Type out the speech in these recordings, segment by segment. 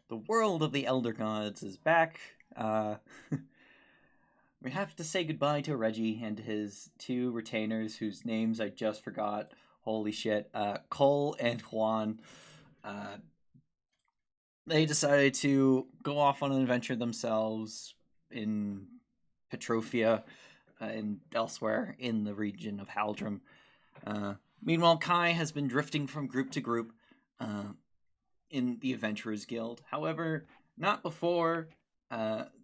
the world of the Elder Gods is back. We have to say goodbye to Reggie and his two retainers, whose names I just forgot. Holy shit. Cole and Juan. Uh, they decided to go off on an adventure themselves in Petrovia and elsewhere in the region of Haldrum. Meanwhile, Kai has been drifting from group to group in the Adventurers Guild. However, not before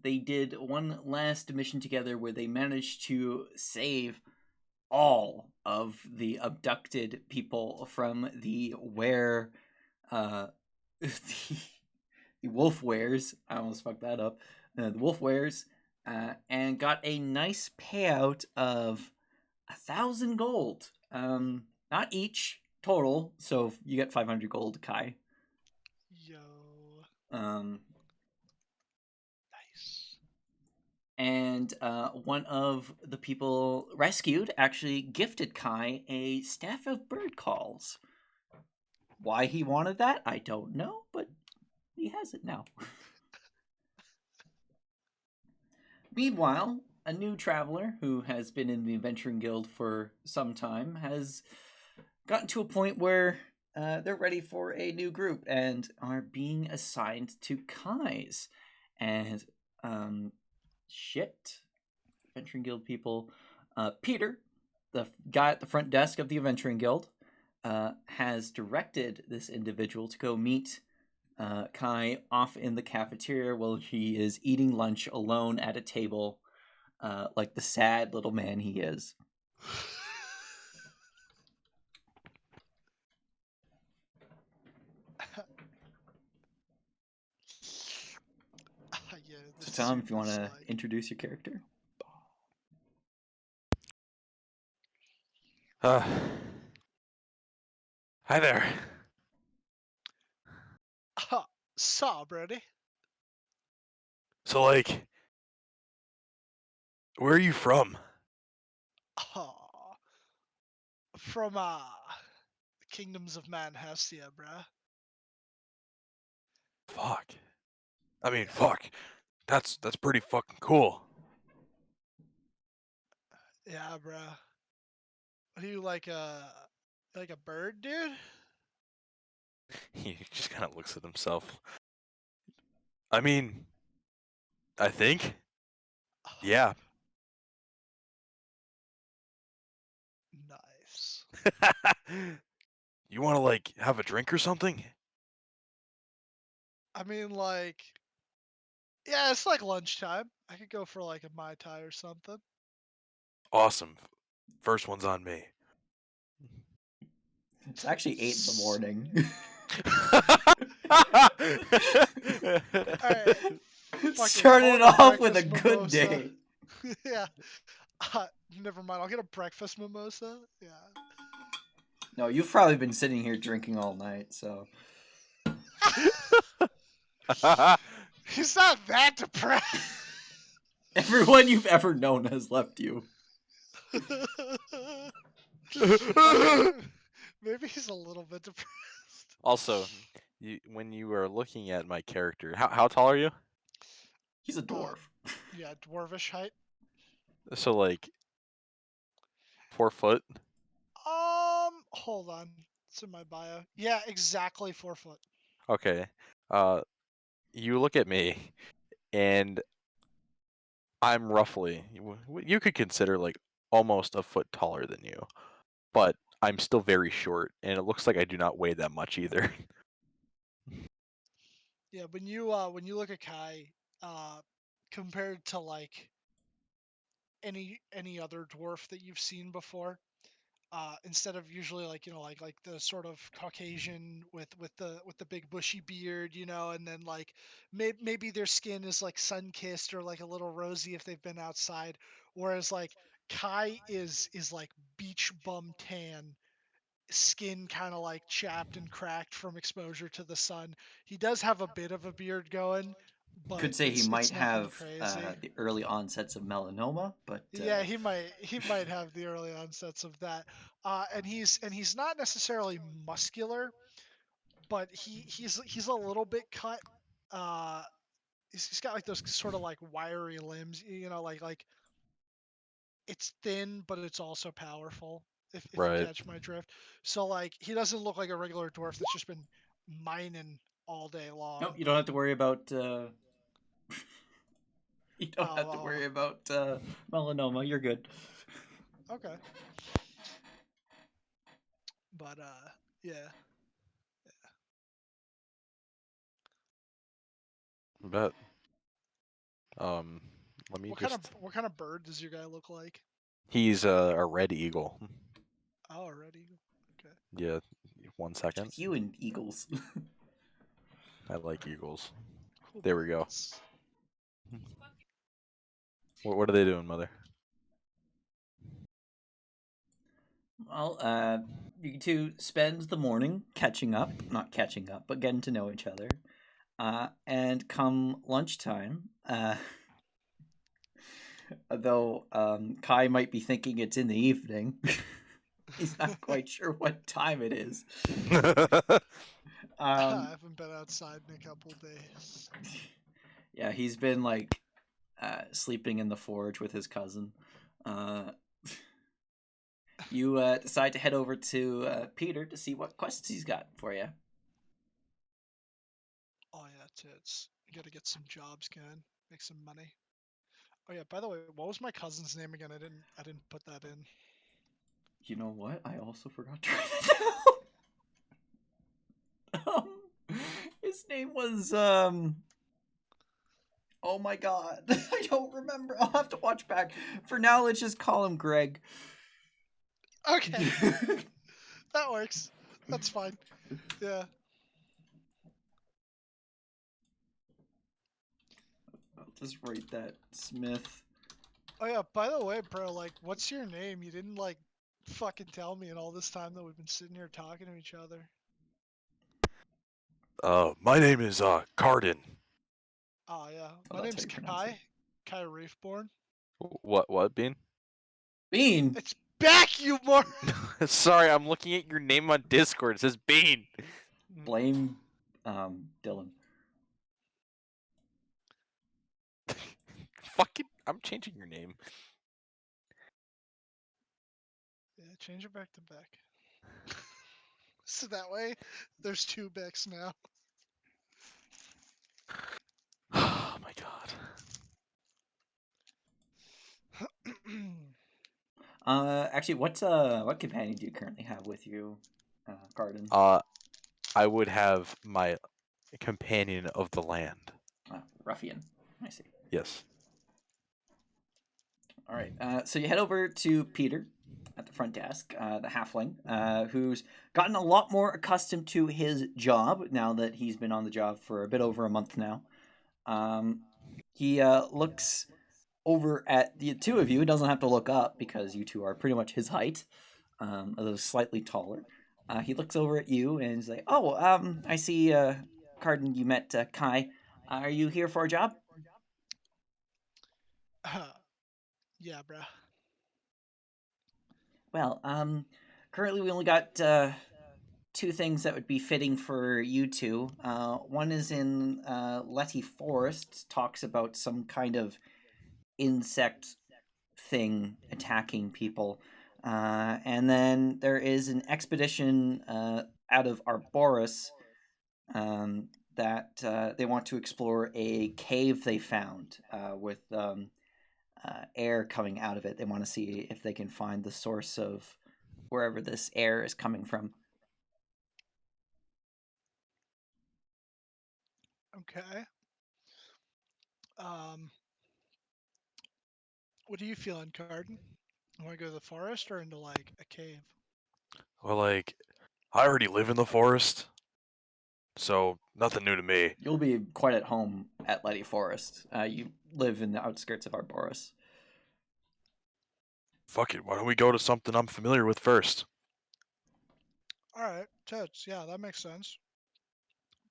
they did one last mission together where they managed to save all of the abducted people from the the, the wolf wares. I almost fucked that up. The wolf wares, and got a nice payout of 1,000 gold. Not each total, so you get 500 gold, Kai. Yo. Um, Nice. and one of the people rescued actually gifted Kai a staff of bird calls. Why he wanted that, I don't know, but he has it now. Meanwhile, a new traveler who has been in the Adventuring Guild for some time has gotten to a point where they're ready for a new group and are being assigned to Kai's. And shit, Adventuring Guild people. Peter, the guy at the front desk of the Adventuring Guild, has directed this individual to go meet Kai off in the cafeteria while he is eating lunch alone at a table, like the sad little man he is. Yeah, So, this Tom, if you want seems to like. introduce your character. Uh, Hi there. Saw, Brody. So, like, where are you from? Oh, from Kingdoms of Manhestia, bruh. Fuck. I mean, Yeah. fuck. That's pretty fucking cool. Yeah, bruh. What are you like a bird, dude? He just kind of looks at himself. I mean, I think. Yeah. Nice. You want to like have a drink or something? I mean, like, yeah, it's like lunchtime. I could go for like a Mai Tai or something. Awesome. First one's on me. It's actually 8 in the morning. Alright, fucking Started call it it a off with a breakfast good mimosa. day. Yeah. Never mind. I'll get a breakfast mimosa. Yeah. No, you've probably been sitting here drinking all night, so. He's not that depressed. Everyone you've ever known has left you. Maybe he's a little bit depressed. Also, when you are looking at my character, how tall are you? He's a dwarf. Yeah, dwarvish height. So like 4 foot. Hold on. It's in my bio. Yeah, exactly 4 foot. Okay. You look at me, and I'm roughly you could consider like almost a foot taller than you, but I'm still very short, and it looks like I do not weigh that much either. Yeah, when you look at Kai, uh, compared to like any other dwarf that you've seen before, instead of usually like like the sort of Caucasian with the big bushy beard, and then like maybe their skin is like sun kissed or like a little rosy if they've been outside, whereas like Kai is like beach bum tan, skin kind of like chapped and cracked from exposure to the sun. He does have a bit of a beard going, You but could say he it's might nothing have crazy. the early onsets of melanoma, but Yeah, he might have the early onsets of that. And he's not necessarily muscular, but he's a little bit cut. He's got like those sort of like wiry limbs, like it's thin, but it's also powerful. If you Right. catch my drift. So like he doesn't look like a regular dwarf that's just been mining all day long. Nope, you don't have to worry about. You don't have to Oh, worry about melanoma. You're good. okay. But yeah. Bet. Let me What just. kind of bird does your guy look like? He's a red eagle. Oh, already. Okay. Yeah. 1 second. You and eagles. I like eagles. Cool There we go. birds. What are they doing, Mother? Well, you two spend the morning catching up, not catching up, but getting to know each other. And come lunchtime, though Kai might be thinking it's in the evening, he's not quite sure what time it is. I haven't been outside in a couple days. Yeah, he's been like sleeping in the forge with his cousin. You decide to head over to Peter to see what quests he's got for you. Oh yeah, tits. You gotta get some jobs going, make some money. Oh yeah, by the way, what was my cousin's name again? I didn't put that in. You know what? I also forgot to write it down. His name was oh my god. I don't remember. I'll have to watch back. For now, let's just call him Greg. Okay, that works. That's fine. Yeah. I'll just write that. Smith. Oh yeah, by the way, bro, like, what's your name? You didn't like fucking tell me in all this time that we've been sitting here talking to each other. My name is Cardin. Oh yeah, Oh, my that's how name's you pronounce it. Kai Reefborn. What, Bean? Bean. It's back, you more. Sorry, I'm looking at your name on Discord. It says Bean. Blame Dylan. Fucking, I'm changing your name. Yeah, change it back to Beck. So that way, there's two Becks now. Oh my god. Actually, what companion do you currently have with you, Garden? I would have my companion of the land. Ruffian. I see. Yes. All right. So you head over to Peter at the front desk, the halfling, who's gotten a lot more accustomed to his job now that he's been on the job for a bit over a month now. He looks over at the two of you. He doesn't have to look up because you two are pretty much his height, although slightly taller. He looks over at you and he's like, "Oh, I see, Cardin, you met Kai. Are you here for a job?" Yeah, bruh. Well, currently we only got two things that would be fitting for you two. One is in Lettie Forest, talks about some kind of insect thing attacking people. And then there is an expedition out of Arboris that they want to explore a cave they found with air coming out of it. They want to see if they can find the source of wherever this air is coming from. Okay. Um, what are you feeling, Cardin? You want to go to the forest or into like a cave? Well, like, I already live in the forest, so nothing new to me. You'll be quite at home at Lettie Forest. You live in the outskirts of Arboris. Fuck it, why don't we go to something I'm familiar with first? All right, tits. Yeah, that makes sense.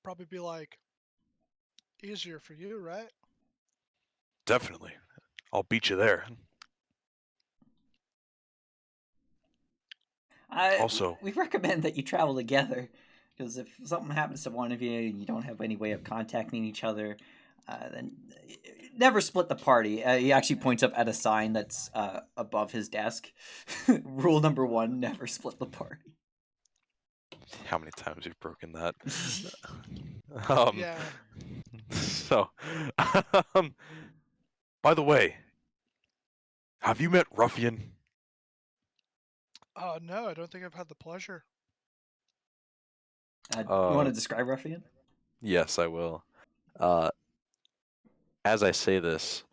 Probably be like easier for you, right? Definitely. I'll beat you there. Also, We recommend that you travel together. Because if something happens to one of you and you don't have any way of contacting each other, then never split the party. He actually points up at a sign that's above his desk. Rule number 1: never split the party. How many times you've broken that? um, Yeah. So, by the way, have you met Ruffian? No, I don't think I've had the pleasure. You want to describe Ruffian? Yes, I will. As I say this,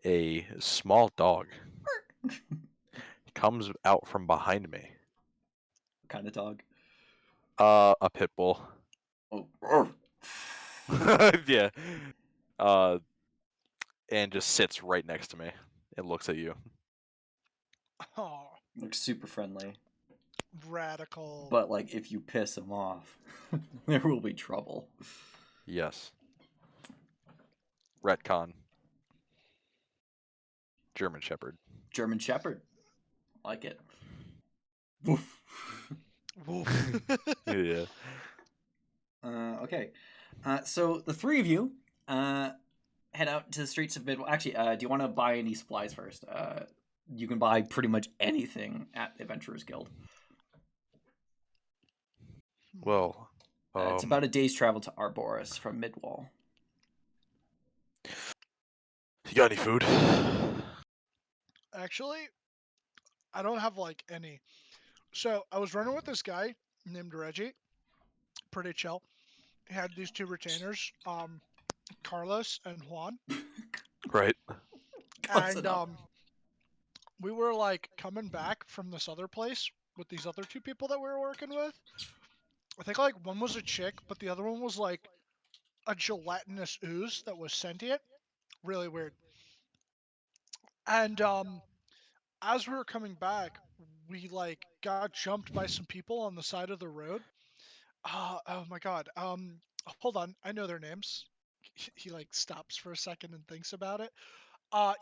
a small dog comes out from behind me. What kind of dog? A pit bull. Oh. Yeah. And just sits right next to me and looks at you. Oh, Looks super friendly. radical. But, like, if you piss him off, there will be trouble. Yes. Retcon. German Shepherd. German Shepherd. Like it. Woof. Woof. Yeah. Okay. So the three of you head out to the streets of Midwell. Actually, do you want to buy any supplies first? You can buy pretty much anything at the Adventurers Guild. Well, It's about a day's travel to Arboris from Midwall. You got any food? Actually, I don't have like any. So I was running with this guy named Reggie. Pretty chill. He had these two retainers, Carlos and Juan. Right. Close And enough. we were like coming back from this other place with these other two people that we were working with. I think like one was a chick, but the other one was like a gelatinous ooze that was sentient. Really weird. And as we were coming back, we like got jumped by some people on the side of the road. Oh my god. Hold on, I know their names. He like stops for a second and thinks about it.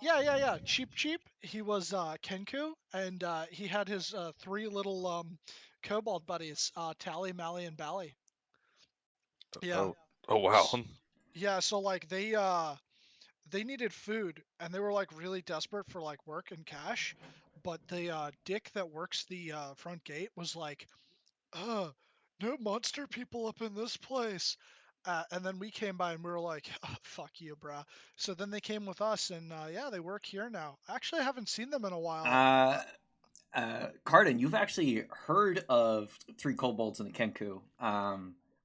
Yeah. Cheap Cheap. He was Kenku, and he had his three little kobold buddies, Tally, Mally, and Bally. Yeah. Oh wow. Yeah, so like they needed food and they were like really desperate for like work and cash, but the dick that works the front gate was like, no monster people up in this place. And then we came by and we were like, oh, fuck you, bruh. So then they came with us and yeah, they work here now. Actually, I haven't seen them in a while. Cardin, you've actually heard of Three Kobolds and a Kenku,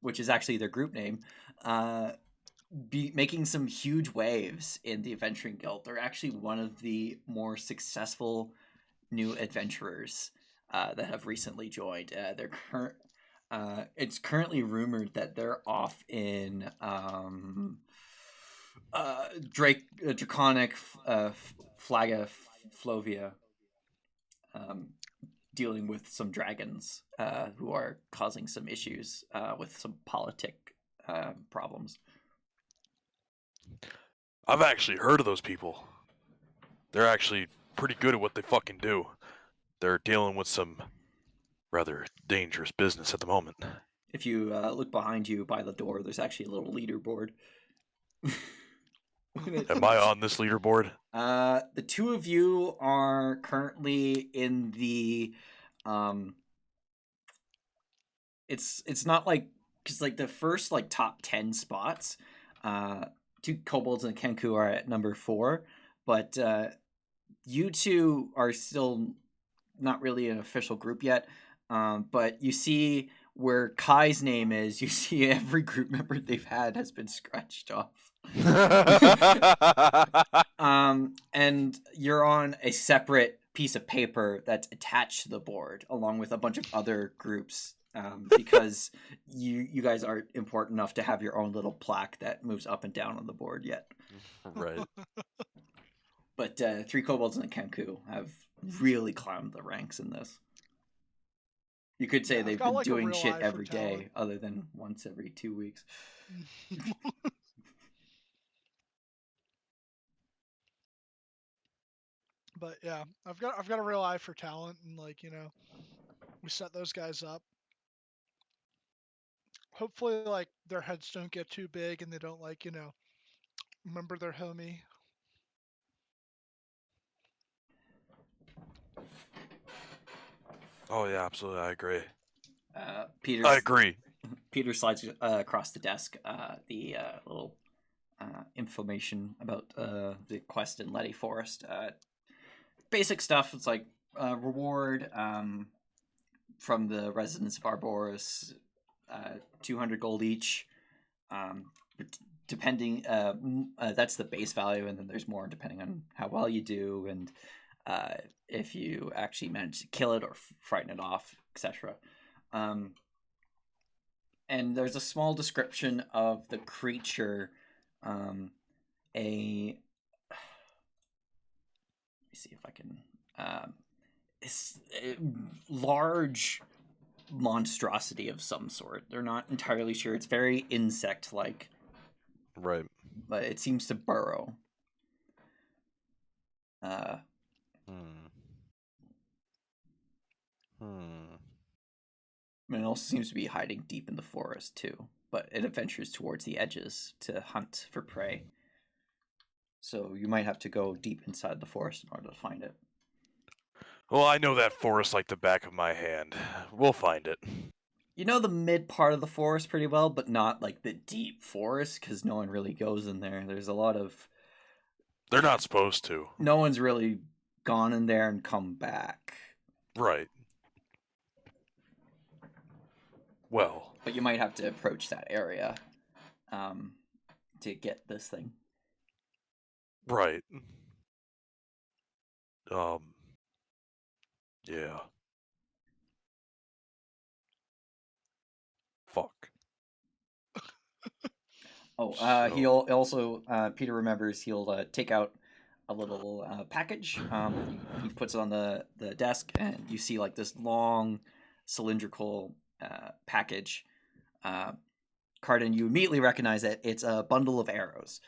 which is actually their group name, making some huge waves in the Adventuring Guild. They're actually one of the more successful new adventurers that have recently joined. It's currently rumored that they're off in Draconic Flaga Flovia, dealing with some dragons who are causing some issues with some politic problems. I've actually heard of those people. They're actually pretty good at what they fucking do. They're dealing with some rather dangerous business at the moment. If you look behind you by the door, there's actually a little leaderboard. Am I on this leaderboard? The two of you are currently in the it's not like, because like the first like top 10 spots, two kobolds and Kenku are at number 4, but you two are still not really an official group yet. But you see where Kai's name is, you see every group member they've had has been scratched off. And you're on a separate piece of paper that's attached to the board, along with a bunch of other groups, because you guys aren't important enough to have your own little plaque that moves up and down on the board yet. Right. But Three Kobolds and a Kenku have really climbed the ranks in this. You could say Yeah, I've they've got been like a doing real shit eye for every day, talent. other than once every 2 weeks. But yeah, I've got a real eye for talent, and like we set those guys up. Hopefully, like their heads don't get too big and they don't like remember their homie. Oh yeah, absolutely. I agree. Peter agree. Peter slides across the desk the little information about the quest in Lettie Forest. Basic stuff. It's like reward from the residents of Arboris, 200 gold each. Depending, that's the base value, and then there's more depending on how well you do and if you actually manage to kill it or frighten it off, etc. And there's a small description of the creature. Let me see if I can. It's a large monstrosity of some sort. They're not entirely sure. It's very insect-like, Right. but it seems to burrow. And it also seems to be hiding deep in the forest too. But it adventures towards the edges to hunt for prey. So you might have to go deep inside the forest in order to find it. Well, I know that forest like the back of my hand. We'll find it. You know the mid part of the forest pretty well, but not like the deep forest, because no one really goes in there. There's a lot of... They're not supposed to. No one's really gone in there and come back. Right. Well. But you might have to approach that area to get this thing. Right. Yeah. Fuck. Oh, So- he'll also, Peter remembers he'll take out a little package. He puts it on the desk, and you see like this long cylindrical package. Cardin, you immediately recognize it. It's a bundle of arrows.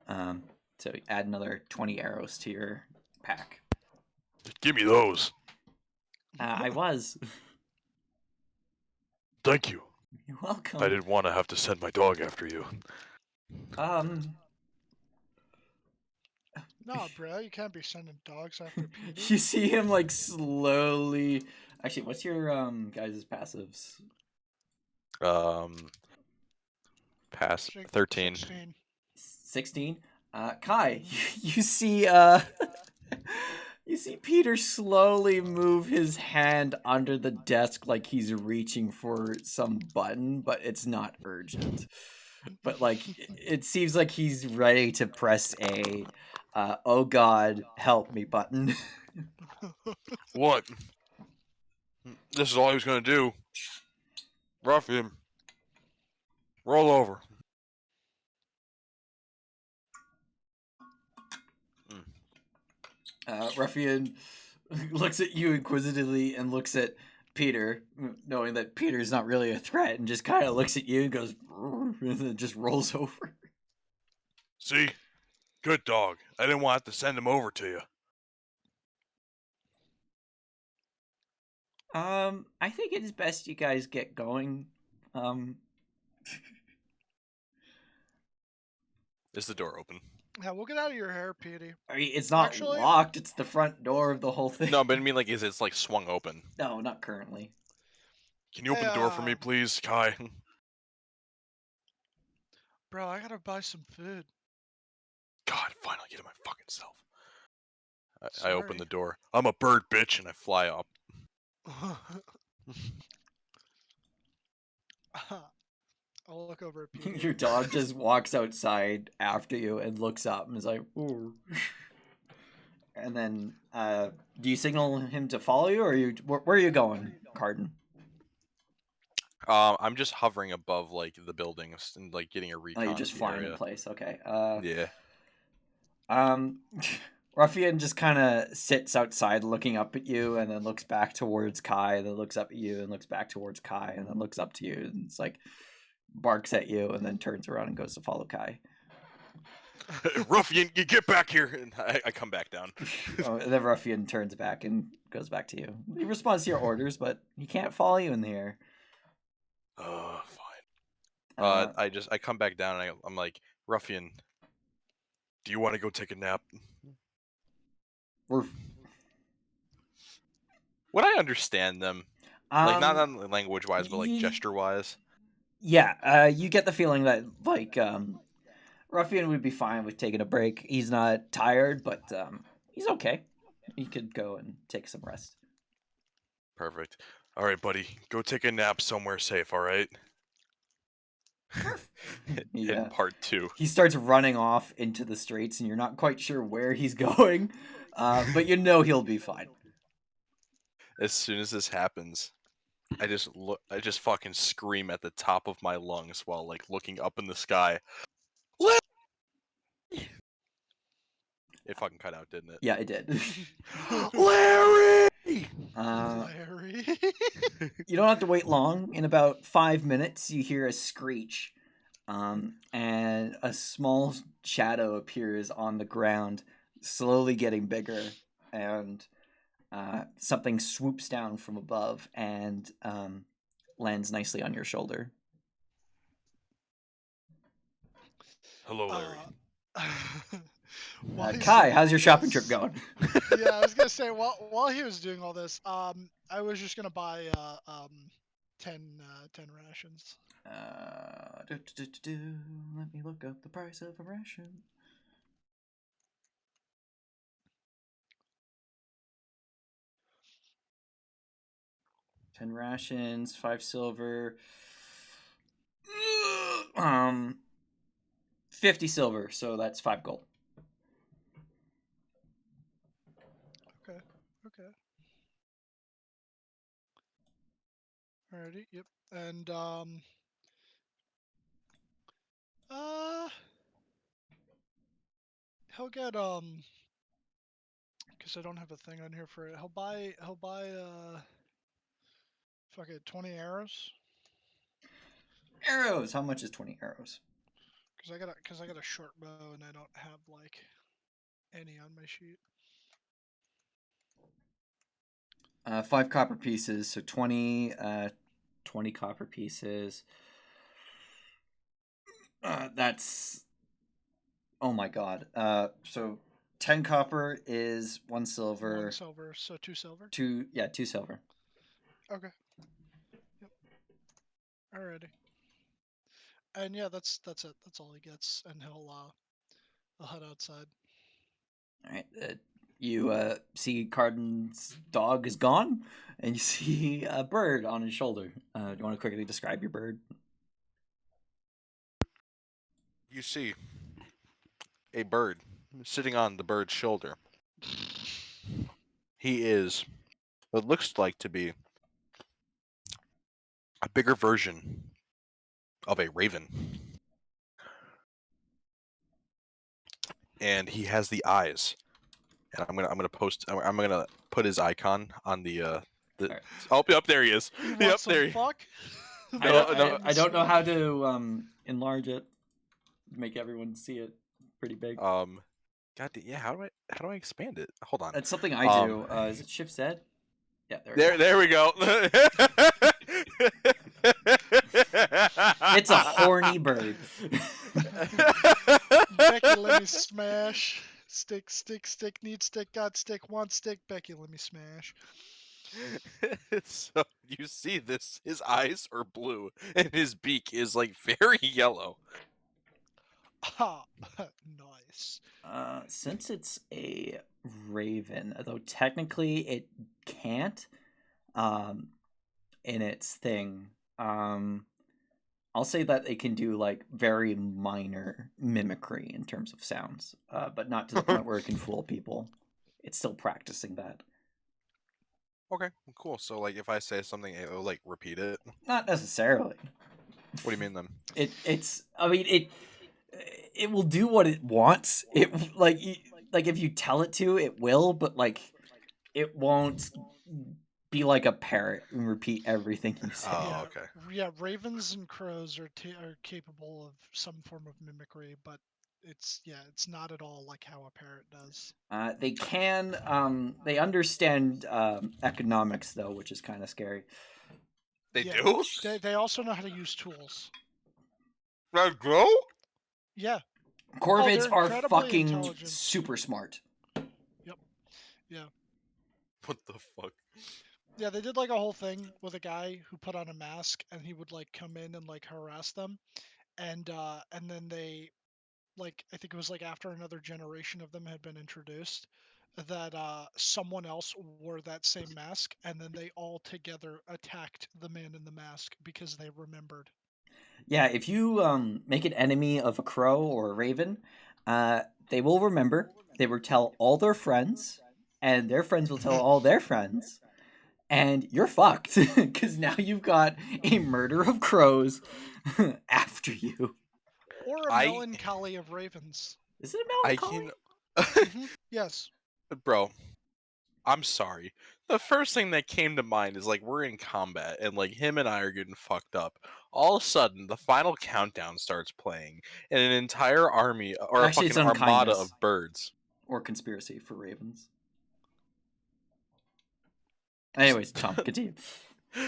So add another 20 arrows to your pack. Give me those. I was. Thank you. You're welcome. I didn't want to have to send my dog after you. No, bro, you can't be sending dogs after Peter. You see him like slowly. Actually, what's your guys' passives? Pass 13. 16. Kai, you see you see Peter slowly move his hand under the desk like he's reaching for some button, but it's not urgent. But like it seems like he's ready to press a oh god, help me button. What? This is all he was gonna do. Ruffian. Roll over. Ruffian looks at you inquisitively and looks at Peter, knowing that Peter's not really a threat, and just kind of looks at you and goes, and then just rolls over. See? Good dog. I didn't want to send him over to you. I think it is best you guys get going. Is the door open? Yeah, we'll get out of your hair, Petey. I mean, it's not Actually- locked. It's the front door of the whole thing. No, but I mean, like, is it's like swung open? No, not currently. Can you open the door for me, please, Kai? Bro, I gotta buy some food. God, finally get to my fucking self. I open Sorry. the door. I'm a bird, bitch, and I fly up. I'll look over at Petey. Your dog just walks outside after you and looks up and is like, ooh. And then, do you signal him to follow you, or where are you going, Cardin? I'm just hovering above like the buildings and like getting a recon. Oh, you're just of the flying area. in place. Okay. Yeah. Ruffian just kind of sits outside looking up at you, and then looks back towards Kai, then looks up at you, and looks back towards Kai, and then looks up to you, and it's like barks at you, and then turns around and goes to follow Kai. Ruffian, you get back here! And I come back down. And then Ruffian turns back and goes back to you. He responds to your orders, but he can't follow you in the air. Fine. I come back down and I'm like, Ruffian, do you want to go take a nap? We're Would I understand them? Like not language wise, but like gesture wise. Yeah, you get the feeling that like Ruffian would be fine with taking a break. He's not tired, but he's okay. He could go and take some rest. Perfect. All right, buddy, go take a nap somewhere safe. All right. Yeah. In part 2. He starts running off into the streets, and you're not quite sure where he's going, but you know he'll be fine. As soon as this happens, I just fucking scream at the top of my lungs while like looking up in the sky. It fucking cut out, didn't it? Yeah, it did. Larry! Larry. You don't have to wait long. In about 5 minutes, you hear a screech, and a small shadow appears on the ground, slowly getting bigger, and something swoops down from above and lands nicely on your shoulder. Hello, Larry. Kai, how's your shopping trip going? Yeah, I was gonna say while he was doing all this, I was just gonna buy 10 rations. Let me look up the price of a ration. $10 rations, 5 silver. 50 silver, so that's 5 gold. Okay. Alrighty. Yep. And he'll get because I don't have a thing on here for it. He'll buy fuck it, 20 arrows. Arrows. How much is 20 arrows? Because I got a short bow and I don't have like any on my sheet. 5 copper pieces, so 20 copper pieces. That's, oh my god. So 10 copper is 1 silver. 1 silver, so 2 silver. 2 silver. Okay. Yep. Alrighty. And yeah, that's it. That's all he gets, and he'll head outside. All right. You see Cardin's dog is gone, and you see a bird on his shoulder. Do you want to quickly describe your bird? You see a bird sitting on the bird's shoulder. He is what looks like to be a bigger version of a raven. And he has the eyes. And I'm gonna put his icon on the Right. Oh, yep, there he is. You want Yep, some there. fuck? I don't know how to enlarge it, make everyone see it pretty big. God, yeah. How do I expand it? Hold on. That's something I do. Is it Shift Z? Yeah, There we go. It's a horny bird. Becky, let me smash. Stick, need stick, got stick, want stick. Becky, let me smash. So you see this, his eyes are blue and his beak is like very yellow. Ah, nice. Since it's a raven, though technically it can't, in its thing, I'll say that it can do like very minor mimicry in terms of sounds, but not to the point where it can fool people. It's still practicing that. Okay, cool. So like if I say something, it'll like repeat it. Not necessarily. What do you mean then? It will do what it wants. It like if you tell it to, it will, but like it won't be like a parrot and repeat everything you say. Oh, okay. Yeah, ravens and crows are capable of some form of mimicry, but it's not at all like how a parrot does. They can they understand economics though, which is kind of scary. They do? They also know how to use tools. Let's go. Yeah. Corvids they're are incredibly fucking intelligent. super smart. Yep. Yeah. What the fuck? Yeah, they did like a whole thing with a guy who put on a mask and he would like come in and like harass them, and then they like I think it was like after another generation of them had been introduced that someone else wore that same mask and then they all together attacked the man in the mask because they remembered. Yeah, if you make an enemy of a crow or a raven, they will remember. They will tell all their friends, and their friends will tell all their friends, and you're fucked because now you've got a murder of crows after you. Or a I melancholy of ravens. Is it a I melancholy? can, Yes. bro. I'm sorry. The first thing that came to mind is like we're in combat and like him and I are getting fucked up. All of a sudden, the final countdown starts playing, and an entire army or a Actually, it's fucking armada unkindness of birds. or conspiracy for ravens. Anyways, Tom, continue.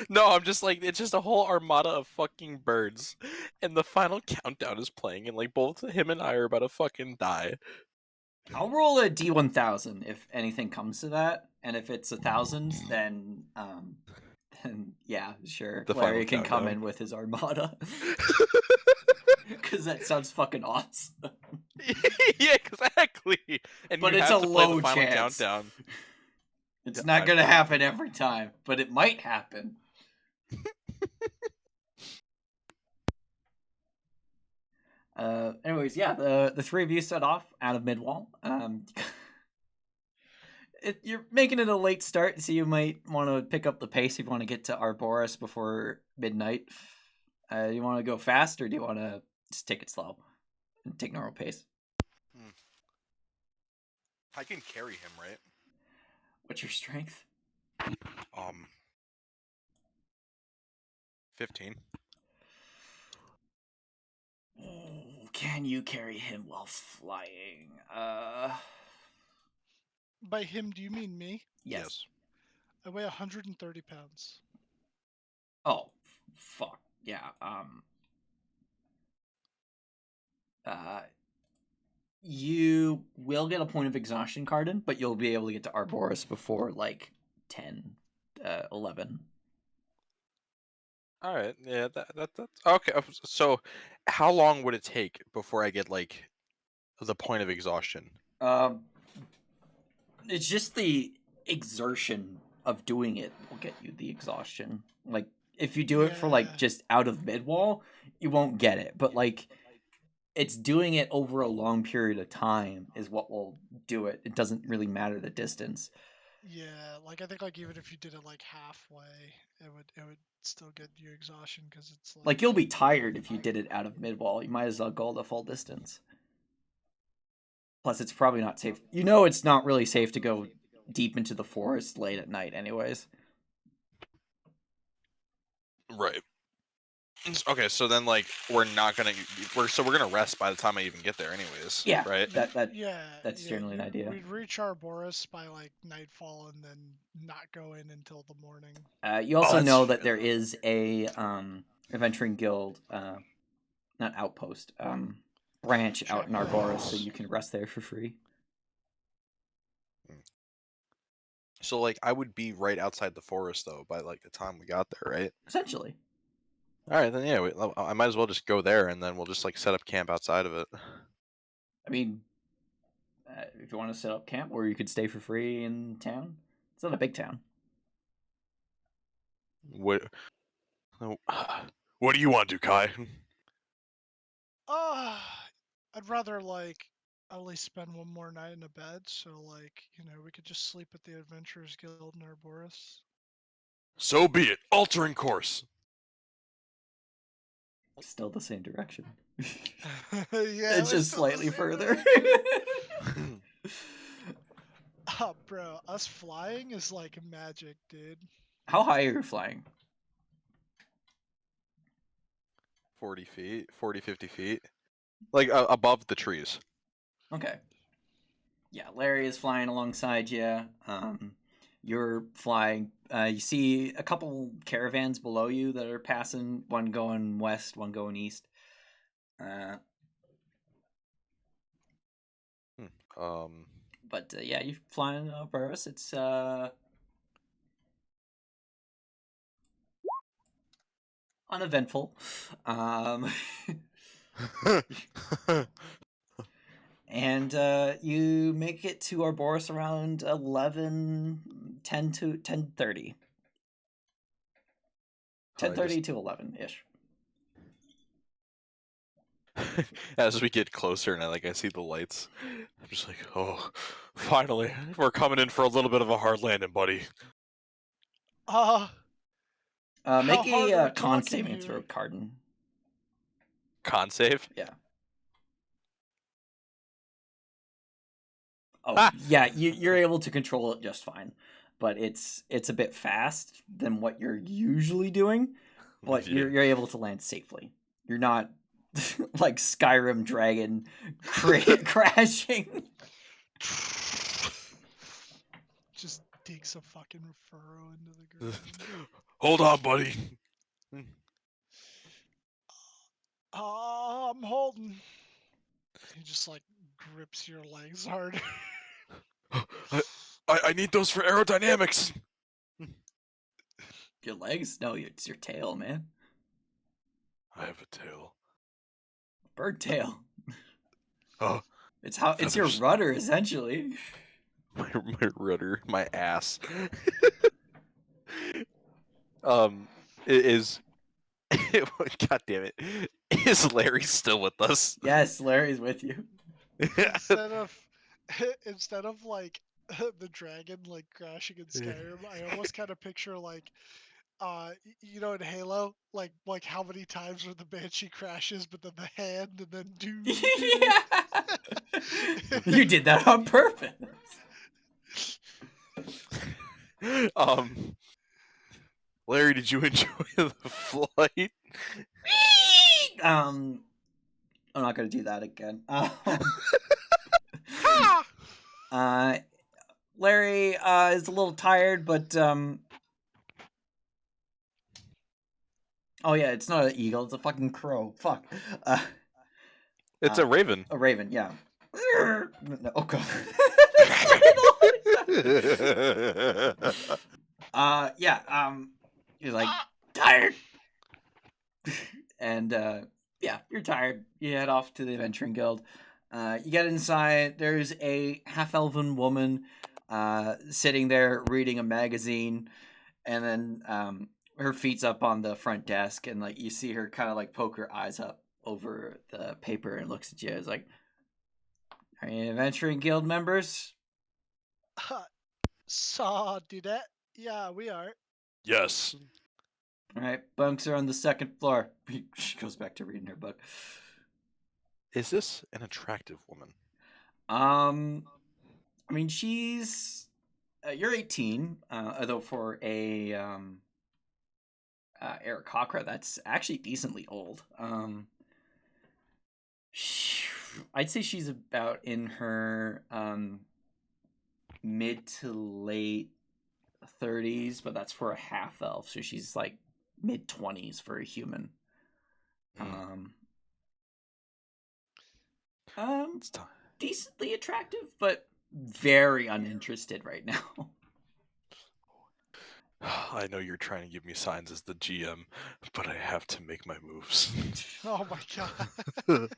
No, I'm just like it's just a whole armada of fucking birds, and the final countdown is playing, and like both him and I are about to fucking die. I'll roll a D1000 if anything comes to that, and if it's 1,000, then yeah, sure, The final Larry can come countdown. in with his armada. Because that sounds fucking awesome. Yeah, exactly. And But you it's have a to play the low final chance. countdown. It's Yeah, not gonna happen every time, but it might happen. Anyways, yeah, the three of you set off out of Midwall. You're making it a late start, so you might want to pick up the pace if you want to get to Arboris before midnight. You want to go fast, or do you want to just take it slow and take normal pace? I can carry him, right? What's your strength? 15. Can you carry him while flying? By him, do you mean me? Yes. I weigh 130 pounds. Oh, fuck. Yeah. You will get a point of exhaustion, Cardin, but you'll be able to get to Arboris before like 10, 11. All right. Yeah, that's okay. So, how long would it take before I get like the point of exhaustion? Um, it's just the exertion of doing it will get you the exhaustion. Like if you do it for like Yeah. just out of midwall, you won't get it. But like it's doing it over a long period of time is what will do it. It doesn't really matter the distance. Yeah, like I think like even if you did it like halfway, it would still get you exhaustion because it's Like like you'll be tired if you did it out of midwall. You might as well go the full distance. Plus, it's probably not safe. You know, it's not really safe to go deep into the forest late at night, anyways. Right. Okay, so then like we're not gonna we're gonna rest by the time I even get there, anyways. Yeah, Right. yeah, that's yeah. generally an idea. We'd reach Arboris by like nightfall and then not go in until the morning. You also that's know fair, that there though. is a adventuring guild, not outpost, branch out in Arboris, so you can rest there for free. So like I would be right outside the forest though by like the time we got there, right? Essentially. All right, then yeah, I might as well just go there and then we'll just like set up camp outside of it. I mean, if you want to set up camp, or you could stay for free in town. It's not a big town. What? What do you want to, Kai? I'd rather like at least spend one more night in a bed, so like we could just sleep at the Adventurers Guild in Arboris. So be it. Altering course. Still the same direction. Yeah, It's we're just still the slightly same further. direction. Oh, bro, us flying is like magic, dude. How high are you flying? 40 feet, 40, 50 feet. Like above the trees. Okay. Yeah, Larry is flying alongside you. You're flying. You see a couple caravans below you that are passing, one going west, one going east. But yeah, you fly in Burris. It's uneventful. And you make it to Arboris around 10 to 10:30. 10:30 to 11-ish. As we get closer and I see the lights, I'm just like, oh, finally, we're coming in for a little bit of a hard landing, buddy. How Make hard are we a con talking saving here? throw, Carden. Con save? Yeah. Oh, yeah, you're able to control it just fine, but it's a bit fast than what you're usually doing, but Yeah. you're able to land safely. You're not like Skyrim dragon crashing. Just dig some fucking furrow into the ground. Hold on, buddy. I'm holding. He just like grips your legs hard. I need those for aerodynamics. Your legs? No, it's your tail, man. I have a tail. Bird tail. Oh, It's your feathers. rudder essentially. My rudder, my ass. Is God damn it. Is Larry still with us? Yes, Larry's with you. Instead of like the dragon like crashing in Skyrim, I almost kind of picture like in Halo, like how many times where the Banshee crashes, but then the hand and then Yeah. You did that on purpose. Larry, did you enjoy the flight? I'm not gonna do that again. Larry is a little tired, but oh yeah, it's not an eagle; it's a fucking crow. Fuck. It's a raven. A raven, yeah. No, oh god. Yeah. You're like tired, and yeah, you're tired. You head off to the Adventuring Guild. You get inside. There's a half-elven woman sitting there reading a magazine, and then her feet's up on the front desk, and like you see her kind of like poke her eyes up over the paper and looks at you. It's like, "Are you Adventuring Guild members?" Saw do that? Yeah, we are. Yes. All right, bunks are on the second floor. She goes back to reading her book. Is this an attractive woman? I mean, she's you're 18, although for a Eric Cochra, that's actually decently old. I'd say she's about in her mid to late 30s, but that's for a half elf, so she's like mid 20s for a human. It's time. Decently attractive, but very uninterested right now. I know you're trying to give me signs as the GM, but I have to make my moves. Oh my god.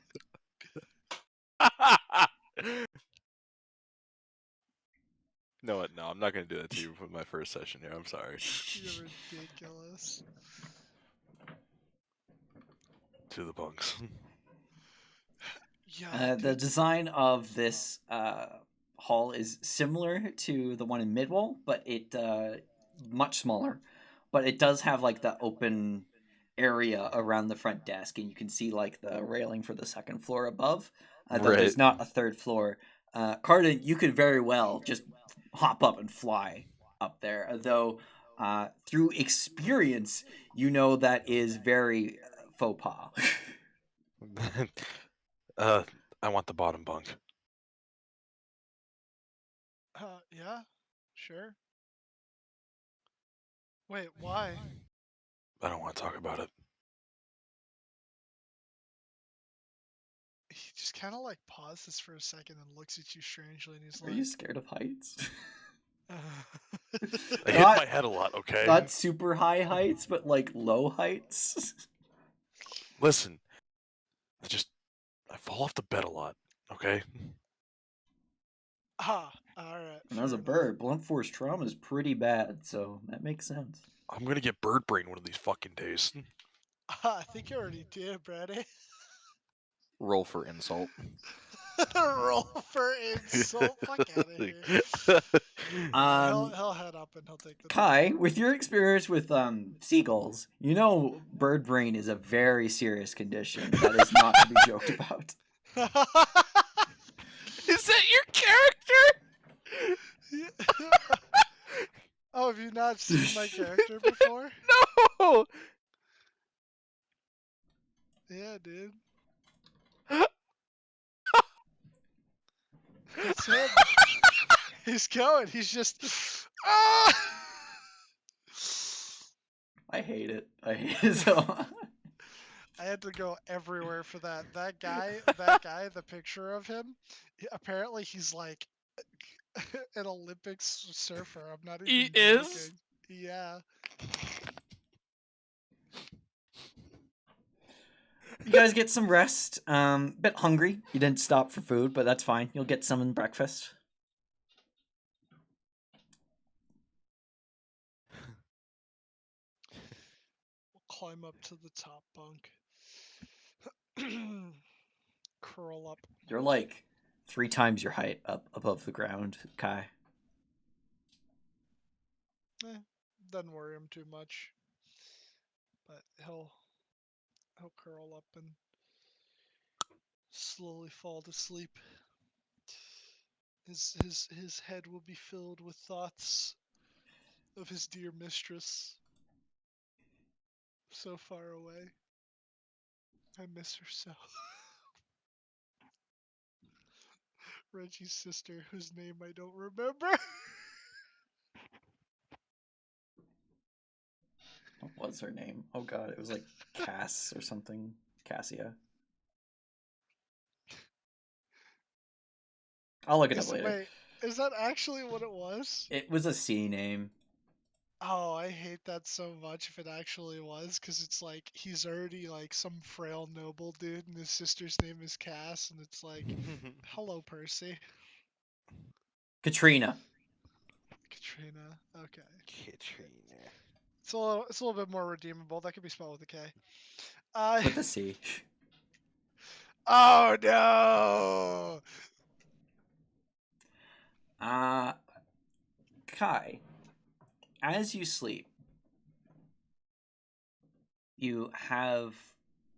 No, I'm not going to do that to you with my first session here. I'm sorry. You're ridiculous. To the bunks. Yeah. The design of this hall is similar to the one in Midwall, but it much smaller. But it does have like the open area around the front desk, and you can see like the railing for the second floor above. Though there's not a third floor. Carden, you could very well just hop up and fly up there. Though through experience, you know that is very faux pas. I want the bottom bunk. Yeah, sure. Wait, why? I don't want to talk about it. just kind of like pauses for a second and looks at you strangely, and he's Are you like, scared of heights? I hit Not- my head a lot, okay? Not super high heights, but like low heights. Listen, I fall off the bed a lot, okay? all right. And as a bird, blunt force trauma is pretty bad, so that makes sense. I'm gonna get bird brain one of these fucking days. I think you already did, Brady. Roll for insult. Roll for insult. Fuck out of here. He'll head up and he'll take the Kai, top. with your experience with seagulls, you know bird brain is a very serious condition that is not to be joked about. Is that your character? Oh, have you not seen my character before? No! Yeah, dude. That's him. He's going. He's just. Ah! I hate it. I hate it so much. I had to go everywhere for that. That guy, the picture of him, apparently he's like an Olympics surfer. I'm not even He joking. is? Yeah. You guys get some rest. Bit hungry. You didn't stop for food, but that's fine. You'll get some in breakfast. We'll climb up to the top bunk. Curl up. You're like 3 times your height up above the ground, Kai. Doesn't worry him too much. But he'll curl up and slowly fall to sleep. His head will be filled with thoughts of his dear mistress. So far away. I miss her so. Reggie's sister, whose name I don't remember. What was her name? Oh god, it was like Cass or something. Cassia. I'll look it up later. Wait, is that actually what it was? It was a C name. Oh, I hate that so much if it actually was, because it's like he's already like some frail noble dude, and his sister's name is Cass, and it's like, hello, Percy. Katrina. Katrina. Okay. Katrina. It's a little bit more redeemable. That could be spelled with a K. With a C. Oh no! Kai, as you sleep, you have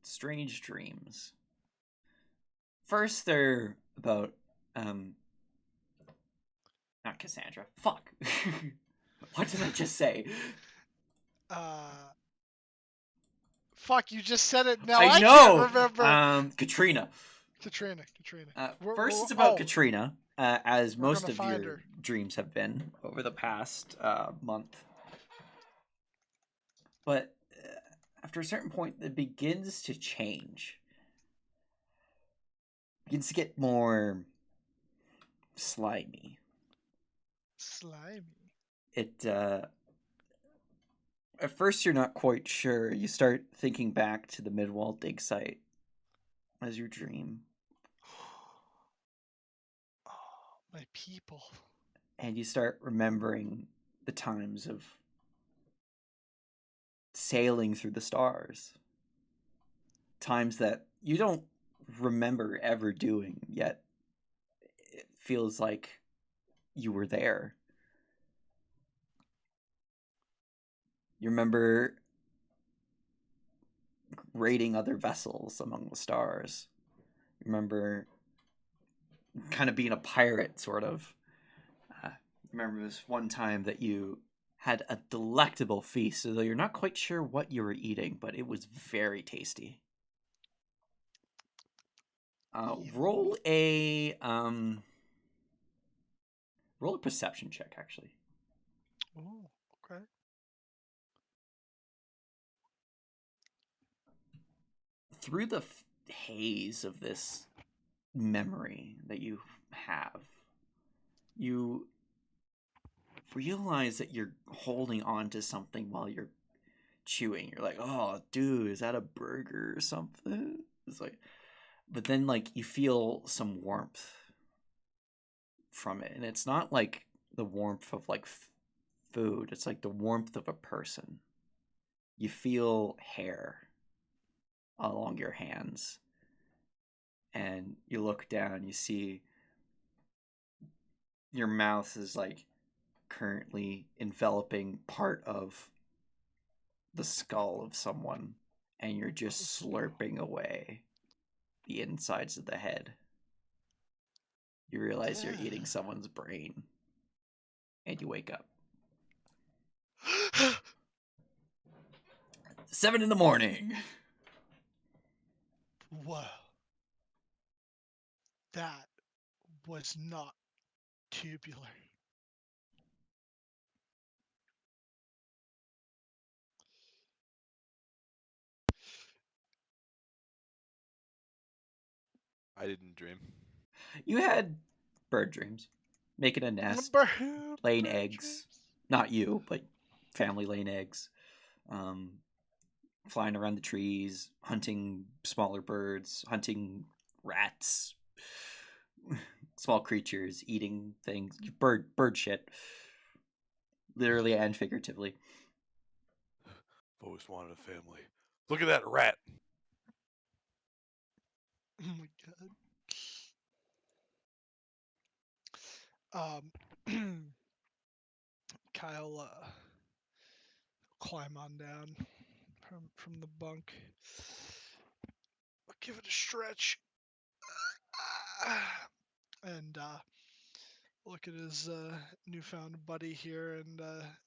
strange dreams. First, they're about, not Cassandra. Fuck. What did I just say? Fuck, you just said it now. I I know! can't remember. Katrina. Katrina. First, it's about Katrina, as We're most gonna of find your her. dreams have been over the past month. But after a certain point, it begins to change. Begins to get more slimy. Slimy. It at first you're not quite sure. You start thinking back to the Midwall dig site as your dream. Oh, my people. And you start remembering the times of sailing through the stars. Times that you don't remember ever doing, yet it feels like you were there. You remember raiding other vessels among the stars. You remember kind of being a pirate, sort of. Remember this one time that you had a delectable feast, although you're not quite sure what you were eating, but it was very tasty. Roll a perception check, actually. Oh, okay. Through the haze of this memory that you have. You realize that you're holding on to something while you're chewing. You're like, oh, dude, is that a burger or something? It's like, but then like you feel some warmth from it, and it's not like the warmth of like food. It's like the warmth of a person. You feel hair along your hands, and you look down. You see your mouth is like currently enveloping part of the skull of someone, and you're just slurping away the insides of the head. You realize you're eating someone's brain, and you wake up. 7 a.m. Whoa. That was not tubular. I didn't dream. You had bird dreams, making a nest, laying eggs. Not you, but family laying eggs. Flying around the trees, hunting smaller birds, hunting rats, small creatures, eating things, bird shit, literally and figuratively. I've always wanted a family. Look at that rat. Oh my god. Kyle climb on down from the bunk. I'll give it a stretch. And look at his newfound buddy here, and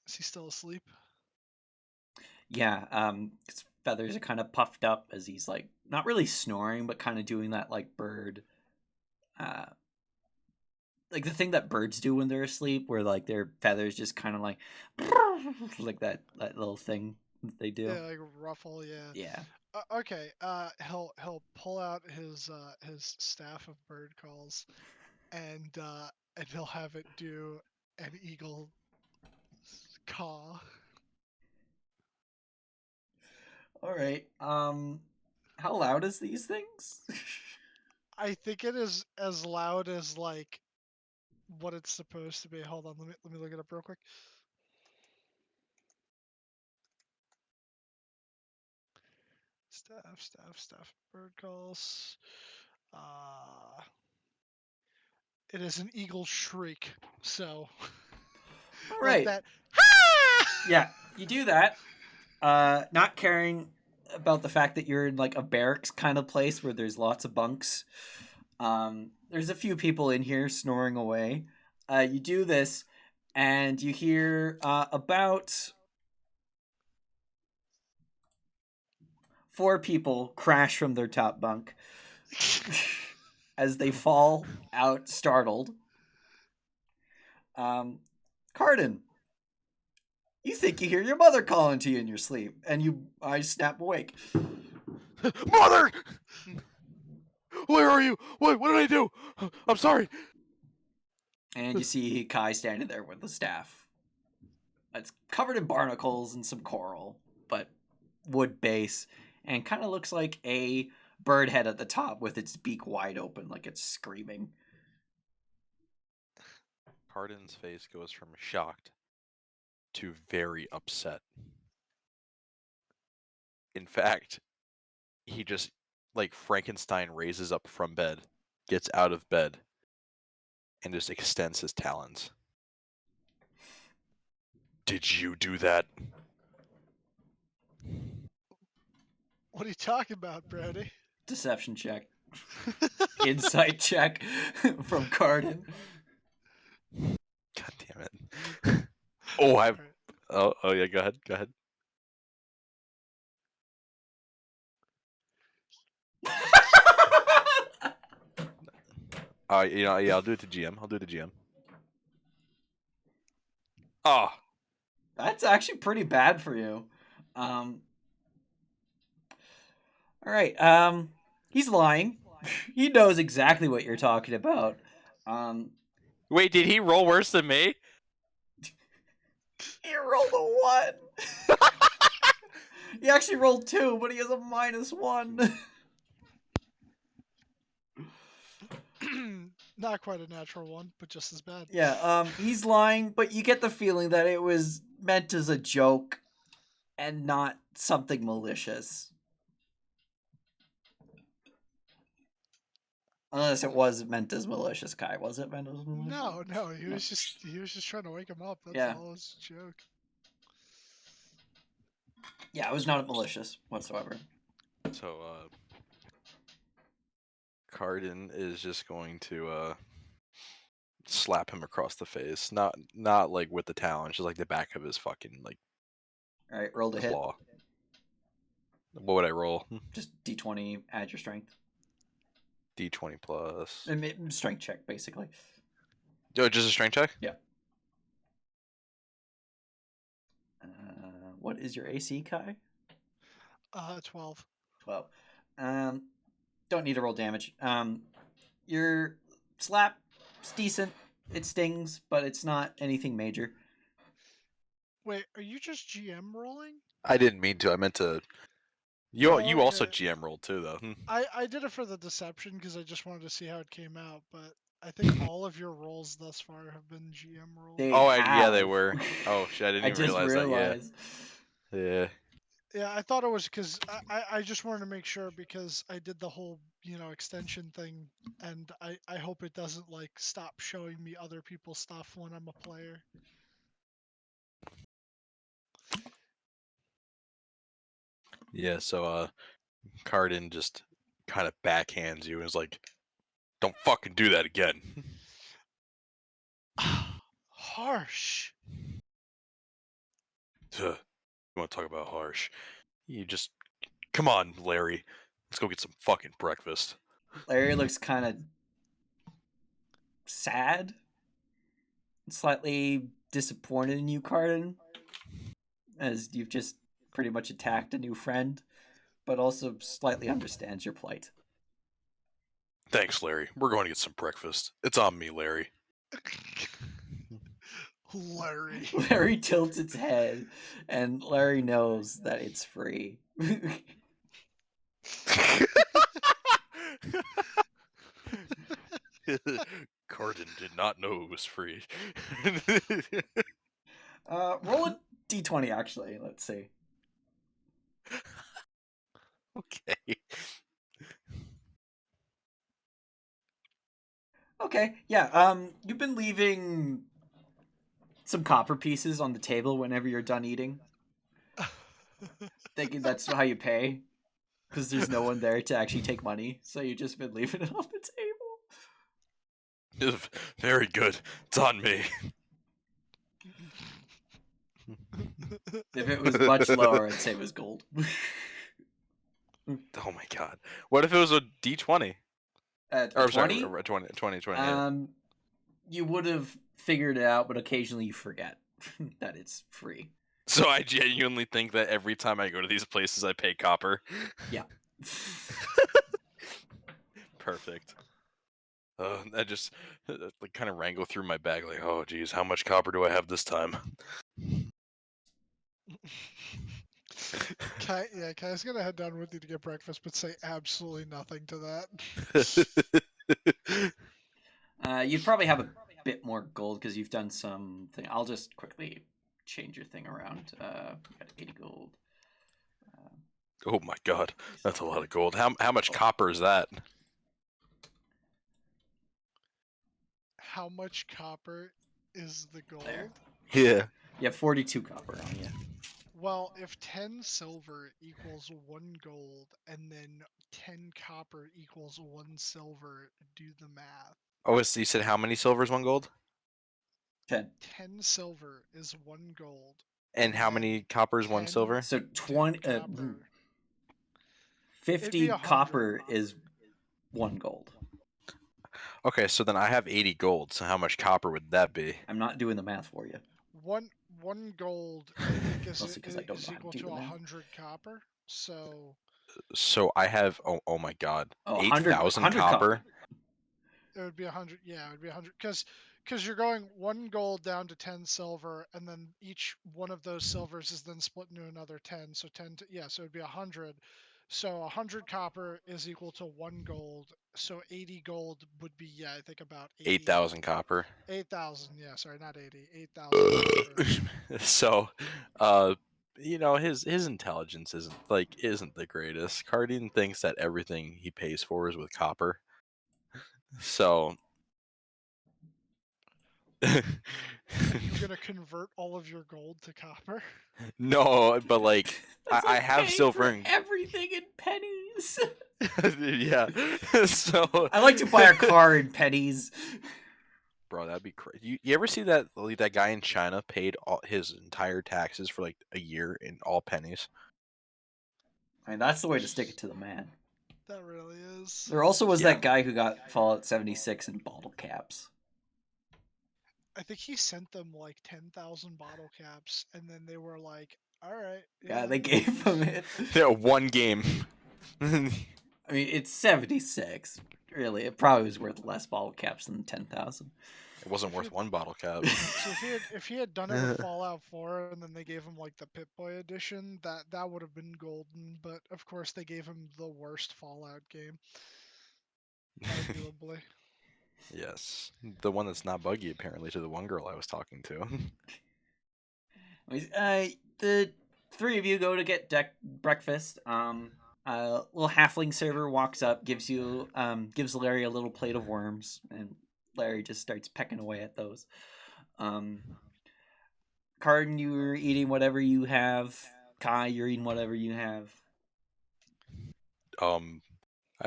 is he still asleep? Yeah, his feathers are kind of puffed up as he's like not really snoring, but kind of doing that like bird, like the thing that birds do when they're asleep, where like their feathers just kind of like that little thing that they do. Yeah, like ruffle. Yeah. Yeah. Okay. He'll pull out his staff of bird calls, and he'll have it do an eagle caw. All right. How loud is these things? I think it is as loud as like what it's supposed to be. Hold on, let me look it up real quick. Staff, bird calls. It is an eagle shriek. So, All like right. that. Yeah, you do that. Not caring about the fact that you're in like a barracks kind of place where there's lots of bunks. There's a few people in here snoring away. You do this, and you hear about 4 people crash from their top bunk as they fall out startled. Cardin, you think you hear your mother calling to you in your sleep, and you eyes snap awake. Mother! Where are you? What did I do? I'm sorry. And you see Kai standing there with the staff. It's covered in barnacles and some coral, but wood base, and kind of looks like a bird head at the top with its beak wide open, like it's screaming. Cardin's face goes from shocked to very upset. In fact, he just, like Frankenstein, raises up from bed, gets out of bed, and just extends his talons. Did you do that? What are you talking about, Brody? Deception check. Insight check from Cardin. God damn it. Oh, I've... Right. Oh, yeah, go ahead. Yeah, I'll do it to GM. Ah. Oh. That's actually pretty bad for you. All right. He's lying. He knows exactly what you're talking about. Wait, did he roll worse than me? He rolled a 1. He actually rolled 2, but he has a -1. Not quite a natural one, but just as bad. Yeah, he's lying, but you get the feeling that it was meant as a joke and not something malicious. Unless it was meant as malicious, Kai. Was it meant as malicious? No, he was just trying to wake him up. That's Yeah. all. It was a joke. Yeah, it was not malicious whatsoever. So, Cardin is just going to slap him across the face. Not like with the talon, just like the back of his fucking like All right, roll to hit. claw. What would I roll? Just d20, add your strength. D20 plus. Strength check, basically. Oh, just a strength check? Yeah. What is your AC, Kai? 12. 12. Don't need to roll damage. Your slap is decent. It stings, but it's not anything major. Wait, are you just GM rolling? I didn't mean to. I meant to. You Oh, also okay. GM rolled too, though. I did it for the deception because I just wanted to see how it came out, but I think all of your rolls thus far have been GM rolls. Yeah, they have. were. Oh shit, I didn't I even just realize that. Yeah. Yeah, I thought it was because I just wanted to make sure because I did the whole, extension thing, and I hope it doesn't, like, stop showing me other people's stuff when I'm a player. Yeah. So Cardin just kind of backhands you and is like, "Don't fucking do that again." Harsh. You want to talk about harsh? You just come on, Larry. Let's go get some fucking breakfast. Larry looks kind of sad, slightly disappointed in you, Cardin, as you've just pretty much attacked a new friend, but also slightly understands your plight. Thanks, Larry. We're going to get some breakfast. It's on me, Larry. Larry. Larry tilts its head, and Larry knows that it's free. Cardin did not know it was free. Roll a d20, actually. Let's see. Okay. Okay, yeah. You've been leaving some copper pieces on the table whenever you're done eating, thinking that's how you pay, because there's no one there to actually take money. So you've just been leaving it on the table. Very good. It's on me. If it was much lower, I'd say it was gold. Oh my god. What if it was a D20? Or sorry, 20? 20, yeah. You would have figured it out, but occasionally you forget that it's free. So I genuinely think that every time I go to these places, I pay copper. Yeah. Perfect. I just like kind of wrangle through my bag, like, oh geez, how much copper do I have this time? Kai's gonna head down with you to get breakfast, but say absolutely nothing to that. You'd probably have a bit more gold because you've done something. I'll just quickly change your thing around. You got 80 gold. Oh my god, that's a lot of gold. How much copper is that? How much copper is the gold? There. Yeah. You have 42 copper on you. Well, if 10 silver equals 1 gold, and then 10 copper equals 1 silver, do the math. Oh, so you said how many silver is 1 gold? 10. 10 silver is 1 gold. And how many copper is 1 silver? So 20. 50 copper is 1 gold. Okay, so then I have 80 gold. So how much copper would that be? I'm not doing the math for you. One gold, I think, is Mostly 'cause I don't know how to equal do to the math. 100 copper. So So I have oh my god, Oh, 8,000 100 copper. It would be 100. Yeah, it would be 100 because you're going 1 gold down to 10 silver, and then each one of those silvers is then split into another 10. So 10. So it'd be 100. So 100 copper is equal to 1 gold. So 80 gold would be, yeah, I think about 8,000 copper. 8,000. Yeah, sorry, not 80. 8,000 copper. So, his intelligence isn't the greatest. Cardine thinks that everything he pays for is with copper. So, Are you gonna convert all of your gold to copper? no, but like That's I like have paying silver for and everything in pennies. yeah. So, I like to buy a car in pennies. bro, that'd be crazy. You ever see that that guy in China paid all his entire taxes for like a year in all pennies? I mean, that's the way to stick it to the man. That really is. There also was Yeah. that guy who got Fallout 76 in bottle caps. I think he sent them like 10,000 bottle caps, and then they were like, "All right, Yeah, yeah." they gave him it. Yeah, one game. I mean, it's 76. Really, it probably was worth less bottle caps than 10,000. It wasn't If worth it, one bottle cap. see, if he had done it with Fallout 4, and then they gave him like the Pip Boy edition, that would have been golden. But of course, they gave him the worst Fallout game, arguably. Yes, the one that's not buggy apparently to the one girl I was talking to. The three of you go to get breakfast. A little halfling server walks up, gives Larry a little plate of worms, and Larry just starts pecking away at those. Cardin, you're eating whatever you have. Kai, you're eating whatever you have.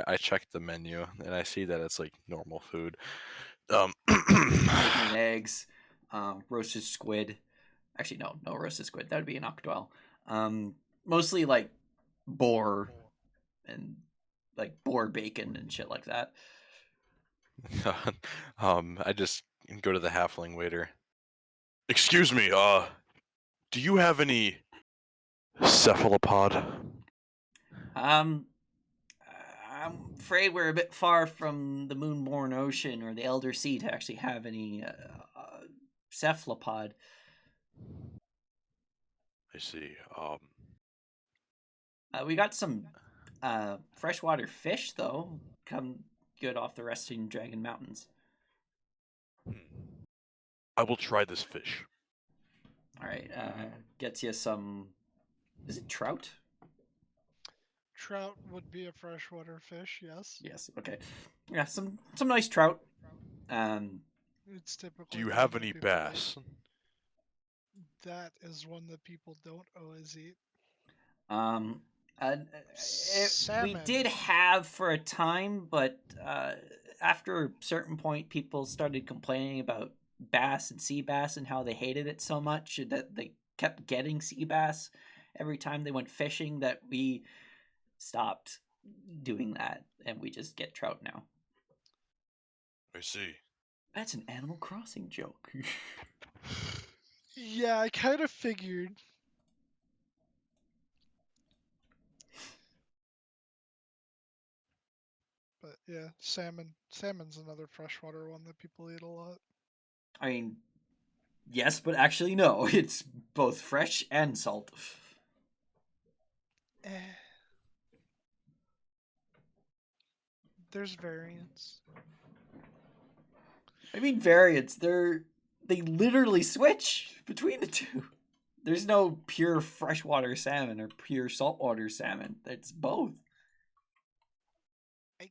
I checked the menu and I see that it's like normal food. Bacon and eggs, roasted squid. Actually, no roasted squid. That would be an octodile. Mostly like boar and like boar bacon and shit like that. I just go to the halfling waiter. Excuse me, do you have any cephalopod? Um, I'm afraid we're a bit far from the Moonborn Ocean or the Elder Sea to actually have any cephalopod. I see. We got some freshwater fish though. Come good off the resting Dragon Mountains. I will try this fish. All right, gets you some. Is it trout? Trout would be a freshwater fish, yes. Yes. Okay. Yeah, some nice trout. It's typically Do you the have one that any people eat. bass? That is one that people don't always eat. Um, uh, we Salmon. did have for a time, but after a certain point, people started complaining about bass and sea bass and how they hated it so much that they kept getting sea bass every time they went fishing that we stopped doing that and we just get trout now. I see. That's an Animal Crossing joke. Yeah, I kind of figured. But yeah, salmon. Salmon's another freshwater one that people eat a lot. I mean, yes, but actually no. It's both fresh and salt. Eh. There's variants. I mean variants. They literally switch between the two. There's no pure freshwater salmon or pure saltwater salmon. It's both. I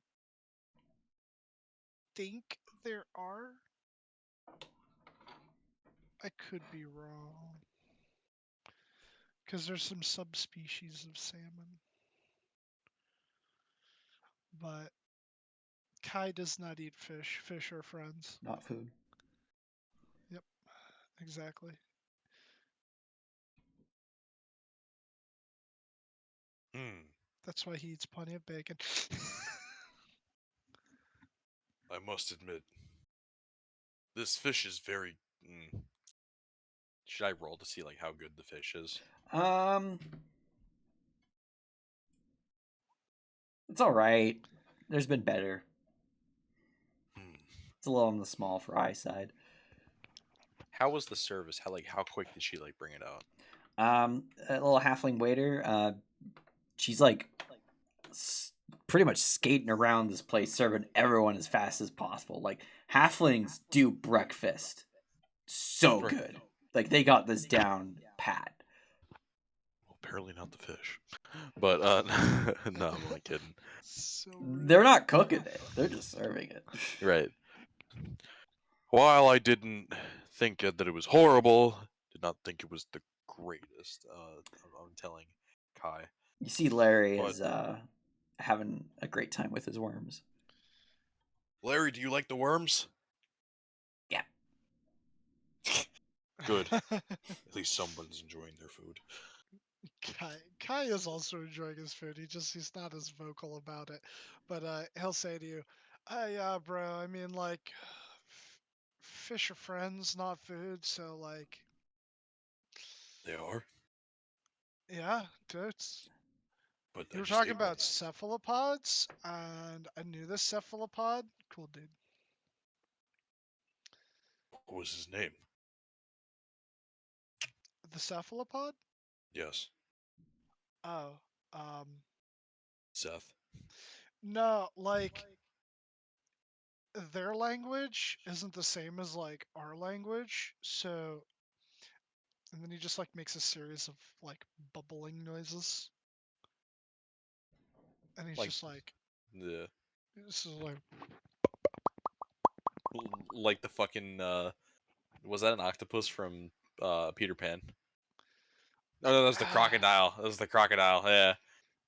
think there are. I could be wrong. Because there's some subspecies of salmon. But Kai does not eat fish. Fish are friends. Not food. Yep, exactly. That's why he eats plenty of bacon. I must admit, this fish is very. Should I roll to see like how good the fish is? Um It's all right. There's been better. Hmm. It's a little on the small fry side. How was the service? How quick did she bring it out? A little halfling waiter. She's like pretty much skating around this place, serving everyone as fast as possible. Like halflings do breakfast so good. Like they got this down pat. Well, apparently not the fish. But no, I'm only kidding. So They're rude. not cooking it; they're just serving it. Right. While I didn't think that it was horrible, did not think it was the greatest. I'm telling Kai. You see, Larry But is having a great time with his worms. Larry, do you like the worms? Yeah. Good. At least someone's enjoying their food. Kai is also enjoying his food. He's not as vocal about it, but he'll say to you, yeah, bro. I mean, like, fish are friends, not food. So like, They are, yeah, dudes. but You I were just talking ate one. about cephalopods, and I knew this cephalopod. Cool dude. What was his name? The cephalopod? Yes, Oh, um, Seth. no, like their language isn't the same as like our language. So, and then he just like makes a series of like bubbling noises, and he's Like just like, the this is like, like the fucking was that an octopus from Peter Pan? No, no, that was the crocodile. That was the crocodile. Yeah,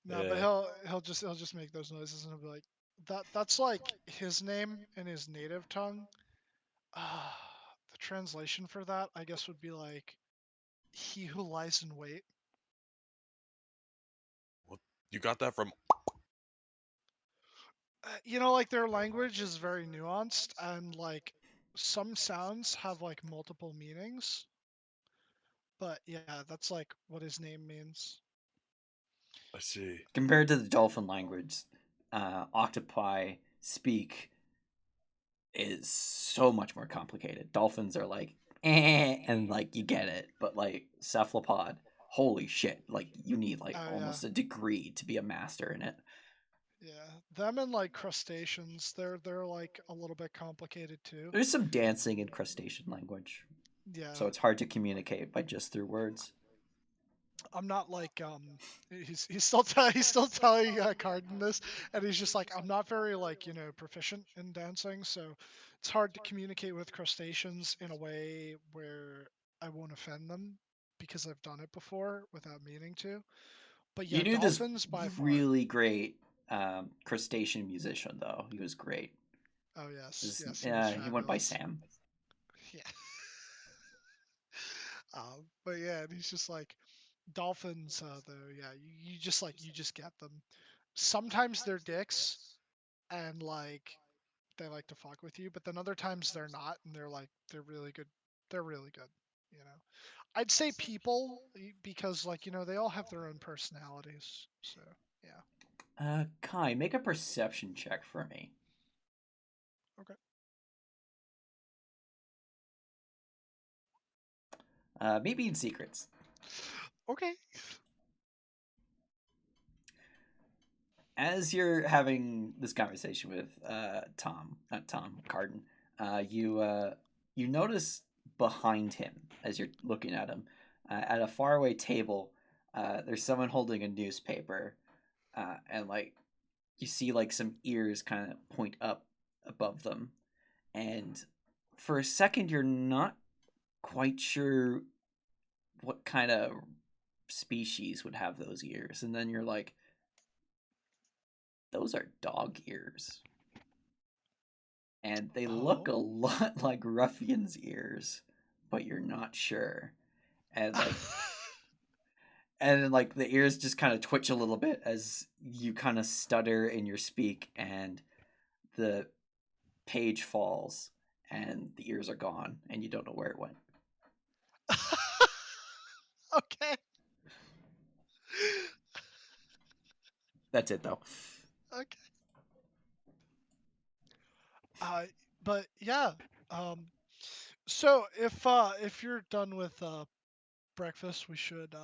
no, but yeah. he'll just make those noises, and he'll be like, that's like his name in his native tongue. Ah, the translation for that, I guess, would be like, he who lies in wait. What you got that from? Like their language is very nuanced, and like some sounds have like multiple meanings. But yeah, that's like what his name means. I see. Compared to the dolphin language, octopi speak is so much more complicated. Dolphins are like, and like you get it, but like cephalopod, holy shit! Like you need like Oh yeah, almost a degree to be a master in it. yeah. Them and like crustaceans, they're like a little bit complicated too. There's some dancing in crustacean language, Yeah, so it's hard to communicate by just through words. I'm not like he's still telling Carden this, and he's just like, I'm not very like proficient in dancing, so it's hard to communicate with crustaceans in a way where I won't offend them because I've done it before without meaning to. But You yeah, knew this dolphins by far. really great crustacean musician though. He was great. Oh yes, yes, he was He went by fabulous. Sam. Yeah. But yeah, and he's just like dolphins though. Yeah, you just get them. Sometimes they're dicks and like they like to fuck with you, but then other times they're not, and they're really good. They're really good. You know, I'd say people because like they all have their own personalities. So yeah. Kai, make a perception check for me. Okay. Maybe in secrets. Okay. As you're having this conversation with not Tom Carden, you notice behind him as you're looking at him at a faraway table. There's someone holding a newspaper, and like you see like some ears kind of point up above them, and for a second you're not quite sure what kind of species would have those ears, and then you're like, those are dog ears. And they look a Oh. lot like ruffian's ears, but you're not sure. And like the ears just kind of twitch a little bit as you kind of stutter in your speak, and the page falls and the ears are gone and you don't know where it went. Okay. That's it though. Okay. Uh, but yeah. Um. So if you're done with breakfast, we should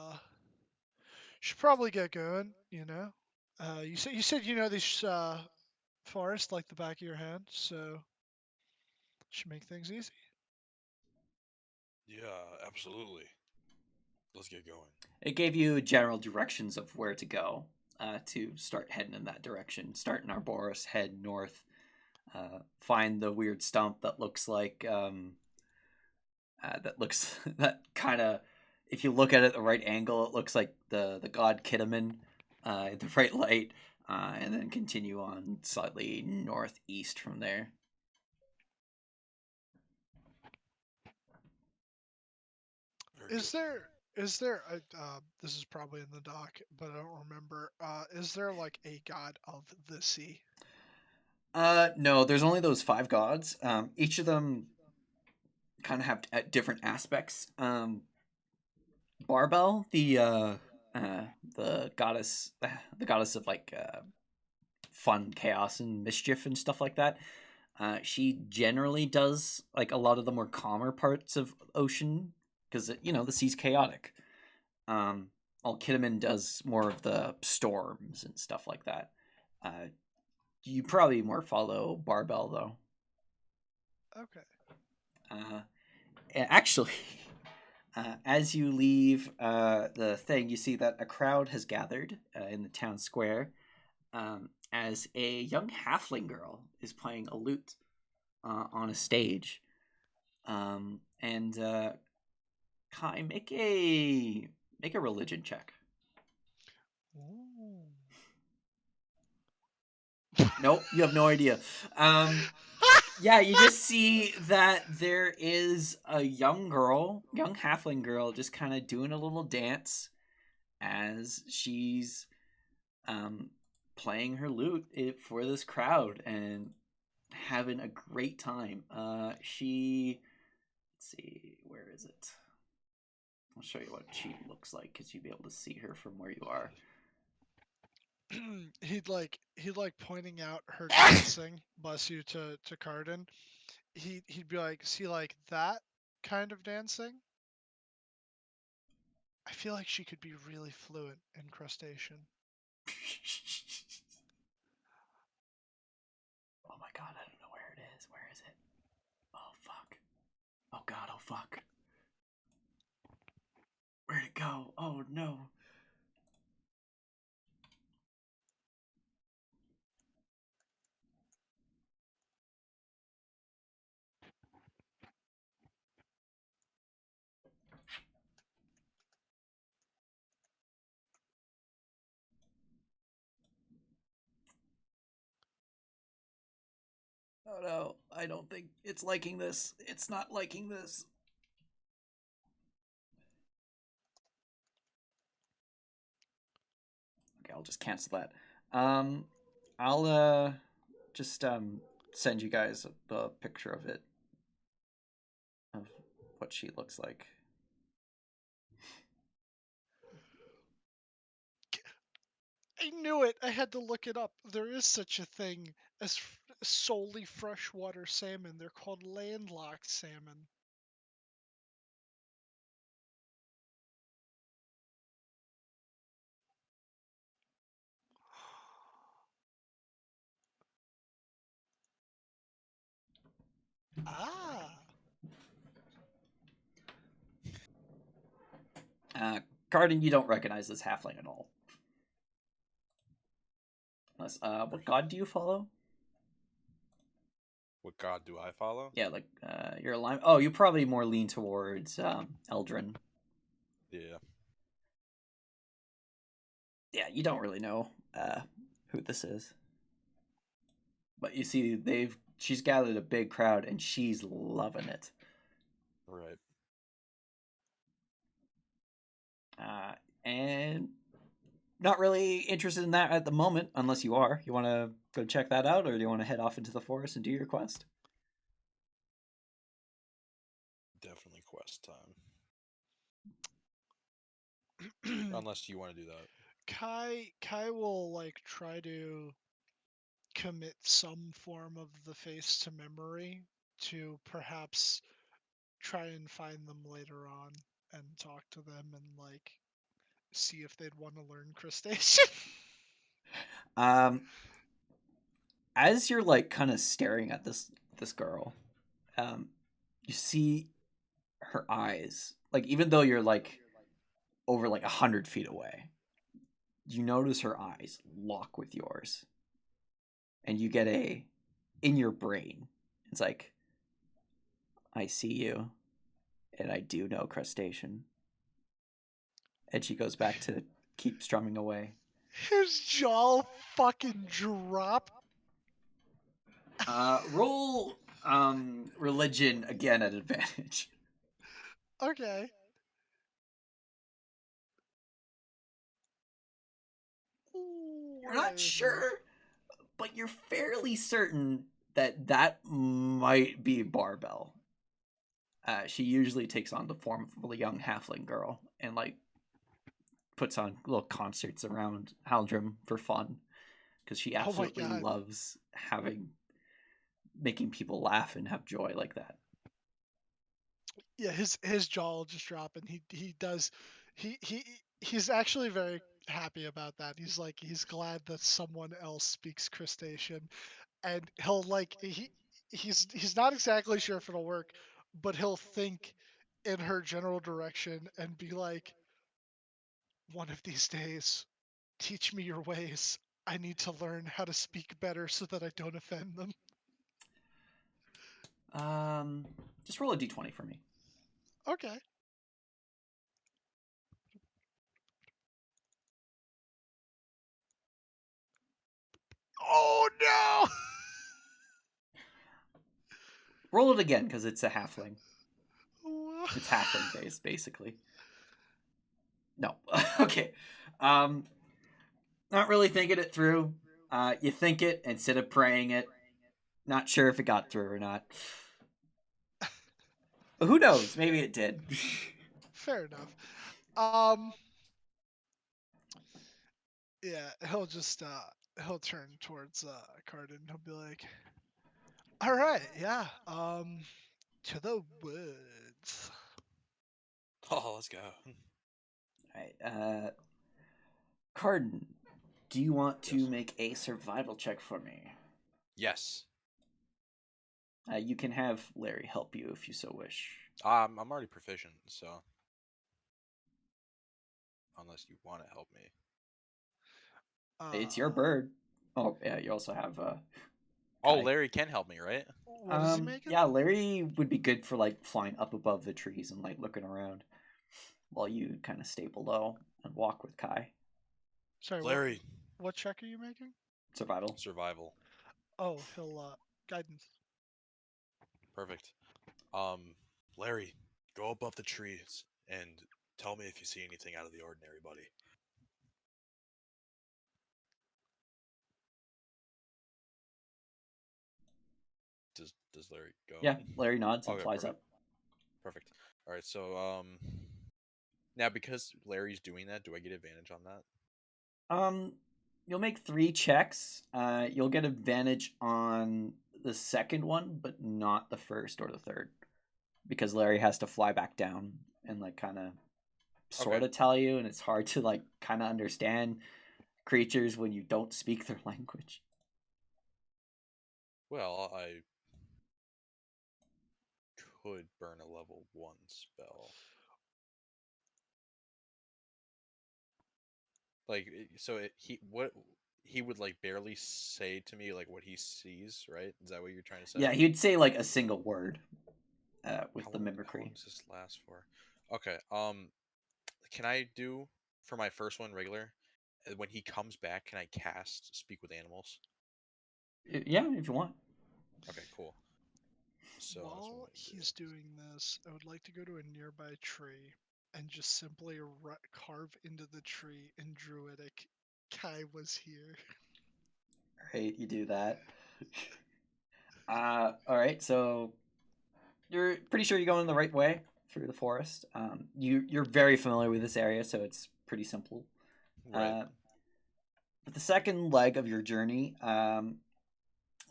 probably get going. You said you know this forest like the back of your hand, so should make things easy. Yeah, absolutely. Let's get going. It gave you general directions of where to go to start heading in that direction. Start in Arboris, head north, find the weird stump that looks like that kind of, if you look at it at the right angle, it looks like the god Kiddaman in the right light, and then continue on slightly northeast from there. Very Is good. there this is probably in the doc, but I don't remember. Is there like a god of the sea? No, there's only those five gods. Each of them kind of have different aspects. Barbell, the goddess, the goddess of like fun, chaos, and mischief and stuff like that. She generally does like a lot of the more calmer parts of ocean because the sea's chaotic. While Kiddaman does more of the storms and stuff like that. You probably more follow Barbell though. Okay. Actually, as you leave the thing, you see that a crowd has gathered in the town square as a young halfling girl is playing a lute on a stage. And Kai, make a religion check. Ooh. Nope, you have no idea. Yeah, you just see that there is a young halfling girl, just kind of doing a little dance as she's um, playing her lute for this crowd and having a great time. Let's see, where is it? I'll show you what she looks like because you'll be able to see her from where you are. he'd like pointing out her dancing, bless you, to Carden. He'd be like, see, like that kind of dancing. I feel like she could be really fluent in crustacean. Oh my god, I don't know where it is. Where is it? Oh fuck. Oh god, oh fuck. Where'd it go? Oh no. Oh no, I don't think it's liking this. It's not liking this. Okay, I'll just cancel that. Um, I'll just send you guys the picture of it, of what she looks like. I knew it. I had to look it up. There is such a thing as solely freshwater salmon. They're called landlocked salmon. Ah. Garden, you don't recognize this halfling at all. Unless, what god do you follow? What god do I follow? Yeah, like you're a lime. Oh, you probably more lean towards Eldrin. Yeah. Yeah, you don't really know who this is, but you see she's gathered a big crowd and she's loving it. Right. And not really interested in that at the moment, unless you are. You want to go check that out, or do you want to head off into the forest and do your quest? Definitely quest time. Unless you want to do that. Kai will like try to commit some form of the face to memory to perhaps try and find them later on and talk to them and like see if they'd want to learn crustacean. Um, as you're like kind of staring at this girl, you see her eyes. Like even though you're like over like 100 feet away, you notice her eyes lock with yours, and you get a in your brain. It's like, I see you, and I do know crustacean. And she goes back to keep strumming away. His jaw fucking drop. Roll religion again at advantage. Okay. Ooh, You're what not is it? sure, but you're fairly certain that that might be Barbell. She usually takes on the form of a young halfling girl and like puts on little concerts around Haldrim for fun because she Oh my absolutely God. loves making people laugh and have joy like that. Yeah, his jaw will just drop, and he does, he's actually very happy about that. He's glad that someone else speaks crustacean, and he'll like he's not exactly sure if it'll work, but he'll think in her general direction and be like, one of these days, teach me your ways. I need to learn how to speak better so that I don't offend them. Just roll a d20 for me. Okay. Oh no! Roll it again because it's a halfling. What? It's halfling based, basically. No. Okay. Um, not really thinking it through. You think it instead of praying it. Not sure if it got through or not. But who knows? Maybe it did. Fair enough. Um, yeah, he'll turn towards Cardin. He'll be like, "All right, yeah, to the woods." Oh, let's go. Alright, Cardin, do you want to Yes. make a survival check for me? Yes. You can have Larry help you if you so wish. I'm already proficient, so unless you want to help me. It's your bird. Oh, yeah, you also have Oh, Kai. Larry can help me, right? What is he making? Yeah, Larry would be good for like flying up above the trees and like looking around while you kind of stay below and walk with Kai. Sorry, Larry, what check are you making? Survival. survival. Oh, he'll guidance. Perfect. Larry, go above the trees and tell me if you see anything out of the ordinary, buddy. Does Larry go? Yeah, Larry nods and Okay, flies perfect. up. Perfect. All right, so now because Larry's doing that, do I get advantage on that? You'll make 3 checks. You'll get advantage on the second one, but not the first or the third, because Larry has to fly back down and like kind of sort of tell you, and it's hard to like kind of understand creatures when you don't speak their language. Well, I could burn a level 1 spell. Like, he would like barely say to me like what he sees, right? Is that what you're trying to say? Yeah, he'd say like a single word with How the long? How mimicry. long does this last for? Okay. Can I do for my first one regular? When he comes back, can I cast Speak with Animals? Yeah, if you want. Okay, cool. So that's what I'm While gonna he's doing this, I would like to go to a nearby tree and just simply carve into the tree in Druidic, Kai was here. Right, you do that. All right, so you're pretty sure you're going the right way through the forest. You're very familiar with this area, so it's pretty simple. do. Right. But the second leg of your journey,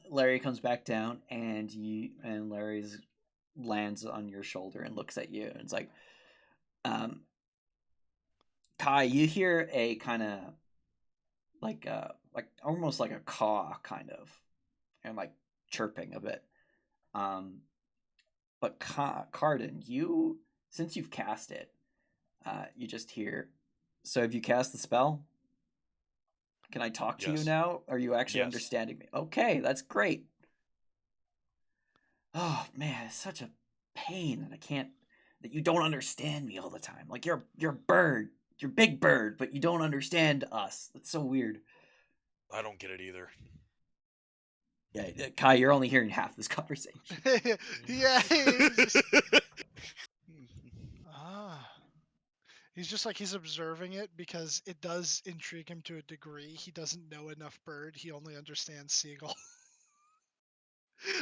Larry comes back down, and Larry's lands on your shoulder and looks at you, and it's like, Kai, you hear a kind of like almost like a caw kind of, and like chirping a bit. But Cardin, you, since you've cast it, you just hear. So have you cast the spell? Can I talk to you Yes. now? Are you actually Yes. understanding me? Okay, that's great. Oh man, it's such a pain that you don't understand me all the time. Like you're a bird, you're big bird, but you don't understand us. That's so weird. I don't get it either. Yeah, Kai, you're only hearing half this conversation. Yeah. He's just, he's just like he's observing it because it does intrigue him to a degree. He doesn't know enough bird. He only understands seagull.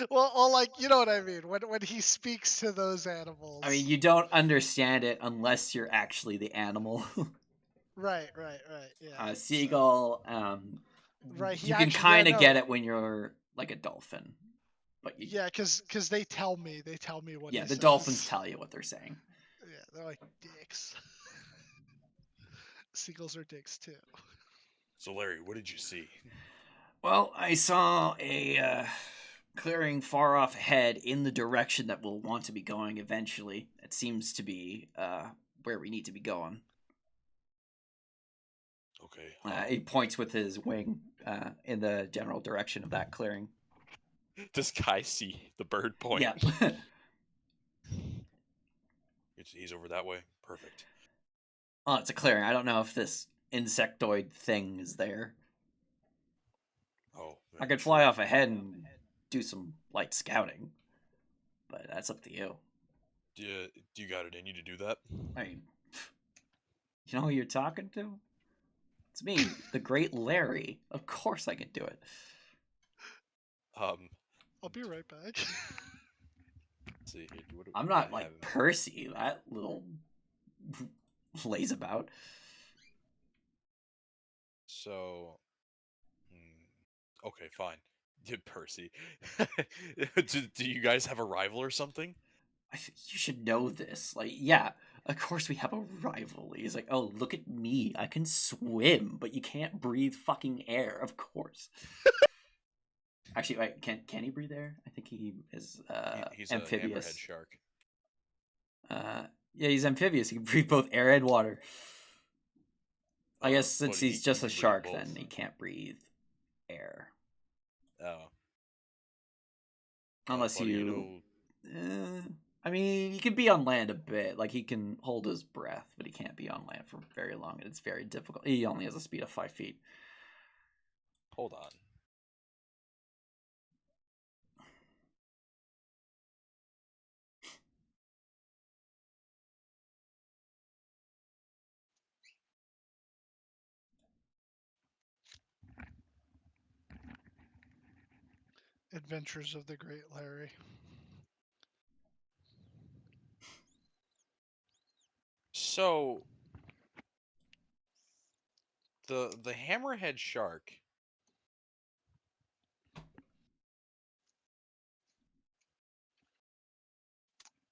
well, like you know what I mean. When he speaks to those animals. I mean, you don't understand it unless you're actually the animal. Right. Yeah. Seagull. Right. He You can actually, kind of no. get it when you're like a dolphin, but you, Yeah, because they tell me what. yeah, he the says. dolphins tell you what they're saying. Yeah, they're like dicks. Seagulls are dicks too. So Larry, what did you see? Well, I saw a clearing far off ahead in the direction that we'll want to be going eventually. It seems to be where we need to be going. Okay. He points with his wing in the general direction of that clearing. Does Kai see the bird point? Yeah. He's over that way. Perfect. Oh, it's a clearing. I don't know if this insectoid thing is there. Oh. I could fly off ahead and do some light scouting, but that's up to you. Do you got it in you to do that? I mean, you know who you're talking to? It's me, the great Larry. Of course I can do it. I'll be right back. Let's see here. I'm not like Percy, that little lazeabout. So, okay, fine. Percy, do you guys have a rival or something? You should know this. Like, yeah, of course we have a rivalry. He's like, oh, look at me. I can swim, but you can't breathe fucking air. Of course. Actually, wait, can he breathe air? I think he is He's amphibious. a hammerhead shark. Yeah, he's amphibious. He can breathe both air and water. I guess since he's just a shark, then he can't breathe air. Oh. Unless buddy, you... I mean, he can be on land a bit. Like, he can hold his breath, but he can't be on land for very long. It's very difficult. He only has a speed of 5 feet. Hold on. Adventures of the Great Larry. So, the hammerhead shark.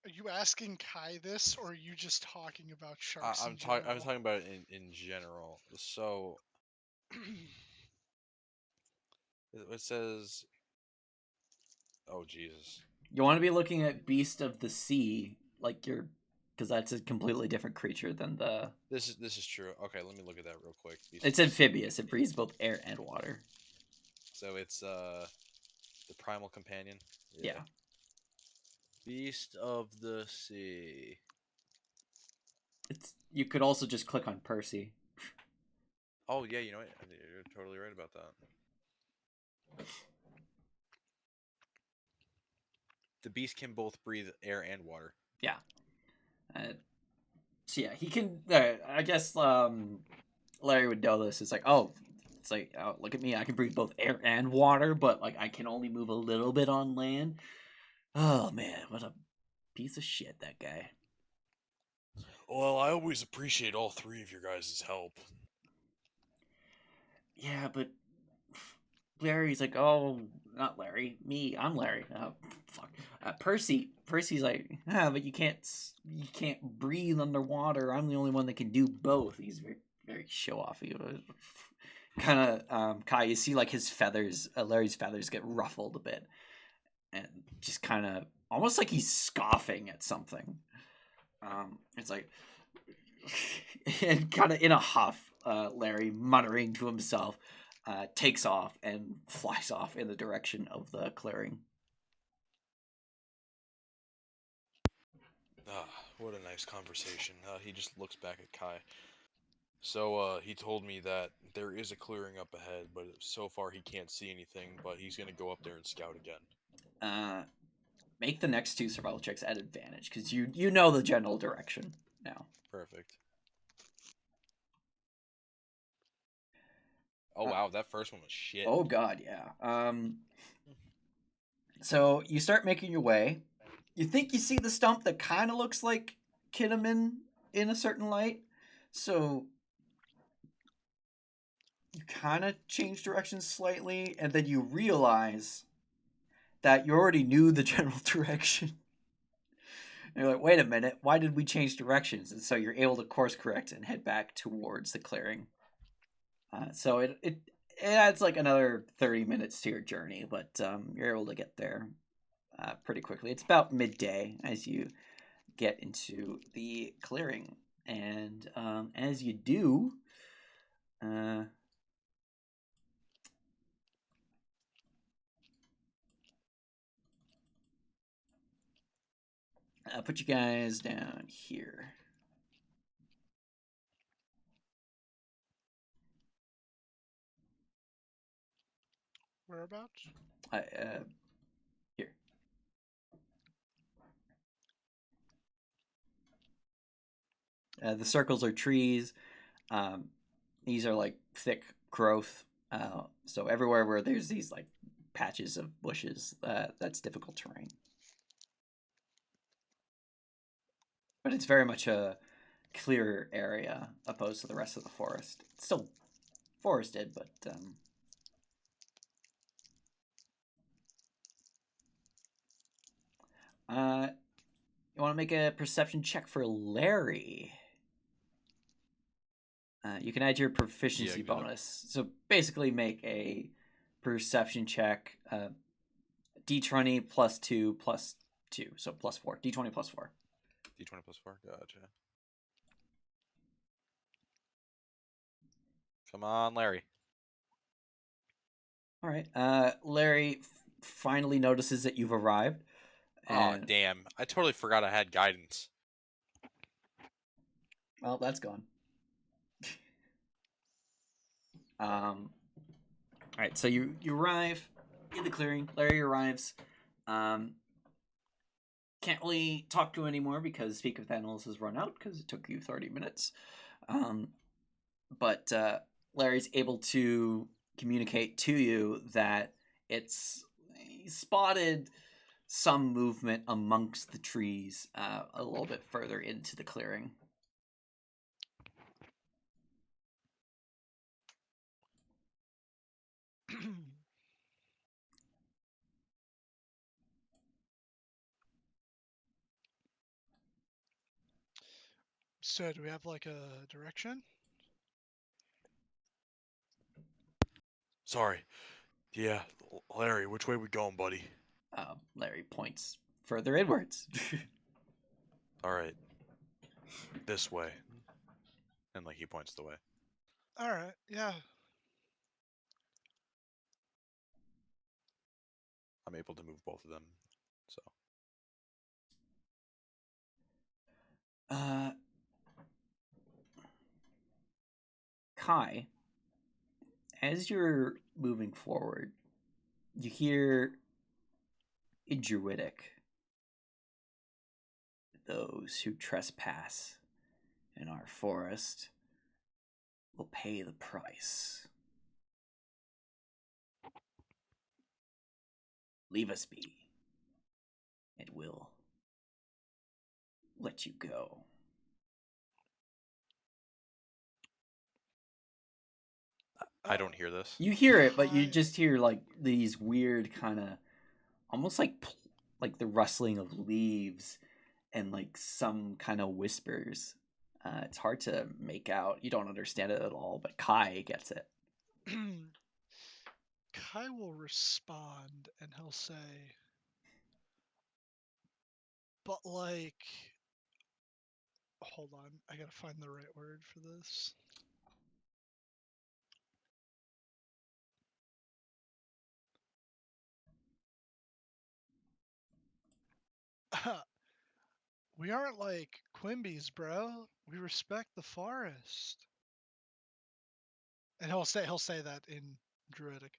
Are you asking Kai this, or are you just talking about sharks I'm in general? talking about it in general. So, it says, oh Jesus. You want to be looking at Beast of the Sea, like you're... Because that's a completely different creature than the... This is true. Okay, let me look at that real quick. It's amphibious. It breathes both air and water. So it's the primal companion. Yeah. Beast of the Sea. You could also just click on Percy. Oh yeah, you know what? You're totally right about that. The beast can both breathe air and water. Yeah. So yeah, he can... I guess Larry would know this. It's like, oh, look at me. I can breathe both air and water, but like I can only move a little bit on land. Oh man, what a piece of shit that guy. Well, I always appreciate all three of your guys' help. Yeah, but Larry's like, oh, not Larry, me, I'm Larry. Oh, fuck. Percy's like, but you can't breathe underwater. I'm the only one that can do both. He's very, very show offy. Kind of, Kai, you see like his feathers, Larry's feathers get ruffled a bit, and just kind of almost like he's scoffing at something. It's like, and kind of in a huff, Larry muttering to himself, takes off and flies off in the direction of the clearing. Ah, what a nice conversation. He just looks back at Kai. So, he told me that there is a clearing up ahead, but so far he can't see anything, but he's gonna go up there and scout again. Make the next 2 survival checks at advantage, because you know the general direction now. Perfect. Oh, wow, that first one was shit. Oh, God, yeah. So you start making your way. You think you see the stump that kind of looks like Kinnaman in a certain light. So you kind of change directions slightly, and then you realize that you already knew the general direction. And you're like, wait a minute, why did we change directions? And so you're able to course correct and head back towards the clearing. So it adds like another 30 minutes to your journey, but you're able to get there pretty quickly. It's about midday as you get into the clearing. And as you do, I'll put you guys down here. Whereabouts? Here. The circles are trees. These are like thick growth. So everywhere where there's these like patches of bushes, that's difficult terrain. But it's very much a clear area opposed to the rest of the forest. It's still forested, but you want to make a perception check for Larry. You can add your proficiency bonus. So basically make a perception check, D20 plus 2 plus 2, so plus 4. D20 plus 4. D20 plus 4, gotcha. Come on, Larry. All right. Larry finally notices that you've arrived. Oh, damn. I totally forgot I had guidance. Well, that's gone. All right, so you arrive in the clearing. Larry arrives. Can't really talk to him anymore because Speak with Animals has run out because it took you 30 minutes. But Larry's able to communicate to you that he spotted some movement amongst the trees a little bit further into the clearing. So do we have like a direction? Sorry. Yeah, Larry, which way we going, buddy? Larry points further inwards. All right. This way. And, like, he points the way. All right, yeah. I'm able to move both of them, so. Kai, as you're moving forward, you hear in Druidic, those who trespass in our forest will pay the price. Leave us be, and we'll let you go. I don't hear this. You hear it, but you Kai- just hear like these weird kind of, almost like the rustling of leaves, and like some kind of whispers. It's hard to make out. You don't understand it at all, but Kai gets it. Kai will respond and he'll say, but like, hold on, I gotta find the right word for this. We aren't like Quimby's, bro. We respect the forest. And he'll say that in Druidic.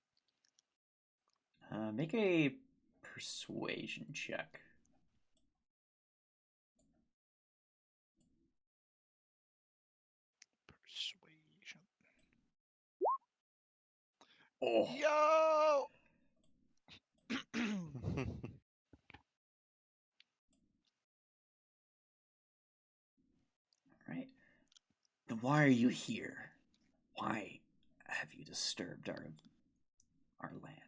Make a persuasion check. Persuasion. Oh, Yo! right. Then why are you here? Why have you disturbed our land?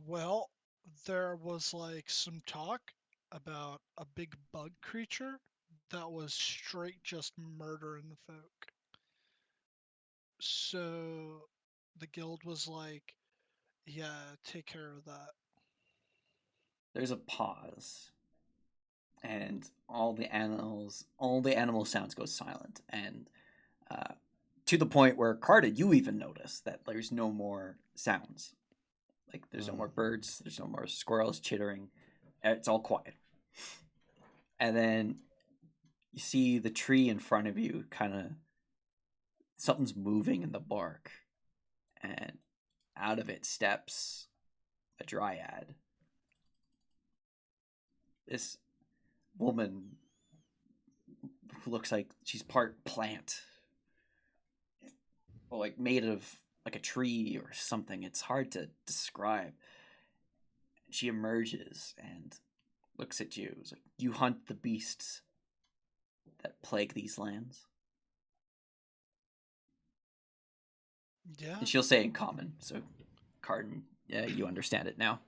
Well, there was like some talk about a big bug creature that was straight just murdering the folk. So the guild was like, yeah, take care of that. There's a pause, and all the animal sounds go silent, and to the point where Carded, you even notice that there's no more sounds. Like there's no more birds, there's no more squirrels chittering. It's all quiet. And then you see the tree in front of you, kind of something's moving in the bark, and out of it steps a dryad. This woman who looks like she's part plant, or like made of like a tree or something. It's hard to describe. She emerges and looks at you. It's like, you hunt the beasts that plague these lands? Yeah. And she'll say in common, so Carden, yeah, you understand it now.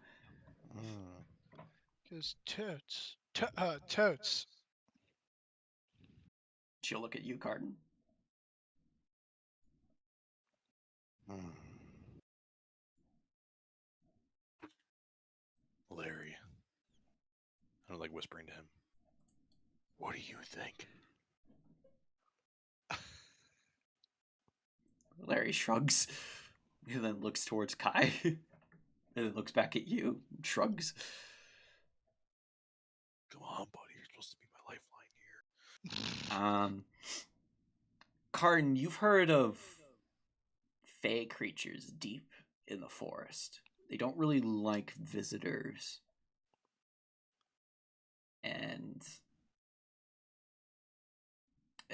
Because totes. Totes. She'll look at you, Carden. Larry. I'm like whispering to him. What do you think? Larry shrugs, and then looks towards Kai, and then looks back at you, shrugs. Come on, buddy. You're supposed to be my lifeline here. Carden, you've heard of fey creatures deep in the forest. They don't really like visitors. And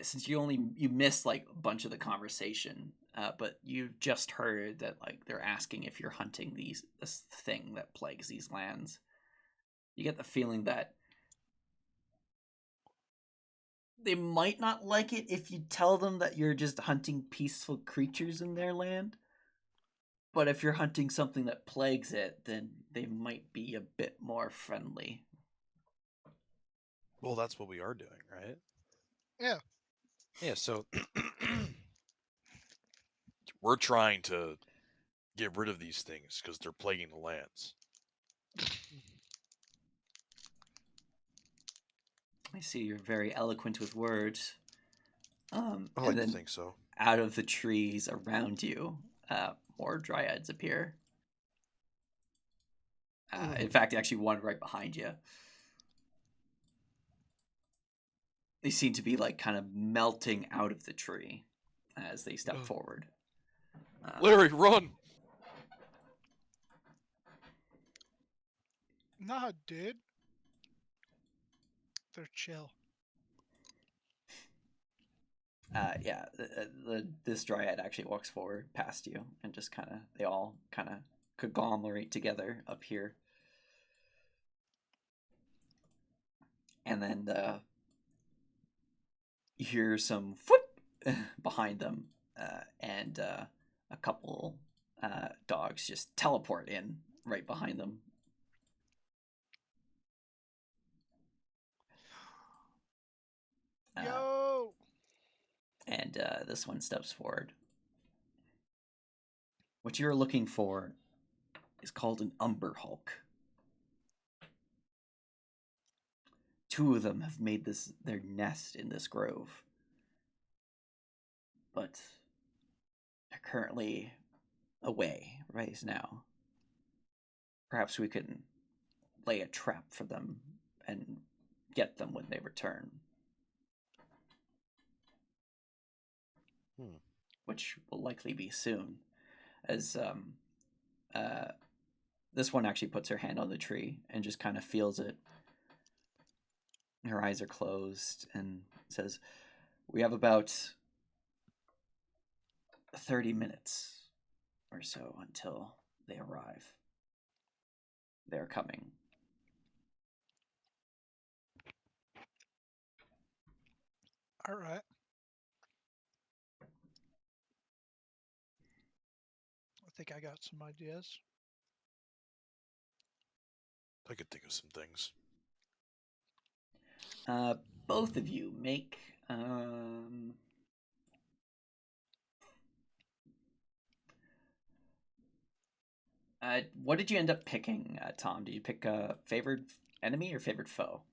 since you missed like a bunch of the conversation, but you've just heard that like they're asking if you're hunting this thing that plagues these lands. You get the feeling that they might not like it if you tell them that you're just hunting peaceful creatures in their land. But if you're hunting something that plagues it, then they might be a bit more friendly. Well, that's what we are doing, right? Yeah. Yeah, so we're trying to get rid of these things because they're plaguing the lands. I see you're very eloquent with words. I And like to then think so. out of the trees around you, more dryads appear. In fact, actually, one right behind you. They seem to be like kind of melting out of the tree as they step forward. Larry, run! Nah, dude. They're chill. This dryad actually walks forward past you and just they all kind of conglomerate together up here. And then you hear some foot behind them, and a couple dogs just teleport in right behind them. Yo! And this one steps forward. What you're looking for is called an Umbra Hulk. Two of them have made this their nest in this grove, but they're currently away right now. Perhaps we can lay a trap for them and get them when they return. Which will likely be soon, as this one actually puts her hand on the tree and just kind of feels it. Her eyes are closed and says, "We have about 30 minutes or so until they arrive. They're coming." All right. I think I got some ideas. I could think of some things. Both of you make what did you end up picking, Tom? Did you pick a favored enemy or favored foe?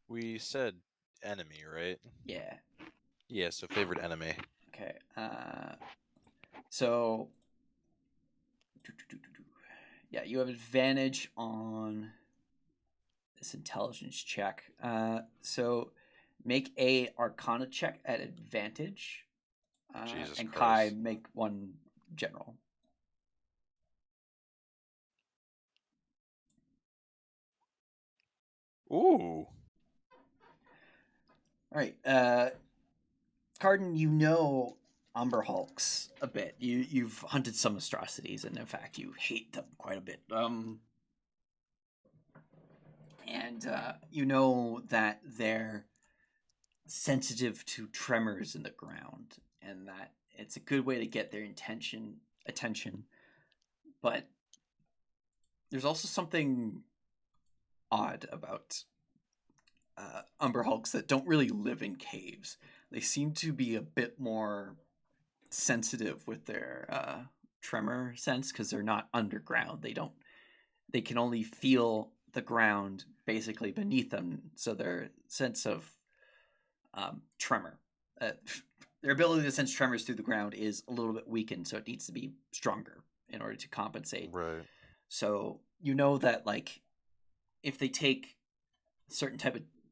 We said enemy, right? Yeah. Yeah, so favorite enemy. Okay. So yeah, you have advantage on this intelligence check. So make a Arcana check at advantage. Jesus and Christ. Kai, make one general. Ooh. All right. Carden, you know Umbra Hulks a bit. You've hunted some atrocities, and in fact, you hate them quite a bit. And you know that they're sensitive to tremors in the ground, and that it's a good way to get their attention. But there's also something odd about Umbra Hulks that don't really live in caves. They seem to be a bit more sensitive with their tremor sense because they're not underground. They can only feel the ground basically beneath them, so their sense of tremor, their ability to sense tremors through the ground is a little bit weakened, so it needs to be stronger in order to compensate. Right. So you know that like if they take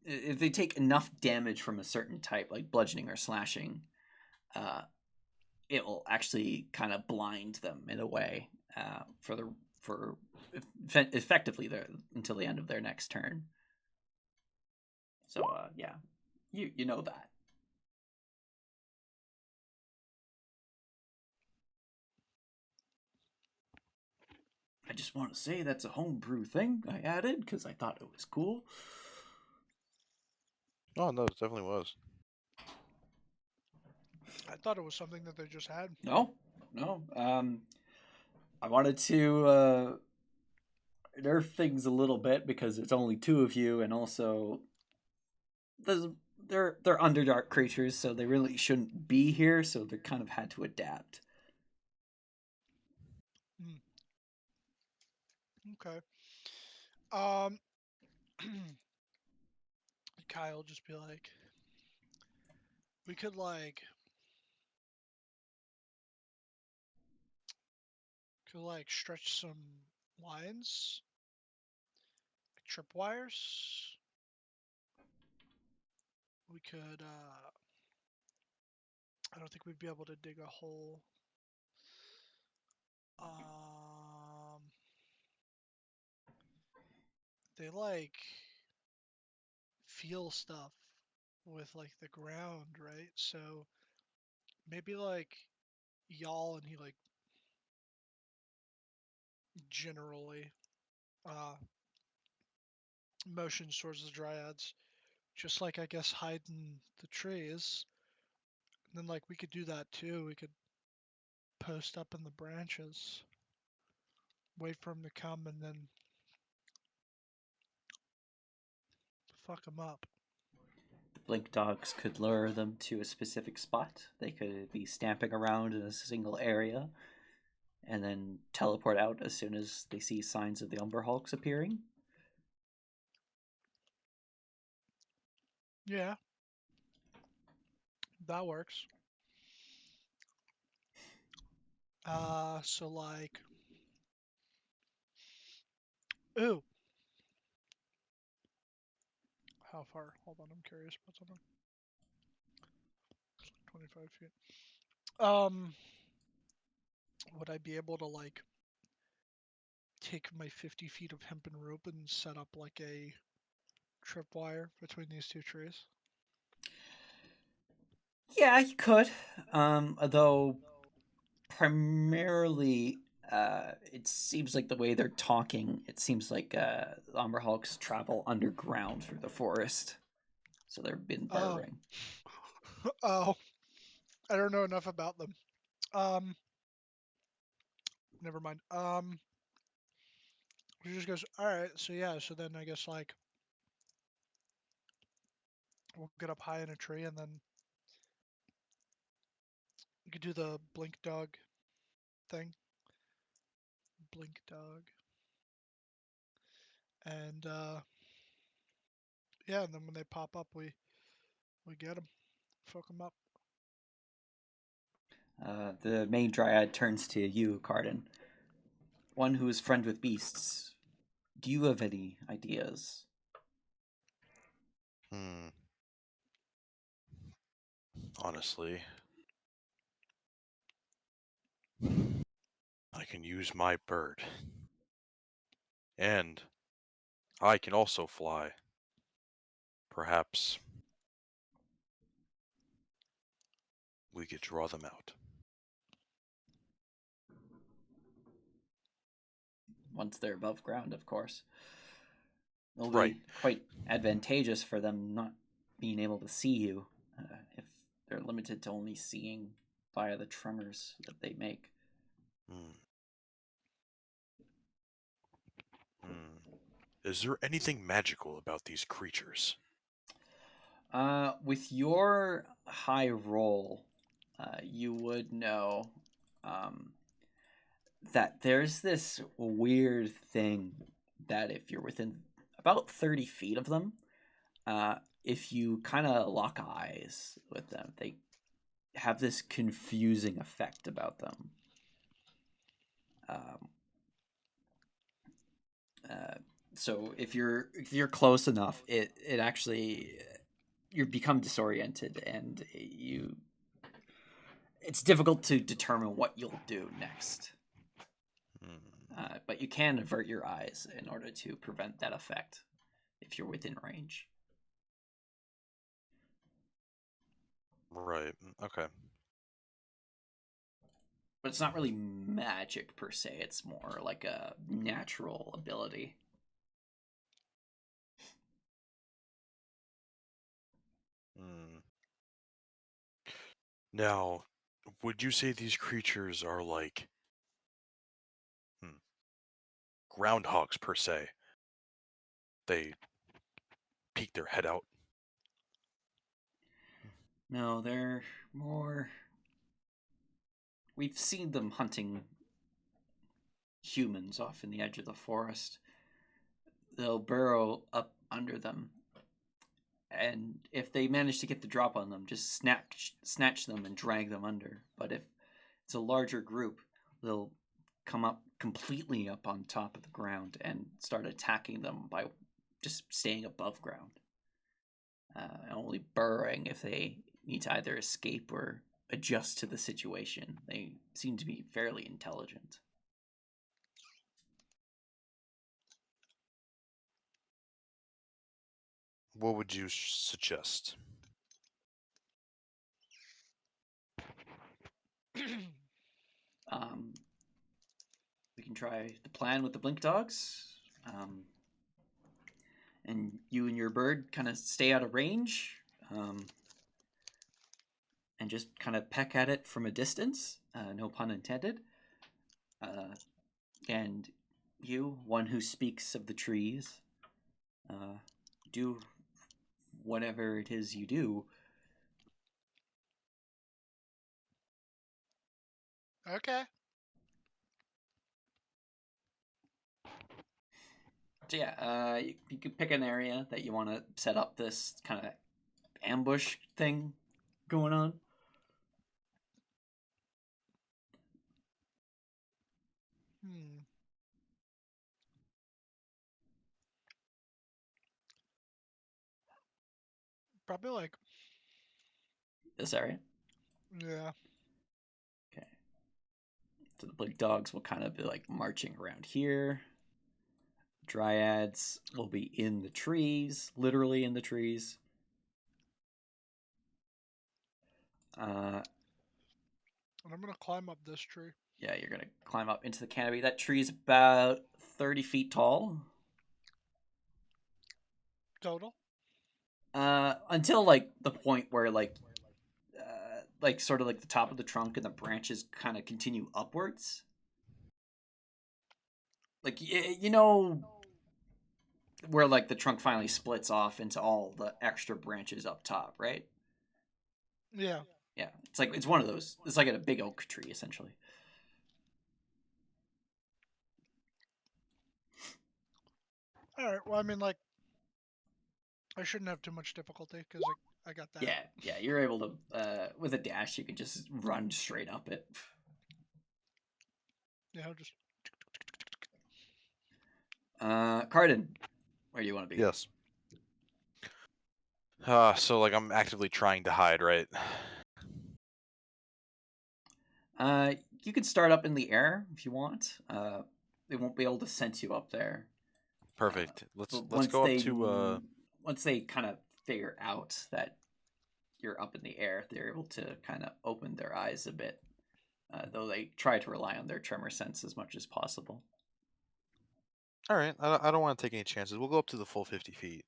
if they take enough damage from a certain type, like bludgeoning or slashing, it will actually kind of blind them in a way for effectively until the end of their next turn. So yeah, you know that. I just want to say that's a homebrew thing I added because I thought it was cool. Oh, no, it definitely was. I thought it was something that they just had. No. I wanted to nerf things a little bit because it's only two of you, and also they're underdark creatures, so they really shouldn't be here. So they kind of had to adapt. Okay. Kyle just be like, we could stretch some lines, like tripwires. We could. I don't think we'd be able to dig a hole. They feel stuff with like the ground, right? So maybe like y'all and he generally motions towards the dryads, just like I guess hide in the trees. Then like we could do that too. We could post up in the branches, wait for him to come, and then fuck him up. The blink dogs could lure them to a specific spot. They could be stamping around in a single area and then teleport out as soon as they see signs of the Umbra Hulks appearing. Yeah, that works. So like, ooh, how far? Hold on, I'm curious about something. 25 feet. Would I be able to like take my 50 feet of hempen rope and set up like a tripwire between these two trees? Yeah, you could. Though primarily, it seems like the way they're talking, it seems like the Umbra Hulks travel underground through the forest. So they've been Oh, burrowing. oh, I don't know enough about them. Um, Never mind. He just goes, all right. So yeah. So then I guess like we'll get up high in a tree and then you could do the blink dog thing. Blink dog. And yeah. And then when they pop up, we get them, fuck them up. The main dryad turns to you, Cardin. One who is friend with beasts. Do you have any ideas? Honestly, I can use my bird. And I can also fly. Perhaps we could draw them out. Once they're above ground, of course. It'll Right. be quite advantageous for them not being able to see you if they're limited to only seeing via the tremors that they make. Is there anything magical about these creatures? With your high roll, you would know that there's this weird thing that if you're within about 30 feet of them, if you kind of lock eyes with them, they have this confusing effect about them. Um, so if you're close enough, it actually you become disoriented and it's difficult to determine what you'll do next. But you can avert your eyes in order to prevent that effect if you're within range. Right. Okay. But it's not really magic per se, it's more like a natural ability. Now, would you say these creatures are like groundhogs per se? They peek their head out. No, they're more. We've seen them hunting humans off in the edge of the forest. They'll burrow up under them, and if they manage to get the drop on them, just snatch them and drag them under. But if it's a larger group, they'll come up completely up on top of the ground and start attacking them by just staying above ground. Only burrowing if they need to either escape or adjust to the situation. They seem to be fairly intelligent. What would you suggest? We can try the plan with the blink dogs. And you and your bird kind of stay out of range. and just kind of peck at it from a distance. No pun intended. And you, one who speaks of the trees, do whatever it is you do. Okay. So yeah, you can pick an area that you want to set up this kind of ambush thing going on. Hmm. Probably like, This area. yeah. Okay. So the big dogs will kind of be like marching around here. Dryads will be in the trees, literally in the trees. And I'm gonna climb up this tree. Yeah, you're gonna climb up into the canopy. That tree is about 30 feet tall. Total. Until like the point where like sort of like the top of the trunk and the branches kind of continue upwards. Like you know where like the trunk finally splits off into all the extra branches up top, right? Yeah. Yeah, it's one of those. It's like a big oak tree essentially. All right. Well, I mean, like, I shouldn't have too much difficulty because I got that. Yeah, you're able to with a dash you can just run straight up it. Yeah. Just. Cardin, where do you want to be? Yes. So like I'm actively trying to hide, right? You could start up in the air if you want. They won't be able to sense you up there. Perfect. Let's But let's go up to once they kind of figure out that you're up in the air, they're able to kind of open their eyes a bit. Though they try to rely on their tremor sense as much as possible. All right. I don't want to take any chances. We'll go up to the full 50 feet.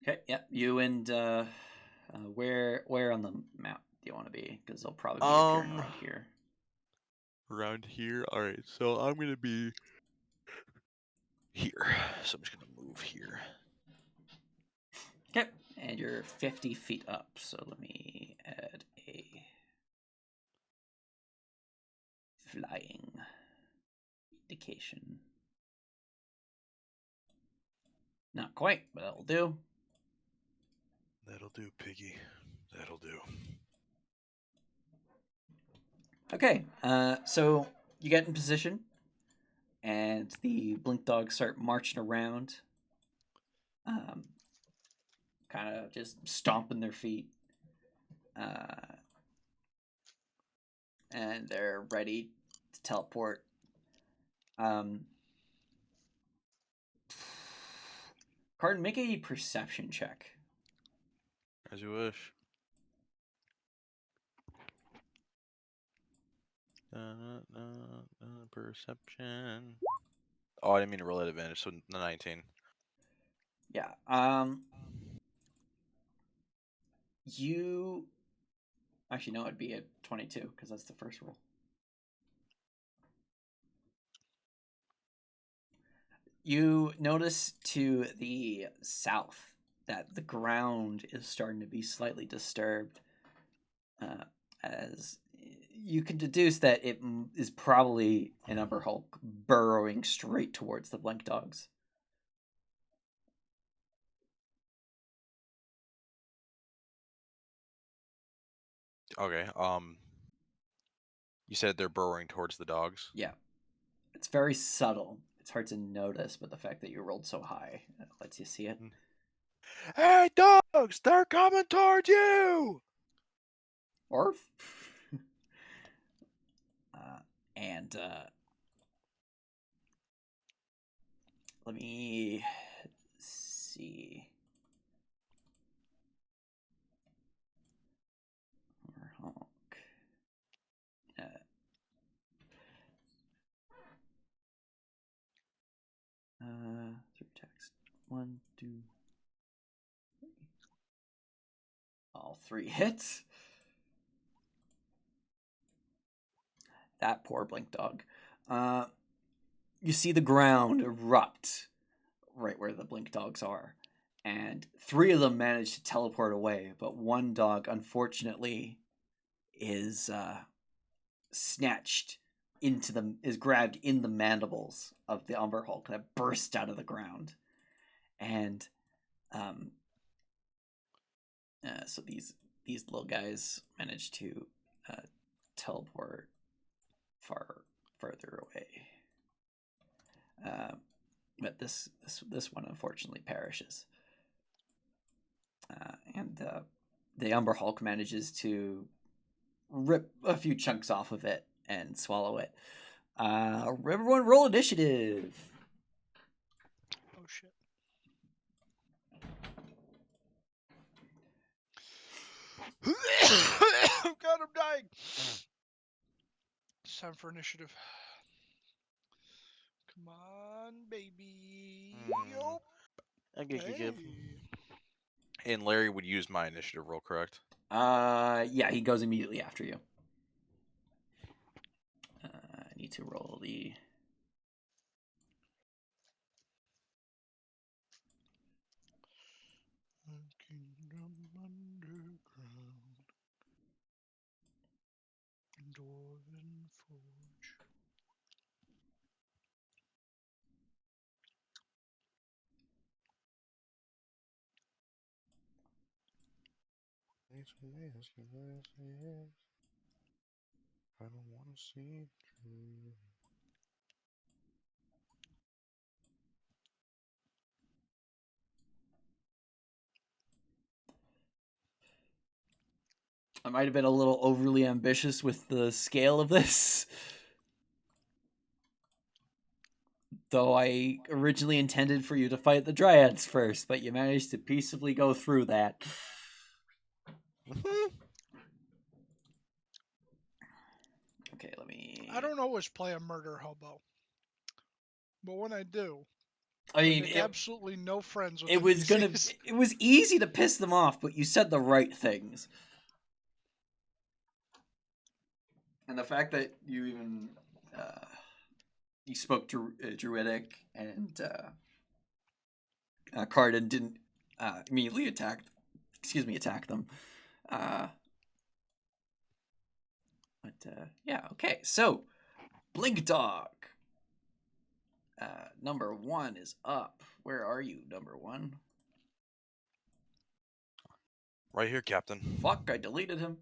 Okay, yeah, you and where on the map do you want to be? Because they'll probably be appearing around here. Around here. All right. So I'm gonna be here. So I'm just gonna move here. Okay, and you're 50 feet up. So let me add a flying indication. Not quite, but that'll do. That'll do, piggy. That'll do. Okay, so you get in position, and the blink dogs start marching around, kind of just stomping their feet, and they're ready to teleport. Cardin, make a perception check. As you wish. Perception. Oh, I didn't mean to roll at advantage. So 19. Yeah. You actually no, it'd be a 22 because that's the first roll. You notice to the south that the ground is starting to be slightly disturbed, as you can deduce that it is probably an Umbra Hulk burrowing straight towards the blink dogs. Okay. You said they're burrowing towards the dogs. Yeah, it's very subtle. It's hard to notice, but the fact that you rolled so high lets you see it. Hey, dogs! They're coming towards you! Orf. And let me see. Hulk. Through text. 1, 2, 3. All 3 hits. That poor blink dog. You see the ground erupt right where the blink dogs are. And 3 of them manage to teleport away, but one dog, unfortunately, is snatched is grabbed in the mandibles of the Umber Hulk that burst out of the ground. And so these little guys manage to teleport further away. But this one unfortunately perishes. And the Umber Hulk manages to rip a few chunks off of it and swallow it. Everyone roll initiative. Oh shit. God, I'm dying. It's time for initiative. Come on, baby. Yup. Hey. And Larry would use my initiative roll, correct? Yeah, he goes immediately after you. I need to roll the... Kingdom underground. Dwarven forge. I don't want to see through. I might have been a little overly ambitious with the scale of this. Though I originally intended for you to fight the Dryads first, but you managed to peaceably go through that. Okay, let me... I don't always play a murder hobo. But when I do, I mean, make absolutely no friends with it was NPCs. it was easy to piss them off, but you said the right things. And the fact that you even you spoke Druidic and Cardin didn't immediately attack them. Yeah, okay. So, Blink Dog. Number 1 is up. Where are you, number 1? Right here, Captain. Fuck, I deleted him.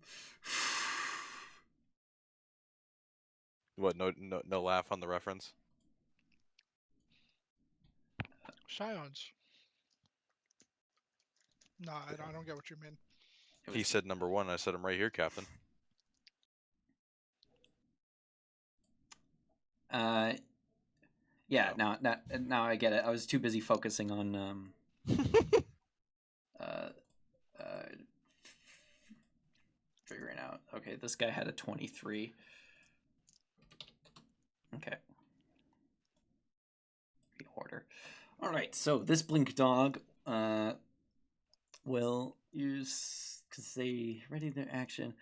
What? No laugh on the reference. Scions. No, I don't get what you mean. He said number 1. I said I'm right here, Captain. Yeah. No. Now I get it. I was too busy focusing on figuring out. Okay, this guy had a 23. Okay. Order. All right. So this blink dog will use, because they ready their action,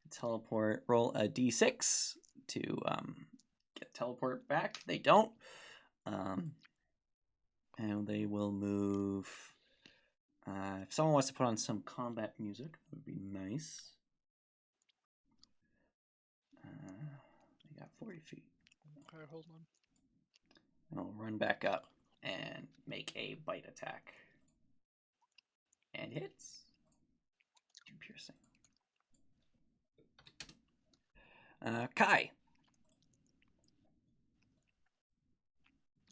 teleport. Roll a d6 to get teleport back. They don't. And they will move. If someone wants to put on some combat music, that would be nice. They got 40 feet. Okay, hold on. I'll run back up and make a bite attack. And hits. 2 piercing. Kai.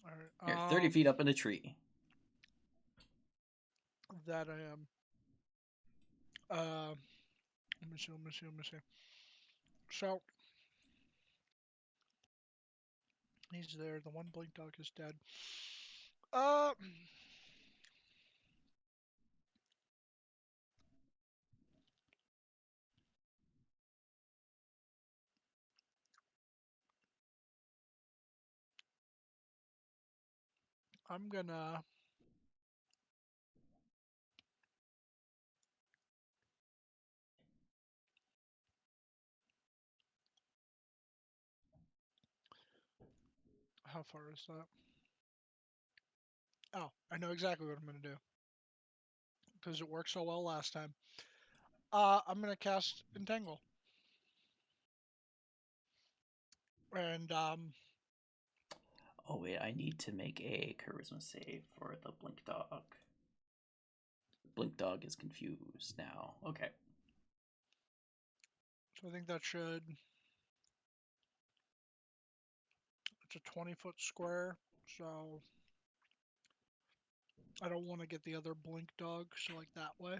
All You're right. 30 feet up in a tree. That I am. Let me see. So he's there. The one blink dog is dead. I'm gonna How far is that? Oh, I know exactly what I'm going to do. Because it worked so well last time. I'm going to cast Entangle. And, Oh wait, I need to make a charisma save for the blink dog. Blink dog is confused now. Okay. so I think that should... It's a 20-foot square, so... I don't want to get the other blink dog, so like that way.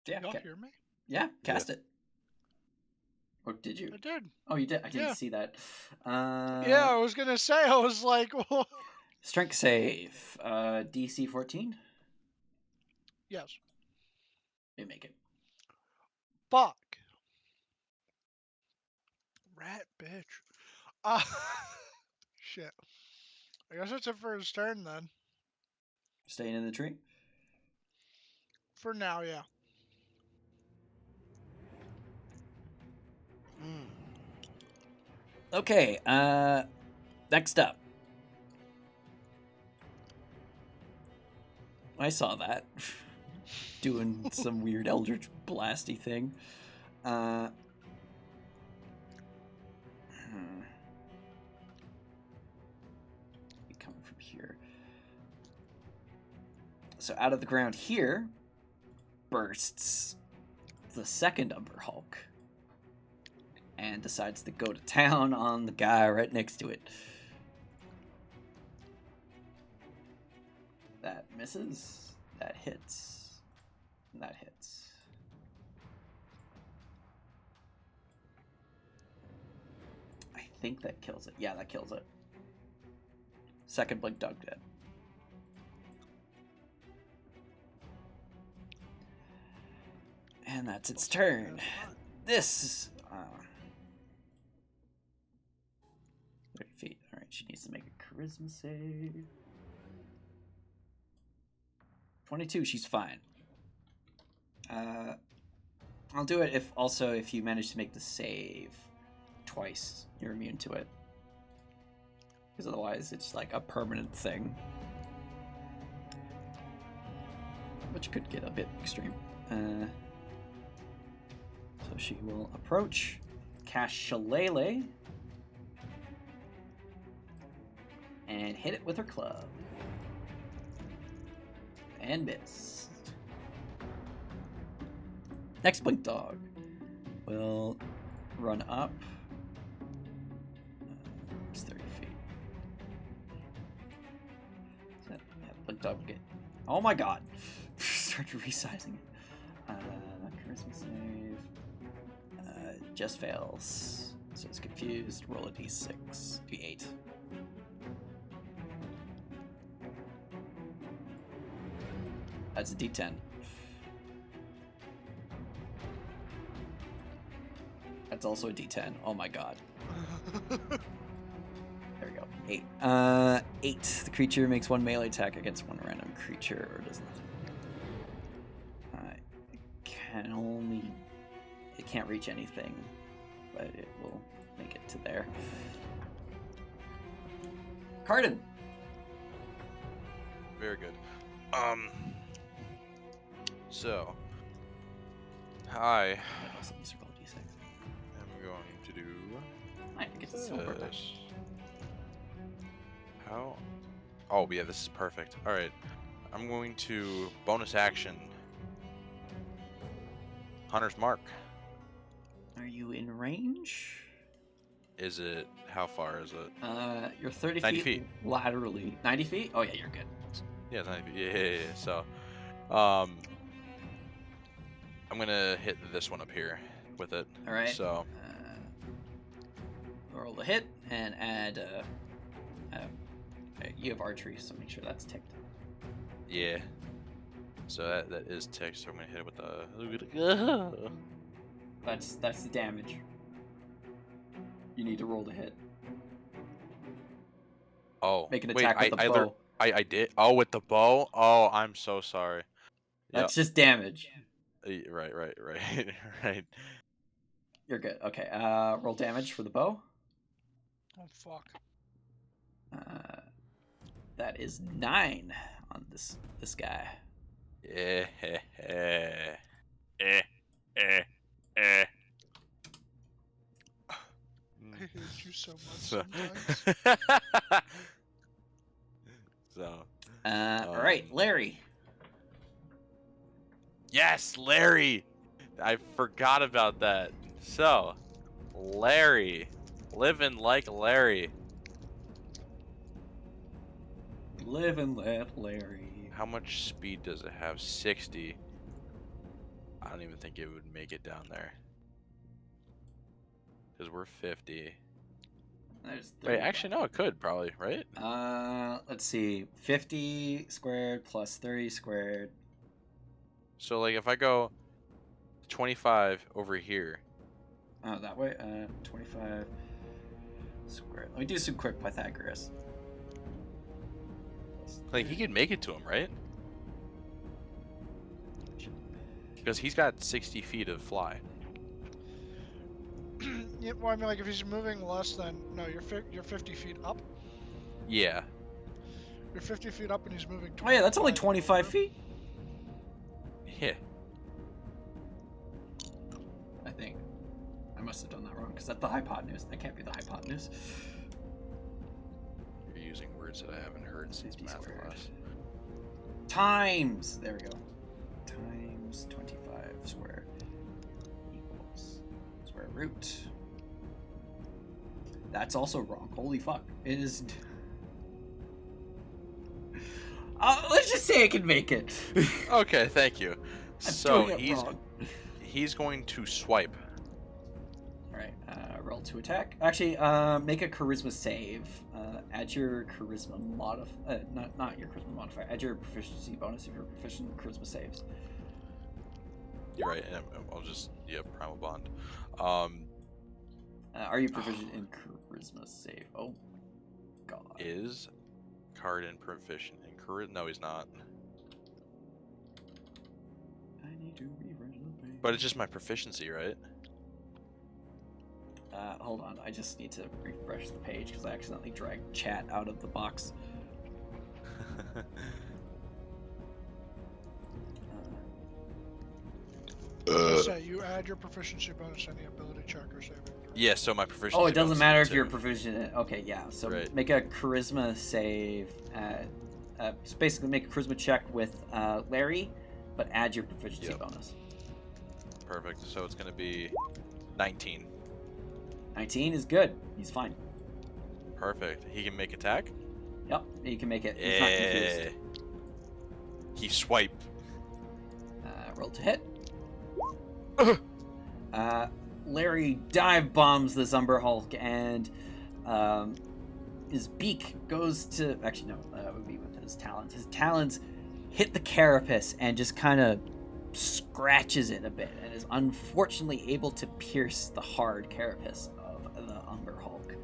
Yeah. Y'all hear me? Yeah. Cast it. Or did you? I did. Oh, you did. I didn't Yeah. see that. Yeah, I was gonna say. I was like, well, Strength save. DC 14. yes. You make it. Fuck. Rat bitch. Uh, shit. I guess that's it for his turn then. Staying in the tree. For now, yeah. Okay. Next up. I saw that. Doing some weird Eldritch Blasty thing. Coming from here. So out of the ground here bursts the second Umbra Hulk and decides to go to town on the guy right next to it. That misses. That hits. And that hits. I think that kills it. Yeah, that kills it. Second blink dog dead. And that's its turn. This 30 feet. Alright, she needs to make a charisma save. 22, she's fine. I'll do it if you manage to make the save twice, you're immune to it. Because otherwise it's like a permanent thing. Which could get a bit extreme. So she will approach, cast Shillelagh, and hit it with her club. And miss. Next blink dog will run up. It's 30 feet. So that blink dog will get. Oh my god! Start resizing it. Charisma save. Just fails. So it's confused. Roll a d6. D8. That's a d10. That's also a d10. Oh my god. There we go. 8. 8. The creature makes one melee attack against one random creature or does nothing. It can't reach anything, but it will make it to there. Cardin. Very good. So, I am going to do I get the silver. this. How? Oh, yeah, this is perfect. All right, I'm going to bonus action. Hunter's Mark. Are you in range? Is it? How far is it? You're 30 90 feet, feet. laterally. 90 feet? Oh yeah, you're good. Yeah, it's 90 feet. Yeah. So, I'm gonna hit this one up here with it. All right. So Roll the hit and add. You have archery, so make sure that's ticked. yeah. So that is ticked. So I'm gonna hit it with the. That's the damage. You need to roll the hit. Oh. Make an wait, attack with the bow. I did. Oh, with the bow. Oh, I'm so sorry. That's just damage. Right. Right. You're good. Okay. Roll damage for the bow. Oh fuck. That is 9 on this guy. Yeah. I hate you so much sometimes. So. All right, Larry. Yes, Larry. I forgot about that. So, Larry, living like Larry. Live and let Larry. How much speed does it have? 60. I don't even think it would make it down there. Because we're 50. There's Wait, actually, no, it could probably, right? Let's see. 50 squared plus 30 squared. So, like, if I go 25 over here. Oh, that way? 25 squared. Let me do some quick Pythagoras. Like, he could make it to him, right? Because he's got 60 feet of fly. Yeah, well, I mean, like if he's moving less than you're 50 feet up. Yeah. You're 50 feet up, and he's moving. Oh, yeah, that's only 25 over. feet. Yeah. I think. I must have done that wrong, because that's the hypotenuse. That can't be the hypotenuse. You're using words that I haven't heard since 50 math squared. class. Times. There we go. Times 25 squared equals square root. That's also wrong. Holy fuck. It is... let's just say I can make it. Okay, thank you. I'm So doing it wrong. he's going to swipe. Alright, roll to attack. Actually, make a charisma save. Add your charisma modifier. Not your charisma modifier. Add your proficiency bonus if you're proficient in charisma saves. You're right, and I'll just primal bond. Are you proficient in charisma save? Oh, God. Is Cardin proficient in charisma? No, he's not. I need to refresh the page. But it's just my proficiency, right? Hold on. I just need to refresh the page because I accidentally dragged chat out of the box. So you add your proficiency bonus to any ability check or saving. Yeah, so my proficiency. Oh, it doesn't bonus matter is if you're two. proficient in... Okay, yeah. So Right. make a charisma save. So basically make a charisma check with Larry, but add your proficiency Yep. bonus. Perfect. So it's gonna be 19. 19 is good. He's fine. Perfect. He can make attack. Yep, he can make it. He's not Yeah. confused. He swipe. Roll to hit. Larry dive bombs this Umbra Hulk, and his beak goes to... Actually, no, that would be with his talons. His talons hit the carapace and just kind of scratches it a bit, and is unfortunately able to pierce the hard carapace of the Umbra Hulk.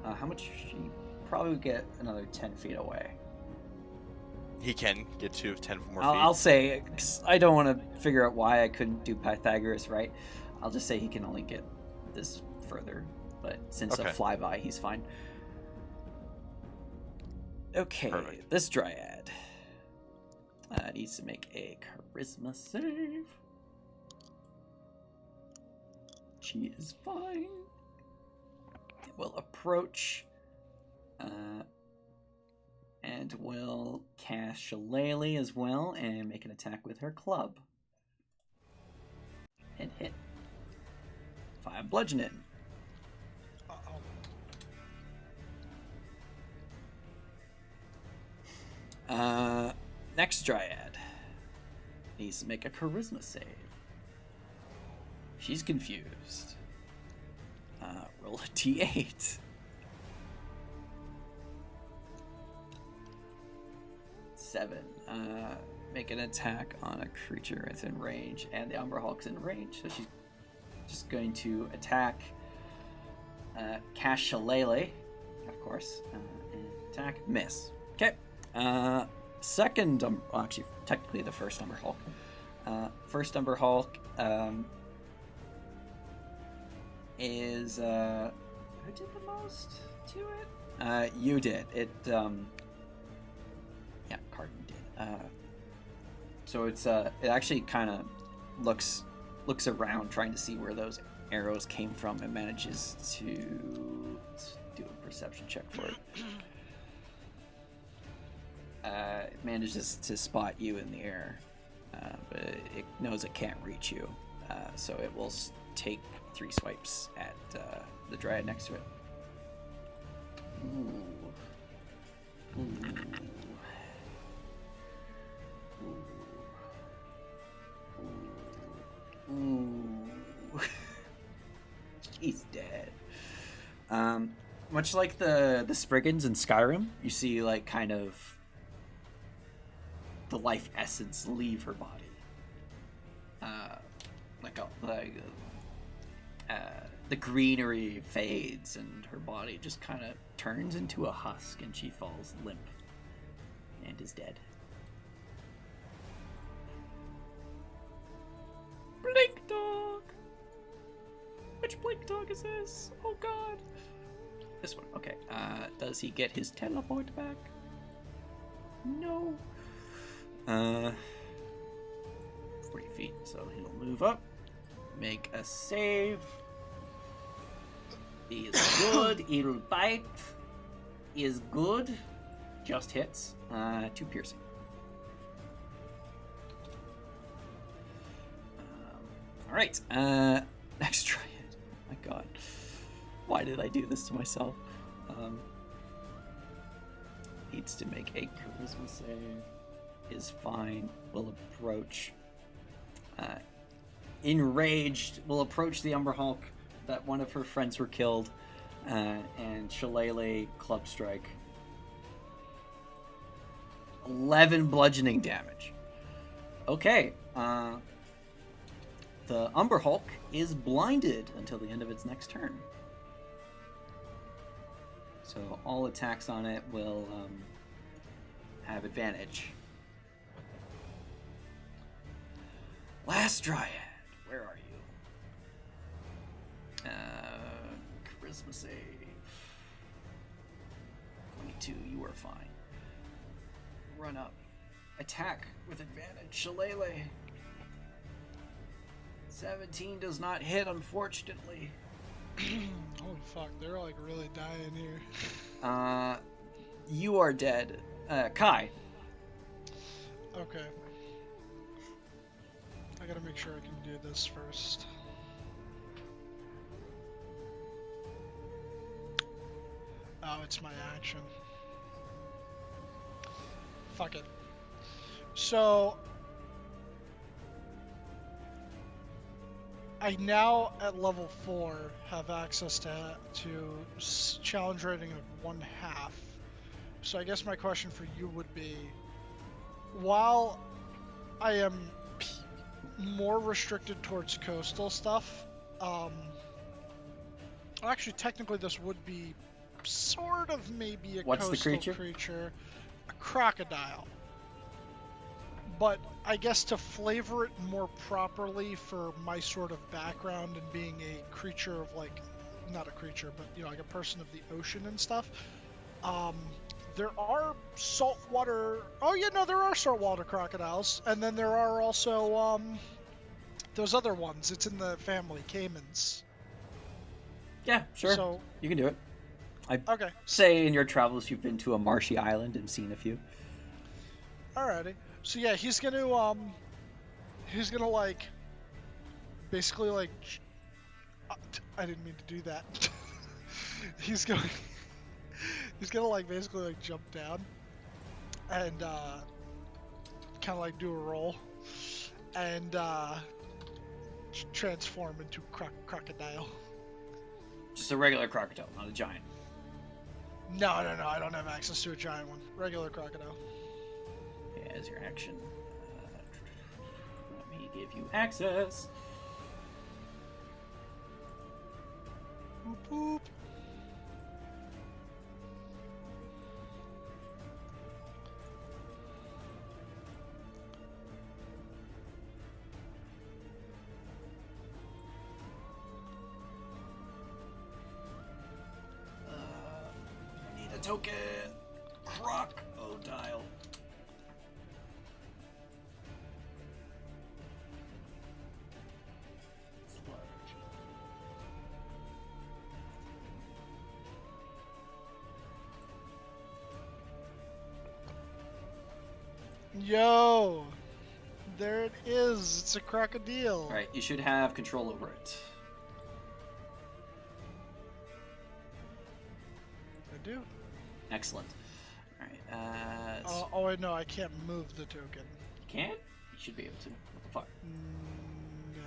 How much? He probably would get another 10 feet away. He can get to 10 more feet. I'll say, 'cause I don't want to figure out why I couldn't do Pythagoras right. I'll just say he can only get this further, but since a Okay. flyby, he's fine. Okay, Perfect. this dryad needs to make a charisma save. She is fine. Will approach and will cast Shillelagh as well and make an attack with her club. And hit. 5 bludgeoning. Next dryad needs to make a charisma save. She's confused. Roll a d8. 7. Make an attack on a creature within range, and the Umbra Hulk's in range, so she's just going to attack Shillelagh, of course, and attack, miss. Okay. Second, well, actually, technically the first Umbra Hulk. First Umbra Hulk is who did the most to it? You did. It yeah, Carden did. So it's it actually kind of looks around, trying to see where those arrows came from, and manages to do a perception check for it. It manages to spot you in the air, but it knows it can't reach you, so it will take 3 swipes at the dryad next to it. Ooh. Ooh. Ooh. He's dead. Much like the Spriggans in Skyrim, you see like kind of the life essence leave her body. The greenery fades and her body just kind of turns into a husk, and she falls limp and is dead. Blink dog! Which blink dog is this? Oh god! This one, okay. Does he get his teleport back? No. 40 feet, so he'll move up. Make a save. He is good. He'll bite. Is good. Just hits. 2 piercing. Alright, next Dryad. Oh my god. Why did I do this to myself? Needs to make a charisma save. Is fine. Will approach. Enraged, will approach the Umbra Hulk that one of her friends were killed, and Shillelagh club strike. 11 bludgeoning damage. Okay, the Umbra Hulk is blinded until the end of its next turn. So all attacks on it will have advantage. Last Dryad, where are you? Charisma save. 22, you are fine. Run up. Attack with advantage. Shillelagh. 17 does not hit, unfortunately. Holy fuck, they're like really dying here. You are dead. Kai. Okay. I gotta make sure I can do this first. Oh, it's my action. Fuck it. So I now at level 4 have access to challenge rating of 1/2. So I guess my question for you would be, while I am more restricted towards coastal stuff, actually technically this would be sort of maybe a What's coastal the creature, a crocodile. But I guess to flavor it more properly for my sort of background and being a creature of like, not a creature, but you know, like a person of the ocean and stuff, there are saltwater, oh yeah, no, there are saltwater crocodiles, and then there are also those other ones, it's in the family, caimans. Yeah, sure. So, you can do it. okay. Say in your travels you've been to a marshy island and seen a few. Alrighty. So yeah, he's gonna like, basically like, I didn't mean to do that. he's gonna like basically like jump down and kind of like do a roll and transform into crocodile. Just a regular crocodile, not a giant. No, I don't have access to a giant one. Regular crocodile. Okay, as your action, let me give you access. Boop, boop. I need a token. Crocodile. It's large. Yo! There it is. It's a crocodile. All right, you should have control over it. I do. Excellent. All right. Oh, wait, no, I can't move the token. You can't? You should be able to. What the fuck? No.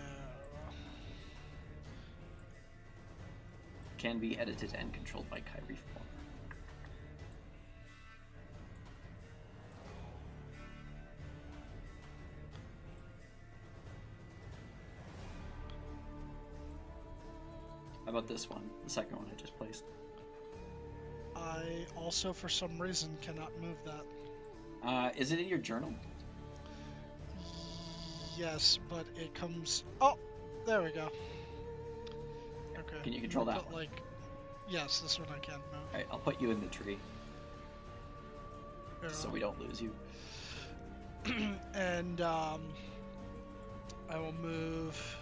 Can be edited and controlled by Kyrie Form. How about this one? The second one I just placed. I also, for some reason, cannot move that. Is it in your journal? Yes, but it comes... Oh! There we go. Okay. Can you control that But, one? like... Yes, this one I can move. Alright, I'll put you in the tree Here, so we don't lose you. And, I will move...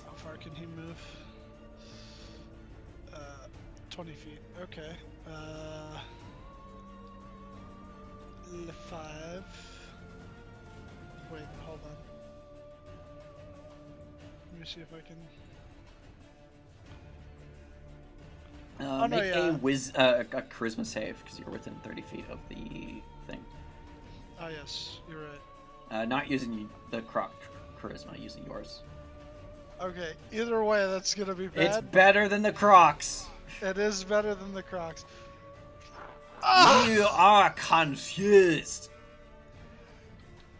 How far can he move? 20 feet. Okay. 5. Wait, hold on. Let me see if I can... Oh, no, Make yeah. a charisma save because you're within 30 feet of the thing. Oh, yes. You're right. Not using the croc charisma, using yours. Okay. Either way, that's gonna be bad. It's better than the crocs. It is better than the Crocs. You are confused.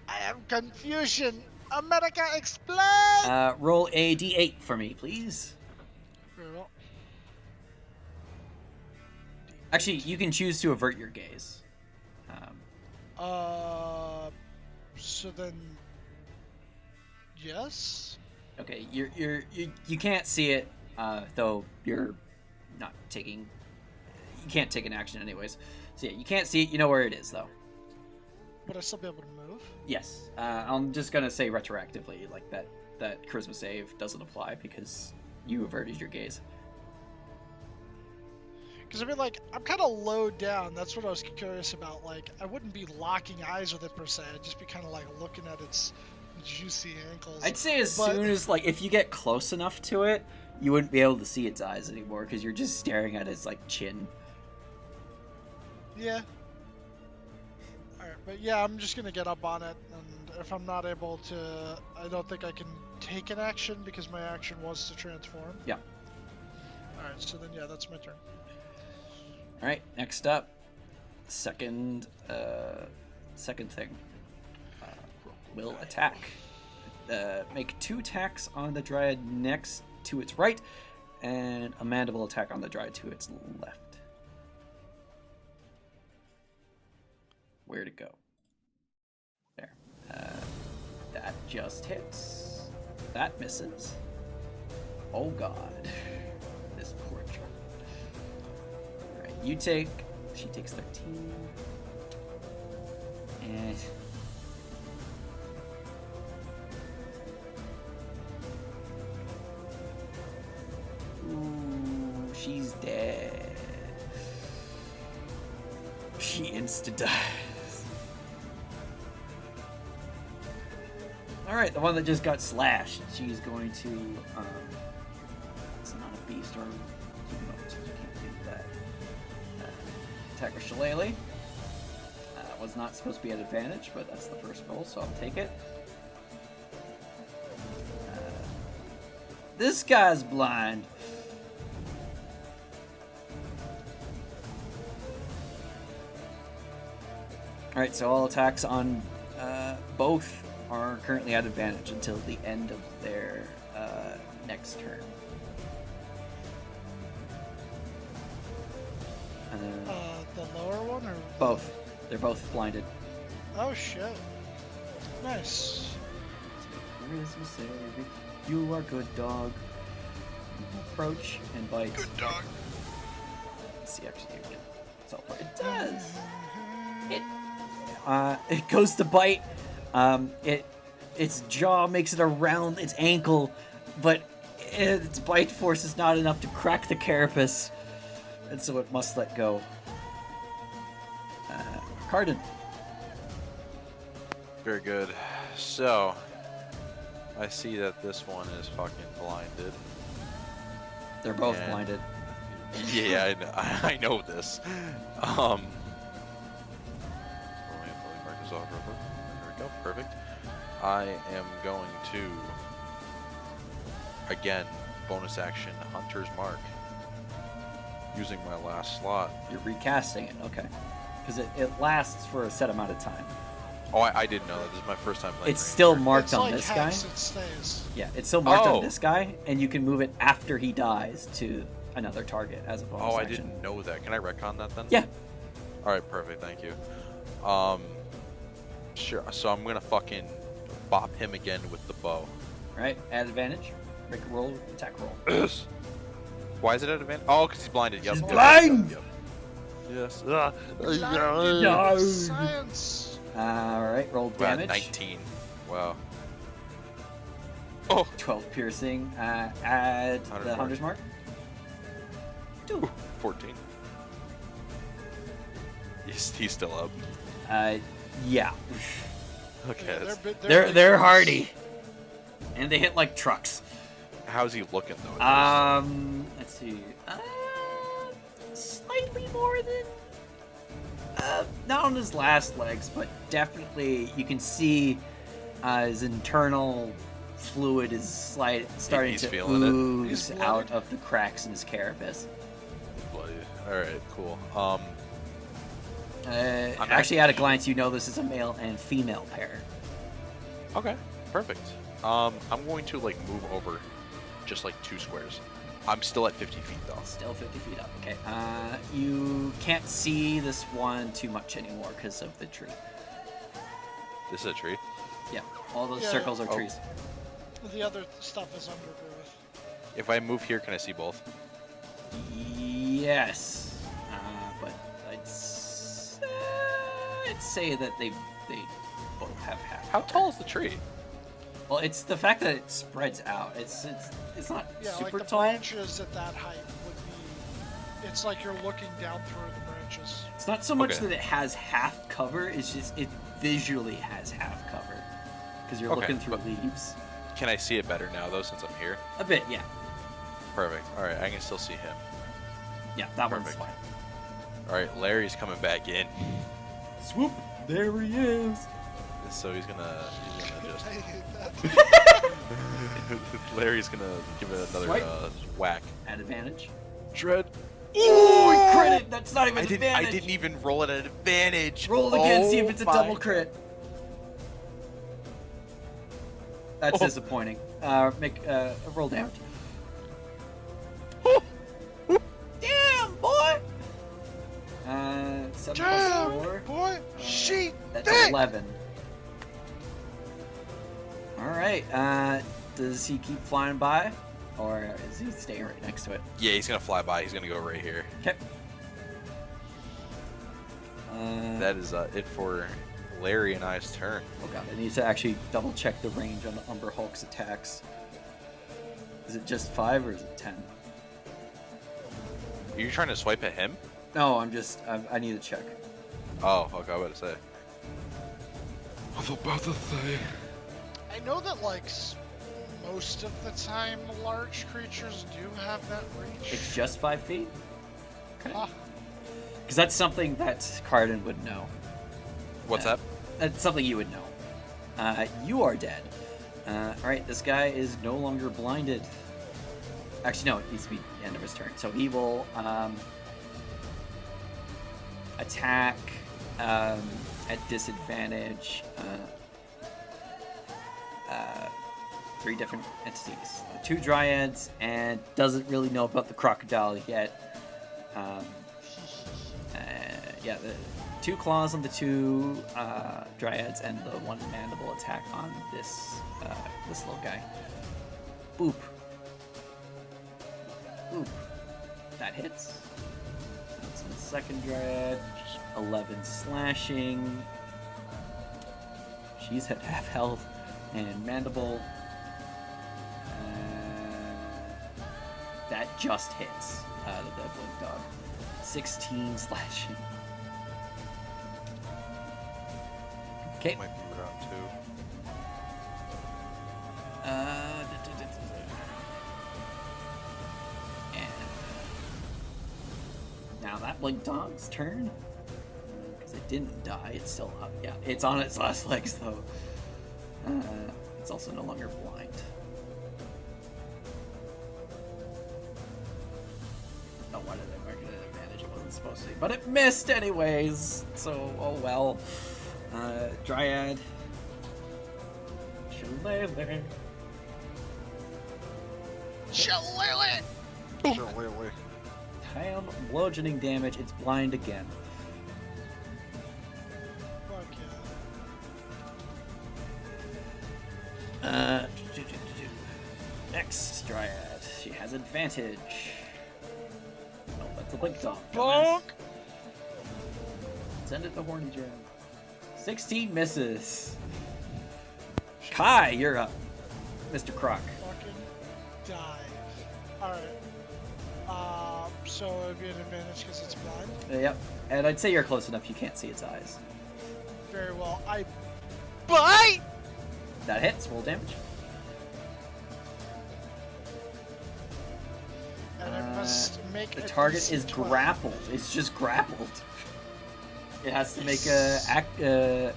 I am confusion. America explode! Roll a d8 for me, please. Very well. Actually, you can choose to avert your gaze. So then, yes. Okay, you can't see it, though you're not taking. You can't take an action anyways. So yeah, you can't see it. You know where it is though. Would I still be able to move? Yes. I'm just gonna say retroactively, like that charisma save doesn't apply because you averted your gaze. Because I mean, like, I'm kind of low down. That's what I was curious about. Like, I wouldn't be locking eyes with it per se. I'd just be kind of like looking at its juicy ankles. I'd say as soon as like if you get close enough to it, you wouldn't be able to see its eyes anymore because you're just staring at its like chin. Yeah. Alright, but yeah, I'm just gonna get up on it, and if I'm not able to, I don't think I can take an action because my action was to transform. Yeah. Alright, so then yeah, that's my turn. All right. Next up, second thing. Will attack. Make 2 attacks on the dryad next to its right, and a mandible attack on the dryad to its left. Where'd it go? There. That just hits. That misses. Oh god. This poor child. Alright, you take... She takes 13. And... Ooh, she's dead. She insta-dies. Alright, the one that just got slashed. She's going to, it's not a beast or human, so you can't do that. Attack with Shillelagh. Was not supposed to be at advantage, but that's the first roll, so I'll take it. this guy's blind. Alright, so all attacks on both are currently at advantage until the end of their next turn. The lower one or Both. They're both blinded. Oh shit! Nice. Charisma save. You are good dog. Approach and bite. Good dog. Let's see, actually, that's all. It does. It goes to bite. Its jaw makes it around its ankle, but its bite force is not enough to crack the carapace, and so it must let go. Cardin. Very good. So, I see that this one is fucking blinded. They're both And- blinded. Yeah, I know this. Let me mark this off real quick. There we go. Perfect. I am going to, again, bonus action Hunter's Mark. Using my last slot. You're recasting it, okay. Because it lasts for a set amount of time. Oh, I didn't know that. This is my first time playing. It's still Ranger. marked It's on like this Hex, guy. it stays. Yeah, it's still marked Oh. on this guy, and you can move it after he dies to another target as a bonus Oh, I action. didn't know that. Can I retcon that then? Yeah. All right, perfect. Thank you. Sure. So I'm gonna fucking bop him again with the bow. Right, at advantage. Make a roll, attack roll. Why is it at advantage? Oh, because he's blinded. Yep. He's yep, blind! Yep. Yes. No. Science. Alright, roll Wow, damage. 19. Wow. Oh. 12 piercing. Add Hunter's the mark. Hunter's Mark. 2. 14. He's still up. Yeah. Okay. Yeah, that's- They're hardy. And they hit like trucks. How's he looking though? Let's see. Slightly more than. Not on his last legs, but definitely you can see his internal fluid is starting He's to feeling it. ooze He's out bloodied. of the cracks in his carapace. Bloody. All right. Cool. Actually, at a glance, you know this is a male and female pair. Okay. Perfect. I'm going to like move over, just like 2 squares. I'm still at 50 feet though. Still 50 feet up. Okay. You can't see this one too much anymore because of the tree. This is a tree. Yeah, all those Yeah. circles are Oh. trees. The other stuff is undergrowth. If I move here, can I see both? Yes, but I'd say that they both have half. How cover. tall is the tree? Well, it's the fact that it spreads out. It's not Yeah, super like the tall. branches at that height would be. It's like you're looking down through the branches. It's not so much Okay. that it has half cover. It's just it visually has half cover because you're Okay, looking through but- leaves. Can I see it better now though, since I'm here? A bit, yeah. Perfect. All right, I can still see him. Yeah, that one's Perfect. fine. All right, Larry's coming back in, Swoop! There he is. so he's gonna just. I hate that. Larry's gonna give it another Swipe. whack. At advantage. Shred. Ooh, he critted! That's not even I advantage. didn't even roll it at advantage. Roll again, see if Oh it's a my double crit. That's Oh. disappointing. Make roll damage. Oh. Damn, boy! 7 plus Damn, 4. boy, sheet That's thick. 11. Alright, does he keep flying by? Or is he staying right next to it? Yeah, he's gonna fly by. He's gonna go right here. Okay. That is it for Larry and I's turn. Oh god, I need to actually double check the range on the Umbra Hulk's attacks. Is it just 5 or is it 10? Are you trying to swipe at him? No, I need to check. Oh, okay. I was about to say. I was about to say. I know that like most of the time large creatures do have that reach. It's just 5 feet? Huh. Because that's something that Cardin would know. What's Uh, that? That's something you would know. You are dead. Alright, this guy is no longer blinded. Actually, no, it needs to be the end of his turn. So he will attack at disadvantage 3 different entities. 2 dryads, and doesn't really know about the crocodile yet. Yeah, the 2 claws on the 2 dryads, and the 1 mandible attack on this little guy. Boop. Boop. That hits. That's the second dryad. 11 slashing. She's at half health. And mandible. That just hits the blink dog. 16 slashing. Okay. Might be round 2. And now that blink dog's turn. Because it didn't die, it's still up. Yeah, it's on its last legs though. It's also no longer blind. Oh, why did I mark it at advantage? It wasn't supposed to be. But it missed anyways. So, oh well. Dryad. Shillelagh. Shillelagh! Shillelagh. Damn, bludgeoning damage. It's blind again. Fuck Uh, Next Dryad. She has advantage. No, that's a blink dog. Bonk! Send it to Horny Jam. 16 misses. Kai, you're up. Mr. Croc. Fucking dive. Alright. So it'd be an advantage because it's blind. Yep. And I'd say you're close enough you can't see its eyes. Very well. I bite! That hits. Roll damage. And I must make The a target DC is 12. grappled. It's just grappled. It has to make a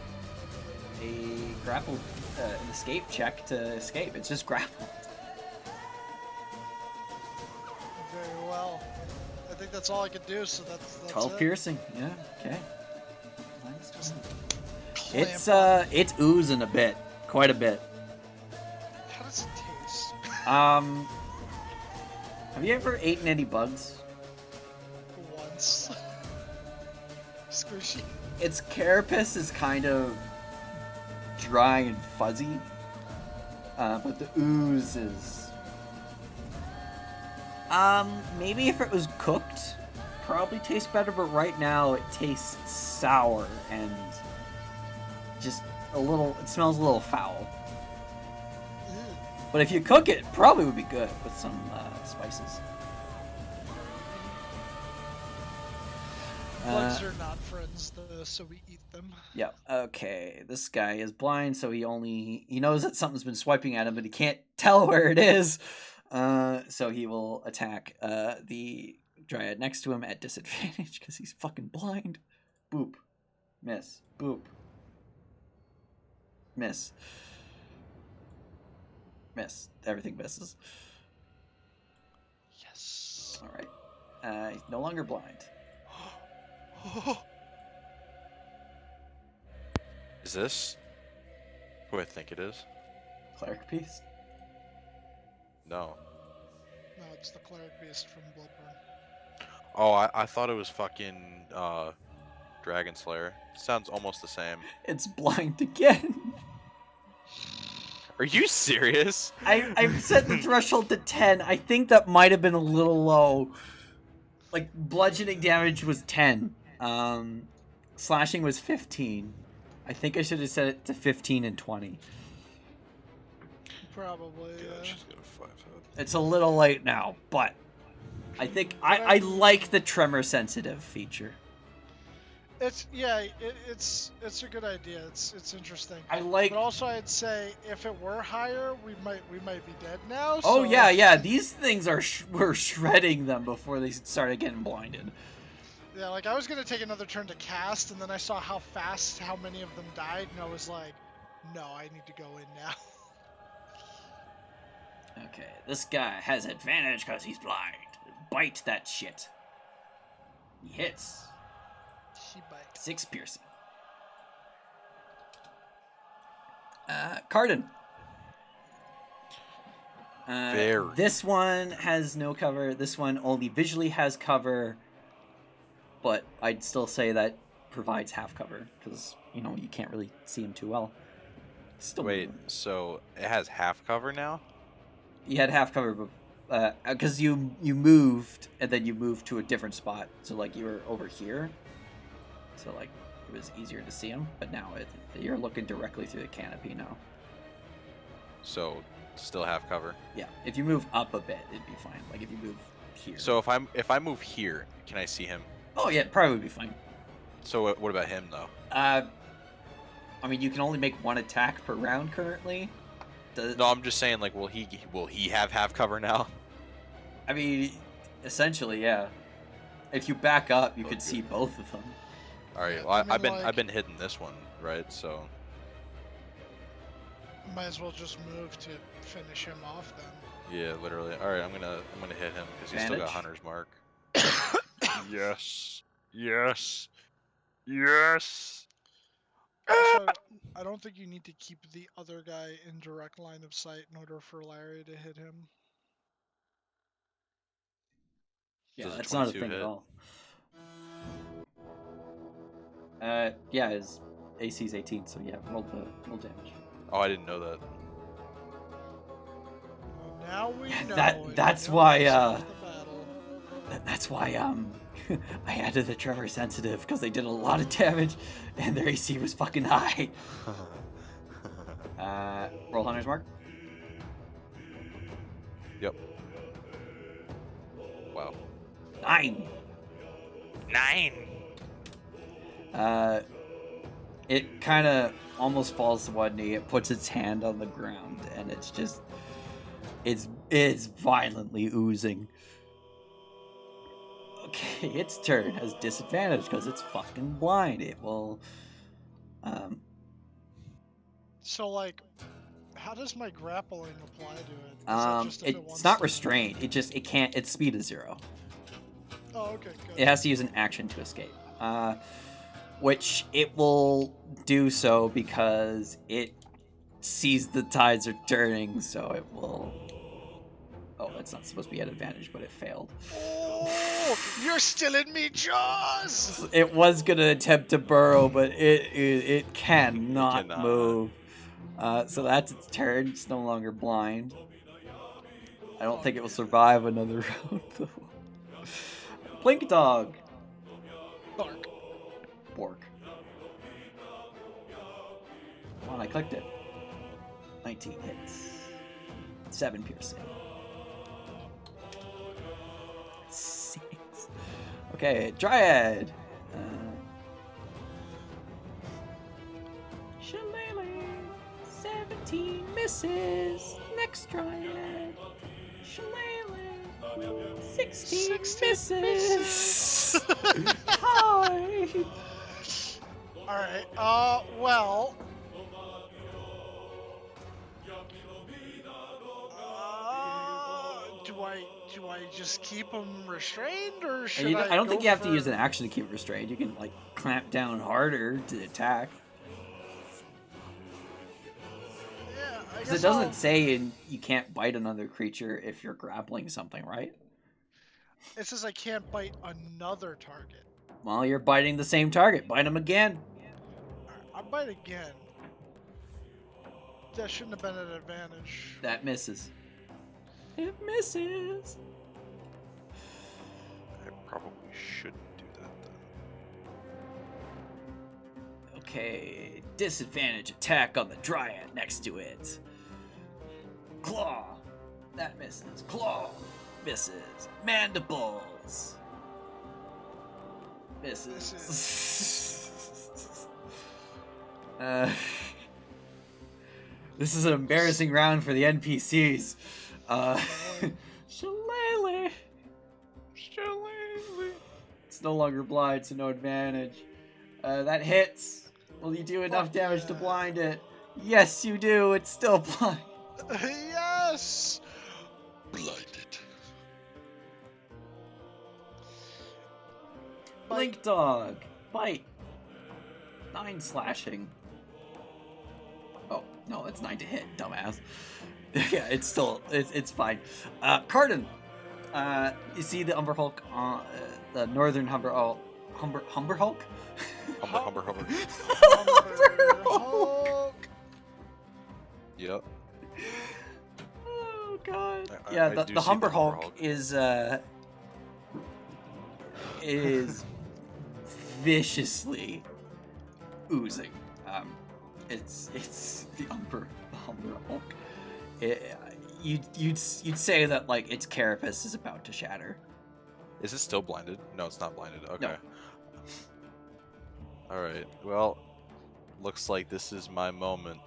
grappled an escape check to escape. It's just grappled. Very well. I think that's all I could do, so that's 12 it. piercing. Yeah. Okay. Just It's clamp on. it's oozing a bit, quite a bit. How does it taste? Have you ever eaten any bugs? Once. Squishy. Its carapace is kind of dry and fuzzy, but the ooze is. Maybe if it was cooked, probably tastes better. But right now, it tastes sour and just a little. It smells a little foul. Ew. But if you cook it, probably would be good with some spices. Bugs are not friends, though, so we eat them. Yeah. Okay. This guy is blind, so he knows that something's been swiping at him, but he can't tell where it is. So he will attack the dryad next to him at disadvantage because he's fucking blind. Boop. Miss. Boop. Miss. Miss. Everything misses. Yes. All right. He's no longer blind. Is this who I think it is? Cleric piece. No. No, it's the cleric beast from Bloodborne. Oh, I thought it was fucking Dragon Slayer. Sounds almost the same. It's blind again. Are you serious? I've set the threshold to 10. I think that might have been a little low. Like, bludgeoning damage was 10. Slashing was 15. I think I should have set it to 15 and 20. Probably, Yeah, yeah. she's got a 5 head. It's a little late now, but I think I like the tremor sensitive feature. It's it's a good idea. It's interesting. I like. But also, I'd say if it were higher, we might be dead now. Oh so- yeah. These things we're shredding them before they started getting blinded. Yeah, like I was gonna take another turn to cast, and then I saw how many of them died, and I was like, no, I need to go in now. Okay, this guy has advantage because he's blind. Bite that shit. He hits. He bite. 6 piercing. Cardin. Very. This one has no cover. This one only visually has cover, but I'd still say that provides half cover because you can't really see him too well. Still Wait, moving. so it has half cover now? You had half cover, but because you moved and then you moved to a different spot, so like you were over here, so like it was easier to see him. But now you're looking directly through the canopy now. So still half cover. Yeah, if you move up a bit, it'd be fine. Like if you move here. So if I move here, can I see him? Oh yeah, probably would be fine. So what about him though? I mean, you can only make 1 attack per round currently. No, I'm just saying, like, will he have half cover now? I mean, essentially, yeah. If you back up, you Okay. could see both of them. All right, I well, mean, I've been hitting this one, right? So Might as well just move to finish him off then. yeah, literally. All right, I'm gonna hit him because he's still got Advantage? Hunter's Mark. Yes, yes, yes. Also, I don't think you need to keep the other guy in direct line of sight in order for Larry to hit him. Yeah, Does a that's not a 22 thing hit? at all. Yeah, his AC's 18, so yeah, roll damage. Oh, I didn't know that. Well, now we know. That's and we know why, the result of the battle. That's why I added the Trevor sensitive because they did a lot of damage and their AC was fucking high. Roll Hunter's Mark. Yep. Wow. 9. 9. It kind of almost falls to one knee. It puts its hand on the ground, and it's just, it's violently oozing. Okay, its turn has disadvantage because it's fucking blind. It will, So, like, how does my grappling apply to it? Is that just if it wants it's not to- restrained. It can't. Its speed is 0. Oh, okay, good. It has to use an action to escape. Which it will do so because it sees the tides are turning, so it will... Oh, it's not supposed to be at advantage, but it failed. Oh, you're still in me, Jaws! It was going to attempt to burrow, but it cannot cannot. move. So that's its turn. It's no longer blind. I don't think it will survive another round, though. Blink Dog. Bark. Bork. Come on, I clicked it. 19 hits. 7 piercing. 6. Okay, Dryad. Shillelagh. 17 misses. Next Dryad. Shillelagh. 16 misses. Hi. Alright, well... do I just keep him restrained, or should I don't think you have to use an an action to keep restrained. You can, like, clamp down harder to attack. Yeah, I Because guess it doesn't I'll- say you can't bite another creature if you're grappling something, right? It says I can't bite another target. Well, you're biting the same target. Bite him again. Alright, I'll bite again. That shouldn't have been an advantage. That misses. It misses. I probably shouldn't do that then. Okay, disadvantage attack on the Dryad next to it. Claw. That misses. Claw. Misses. Mandibles. Misses. This is an embarrassing round for the NPCs. Shillelagh. It's no longer blind, so no advantage. That hits. Will you do enough Fuck damage to yeah. blind it? Yes, you do. It's still blind. Yes! Blink Dog. Bite. 9 slashing. Oh, no, that's 9 to hit, dumbass. Yeah, it's still, it's fine. Cardin. You see the Umber Hulk, the northern Humber Hulk? Humber. Humber Hulk. Yep. Oh god. I Yeah, do the see Humber the Humber Hulk Hulk. is viciously oozing. It's the Humber Hulk. You'd say that like its carapace is about to shatter. Is it still blinded? No, it's not blinded. Okay. No. All right. Well, looks like this is my moment.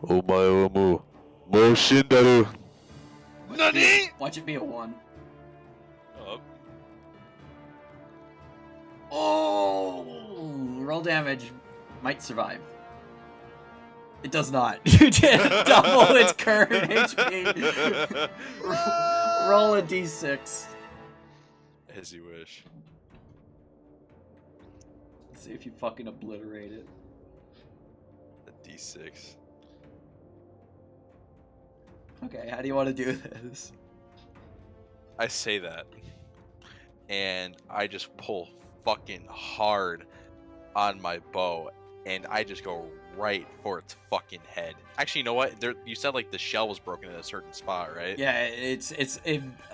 Omae mo shindaru. Nani? Watch it be a 1. Oh, Oh, roll damage. Might survive. It does not. You did double its current HP. Roll a d6. As you wish. See if you fucking obliterate it. A D6. Okay, how do you want to do this? I say that, and I just pull fucking hard on my bow, and I just go right for its fucking head. Actually, you know what? You said like the shell was broken in a certain spot, right? Yeah, it's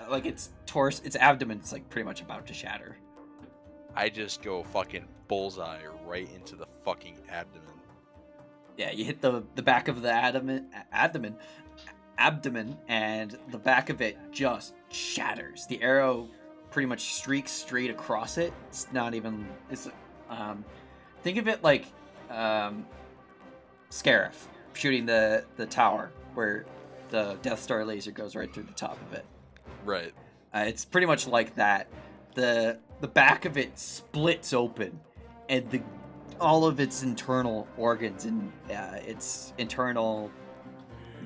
like its torso, its abdomen is like pretty much about to shatter. I just go fucking bullseye right into the fucking abdomen. Yeah, you hit the back of the abdomen, and the back of it just shatters. The arrow pretty much streaks straight across it. It's not even. Think of it like Scarif shooting the tower where the Death Star laser goes right through the top of it. Right. It's pretty much like that. The back of it splits open, and all of its internal organs and its internal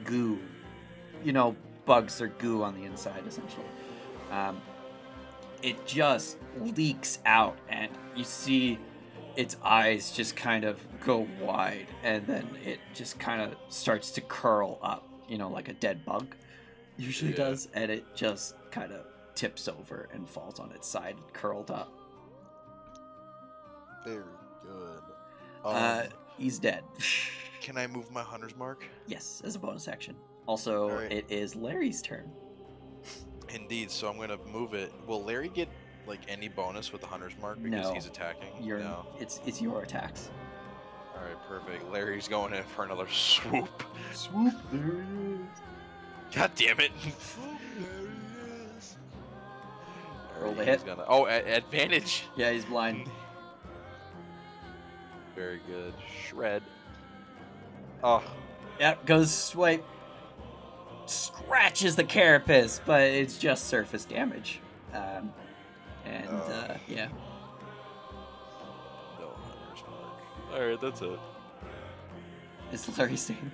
goo. You know, bugs are goo on the inside, essentially. It just leaks out, and you see its eyes just kind of go wide, and then it just kind of starts to curl up, you know, like a dead bug usually does, and it just kind of tips over and falls on its side, curled up. Very good. He's dead. Can I move my hunter's mark? Yes, as a bonus action. Also, All right. It is Larry's turn. Indeed, so I'm gonna move it. Will Larry get like any bonus with the hunter's mark because No. he's attacking? No. It's your attacks. All right, perfect. Larry's going in for another swoop. Swoop, there he is. God damn it! Roll Alright, the he's hit. gonna. Oh, advantage. Yeah, he's blind. Very good. Shred. Oh, Yep, goes swipe. Scratches the carapace, but it's just surface damage. Yeah. no hunter's mark. All right, that's it. Is Larry staying?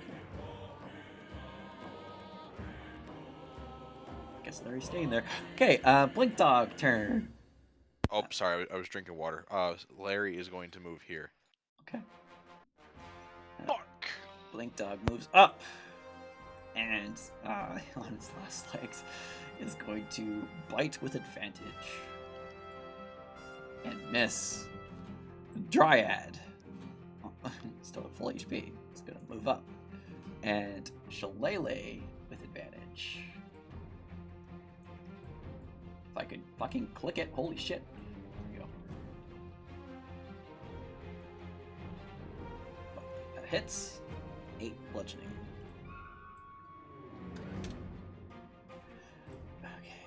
Guess Larry's staying there. Okay, Blink Dog turn. Oh, sorry, I was drinking water. Larry is going to move here. Okay. Fuck. Blink Dog moves up, and on its last legs is going to bite with advantage and miss. Dryad, still at full HP, is going to move up, and Shillelagh with advantage. If I could fucking click it, holy shit! There we go. That hits. 8 bludgeoning. Okay.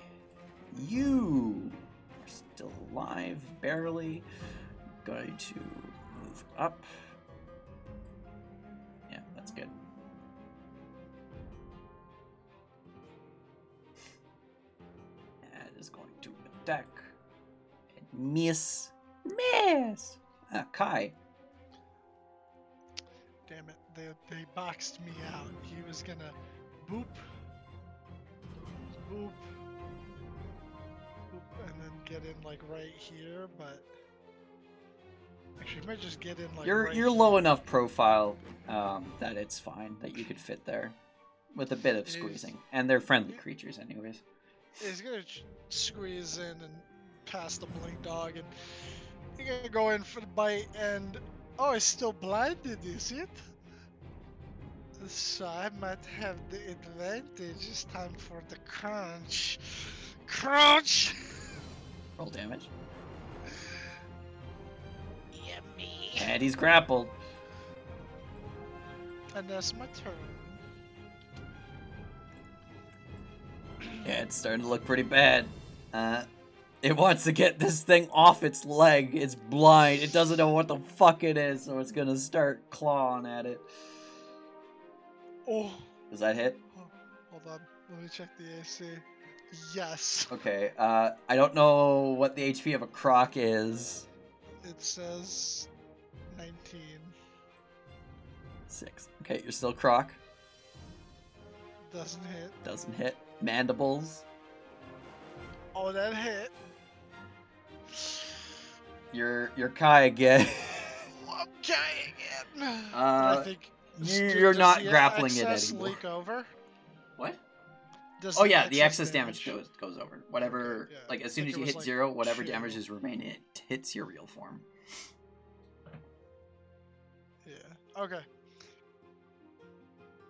You are still alive, barely. Going to move up. Yeah, that's good. And is going to attack. And miss. Miss! Kai. Damn it, they boxed me out. He was gonna boop, boop, boop, and then get in like right here, but actually, you might just get in like You're right you're low here. enough profile that it's fine that you could fit there with a bit of It is- squeezing, and they're friendly creatures anyways. He's gonna squeeze in and pass the blink dog, and you're gonna go in for the bite, and oh, it's still blinded, is it? So I might have the advantage. It's time for the crunch. Crunch! Roll damage. Yummy. And he's grappled. And that's my turn. Yeah, it's starting to look pretty bad. It wants to get this thing off its leg. It's blind. It doesn't know what the fuck it is, so it's gonna start clawing at it. Oh, Does that hit? hold on. Let me check the AC. Yes. Okay, I don't know what the HP of a croc is. It says 19. 6. Okay, you're still croc. Doesn't hit. Doesn't hit. Mandibles. Oh, that hit. You're Kai again. Okay again. Uh, I think you're does not the grappling it excess anymore. leak over? What? Does Oh yeah, the excess damage damage goes over. Whatever, Okay, yeah. like as I soon think as it you was hit like 0, whatever 2. damage is remaining, it hits your real form. Yeah. Okay.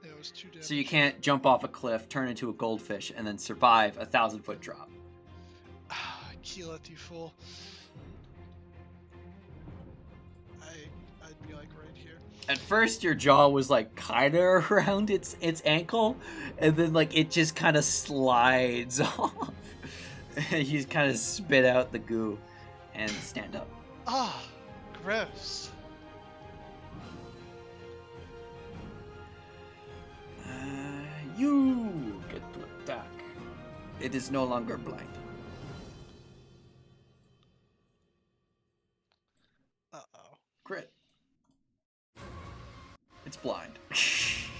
Yeah, it was 2 damage. So you can't jump off a cliff, turn into a goldfish, and then survive a 1,000-foot drop. Kill it, you fool. I'd be like right here. At first, your jaw was like kind of around its ankle, and then like it just kind of slides off. You kind of spit out the goo and stand up. Ah, gross. You get to attack. It is no longer blind. Uh-oh. Crit. It's blind.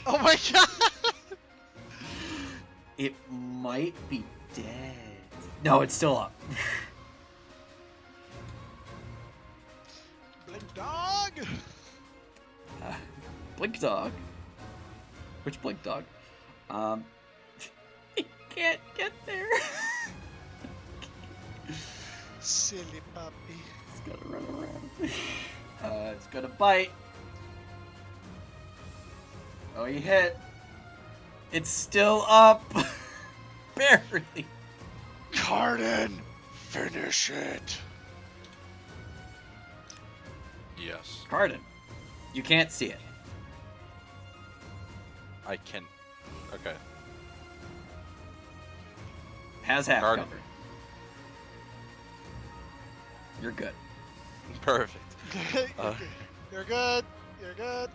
Oh my god! It might be dead. No, it's still up. Blink dog! Blink dog. Which blink dog? It can't get there. Silly puppy. It's gotta run around. It's gonna bite. Oh, he hit. It's still up. Barely. Carden! Finish it! Yes. Carden, you can't see it. I can. Okay. Has half Carden. cover. You're good. Perfect. You're good. You're good.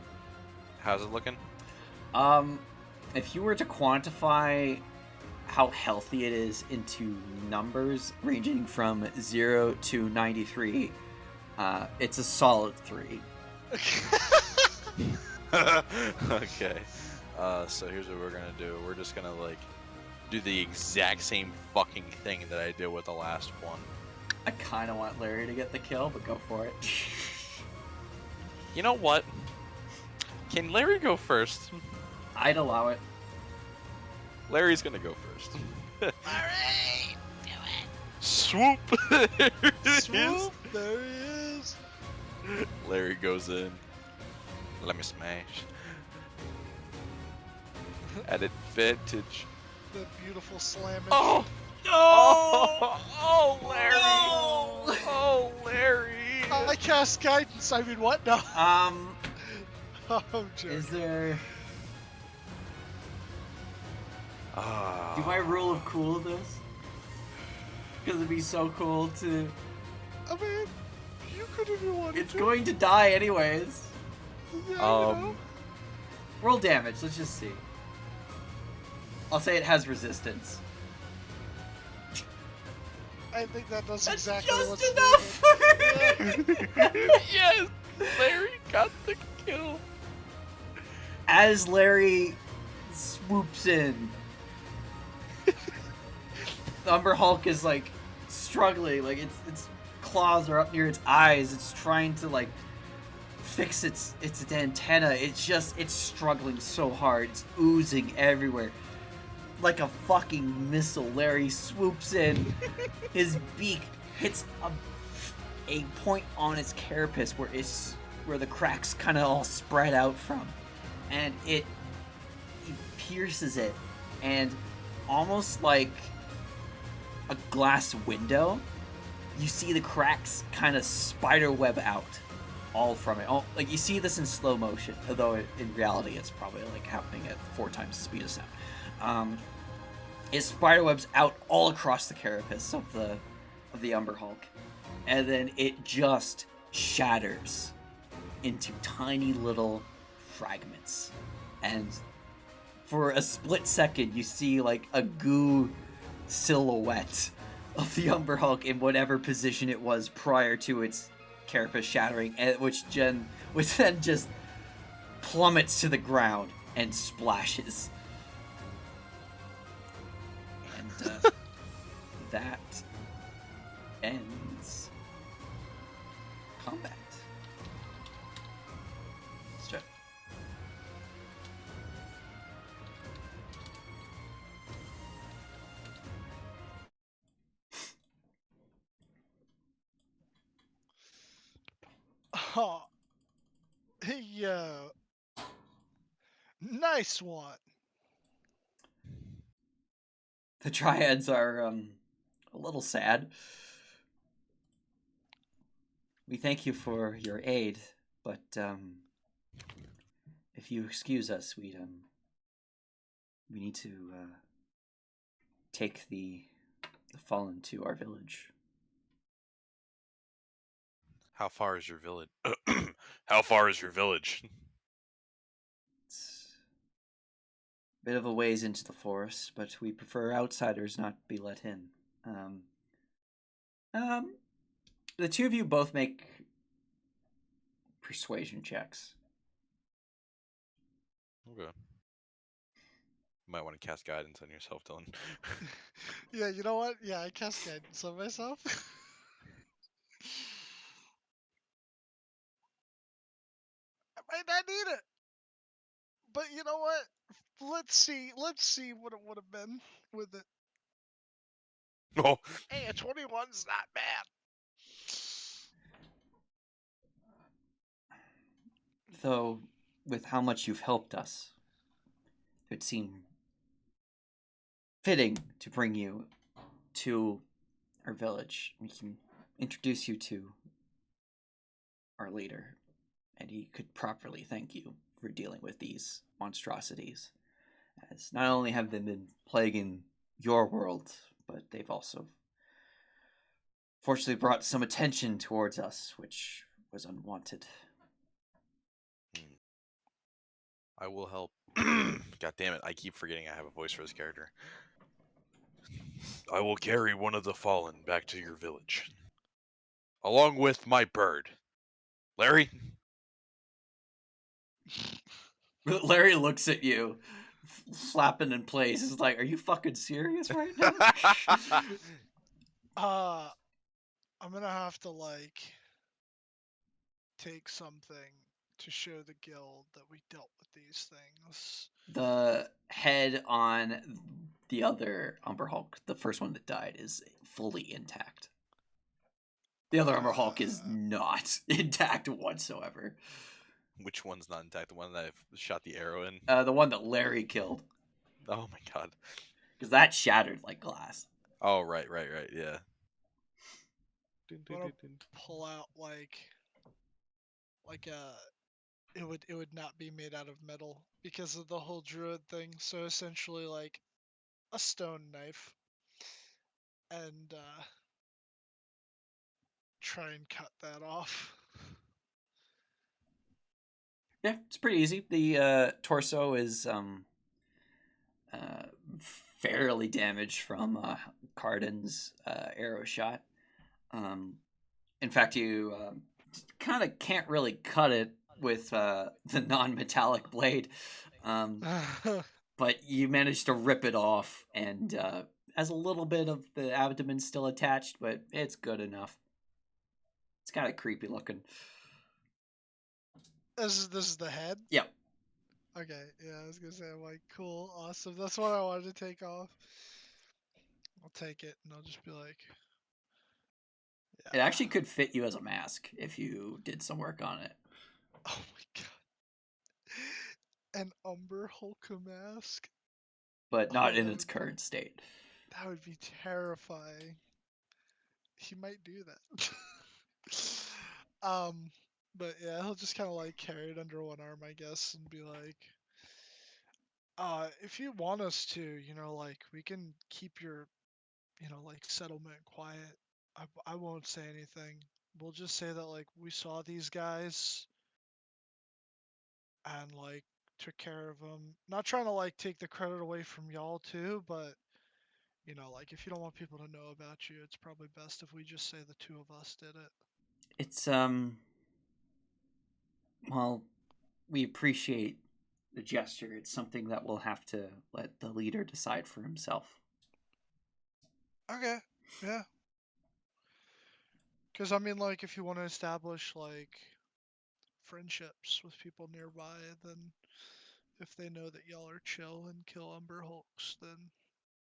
How's it looking? If you were to quantify how healthy it is into numbers ranging from 0 to 93, it's a solid 3. Okay. So here's what we're gonna do. We're just gonna like do the exact same fucking thing that I did with the last one. I kind of want Larry to get the kill, but go for it. You know what? Can Larry go first? I'd allow it. Larry's gonna go first. Alright! Do it! Swoop! There it is. Swoop! There he is! Larry goes in. Let me smash. At advantage. The beautiful slamming. Oh! No! Oh, Larry! No! Oh, Larry! I cast guidance. I mean, what now? Oh, joke. Is there... Ah. Do I rule of cool this? Because it'd be so cool to... I mean, you could if you wanted It's to. going to die anyways. Yeah, you know. Roll damage, let's just see. I'll say it has resistance. I think that does That's exactly just what's enough! needed. Yes! Larry got the kill. As Larry swoops in, the Umbra Hulk is like struggling. Like its claws are up near its eyes. It's trying to like fix its antenna. It's struggling so hard. It's oozing everywhere. Like a fucking missile, Larry swoops in. His beak hits a point on its carapace where the cracks kind of all spread out from, and he pierces it, and almost like a glass window, you see the cracks kind of spider web out all from it. Like you see this in slow motion, although in reality it's probably like happening at 4 times the speed of sound. It spiderwebs out all across the carapace of the Umbra Hulk, and then it just shatters into tiny little fragments. And for a split second, you see like a goo silhouette of the Umbra Hulk in whatever position it was prior to its carapace shattering, and which then just plummets to the ground and splashes. And that ends combat. Start. Oh, yo, nice one. The Triads are a little sad. We thank you for your aid, but if you excuse us, we need to take the fallen to our village. How far is your village? How far is your village? It's a bit of a ways into the forest, but we prefer outsiders not be let in. The two of you both make persuasion checks. Okay. You might want to cast guidance on yourself, Dylan. Yeah, you know what? Yeah, I cast guidance on myself. I might not need it. But you know what? Let's see what it would have been with it. Oh, Hey, a 21's not bad. Though, with how much you've helped us, it would seem fitting to bring you to our village. We can introduce you to our leader, and he could properly thank you for dealing with these monstrosities. As not only have they been plaguing your world, but they've also fortunately brought some attention towards us, which was unwanted. I will help. God damn it! I keep forgetting I have a voice for this character. I will carry one of the fallen back to your village, along with my bird. Larry. Larry looks at you, flapping in place. Is like, "Are you fucking serious right now?" I'm gonna have to like take something to show the guild that we dealt with these things. The head on the other Umber Hulk, the first one that died, is fully intact. The other Umber Hulk is not intact whatsoever. Which one's not intact? The one that I shot the arrow in? The one that Larry killed, Oh my god. because that shattered like glass. Oh, right, yeah. I'm gonna pull out like a it would not be made out of metal because of the whole druid thing. So essentially like a stone knife and try and cut that off. Yeah, it's pretty easy. The torso is fairly damaged from Cardin's arrow shot. In fact, you kind of can't really cut it with the non-metallic blade, but you managed to rip it off and Has a little bit of the abdomen still attached, but it's good enough. It's kind of creepy looking. This is the head. Yep. Okay, yeah, I was gonna say, I'm like, cool, awesome. That's what I wanted to take off. I'll take it, and I'll just be like, It actually could fit you as a mask if you did some work on it. oh my god, an Umber Hulk mask. But not in that its would be, current state. that would be terrifying. He might do that. But yeah, he'll just kind of like carry it under one arm, I guess, and be like, if you want us to, like we can keep your, like settlement quiet. I won't say anything. We'll just say that like we saw these guys and like took care of them. Not trying to like take the credit away from y'all too, but like if you don't want people to know about you, it's probably best if we just say the two of us did it. It's well, we appreciate the gesture. It's something that we'll have to let the leader decide for himself. Okay, yeah. Because I mean, like, if you want to establish like friendships with people nearby, then if they know that y'all are chill and kill Umber Hulks, then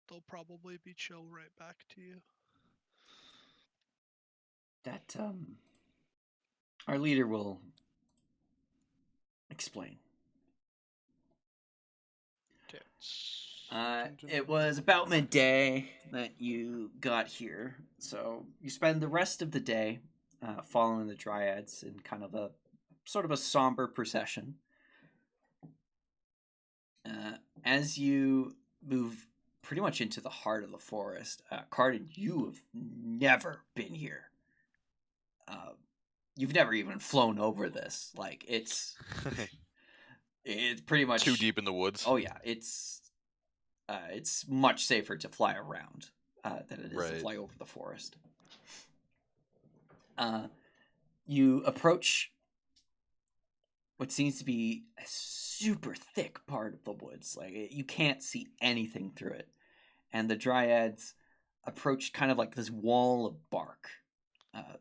they'll probably be chill right back to you. That our leader will explain. Tits. It was about midday that you got here, so you spend the rest of the day following the Dryads in kind of a sort of a somber procession. As you move pretty much into the heart of the forest, Cardin, you have never been here. You've never even flown over this. Like it's pretty much Too deep in the woods. Oh yeah, it's much safer to fly around than it is to Right. fly over the forest. You approach what seems to be a super thick part of the woods. Like you can't see anything through it, and the Dryads approach kind of like this wall of bark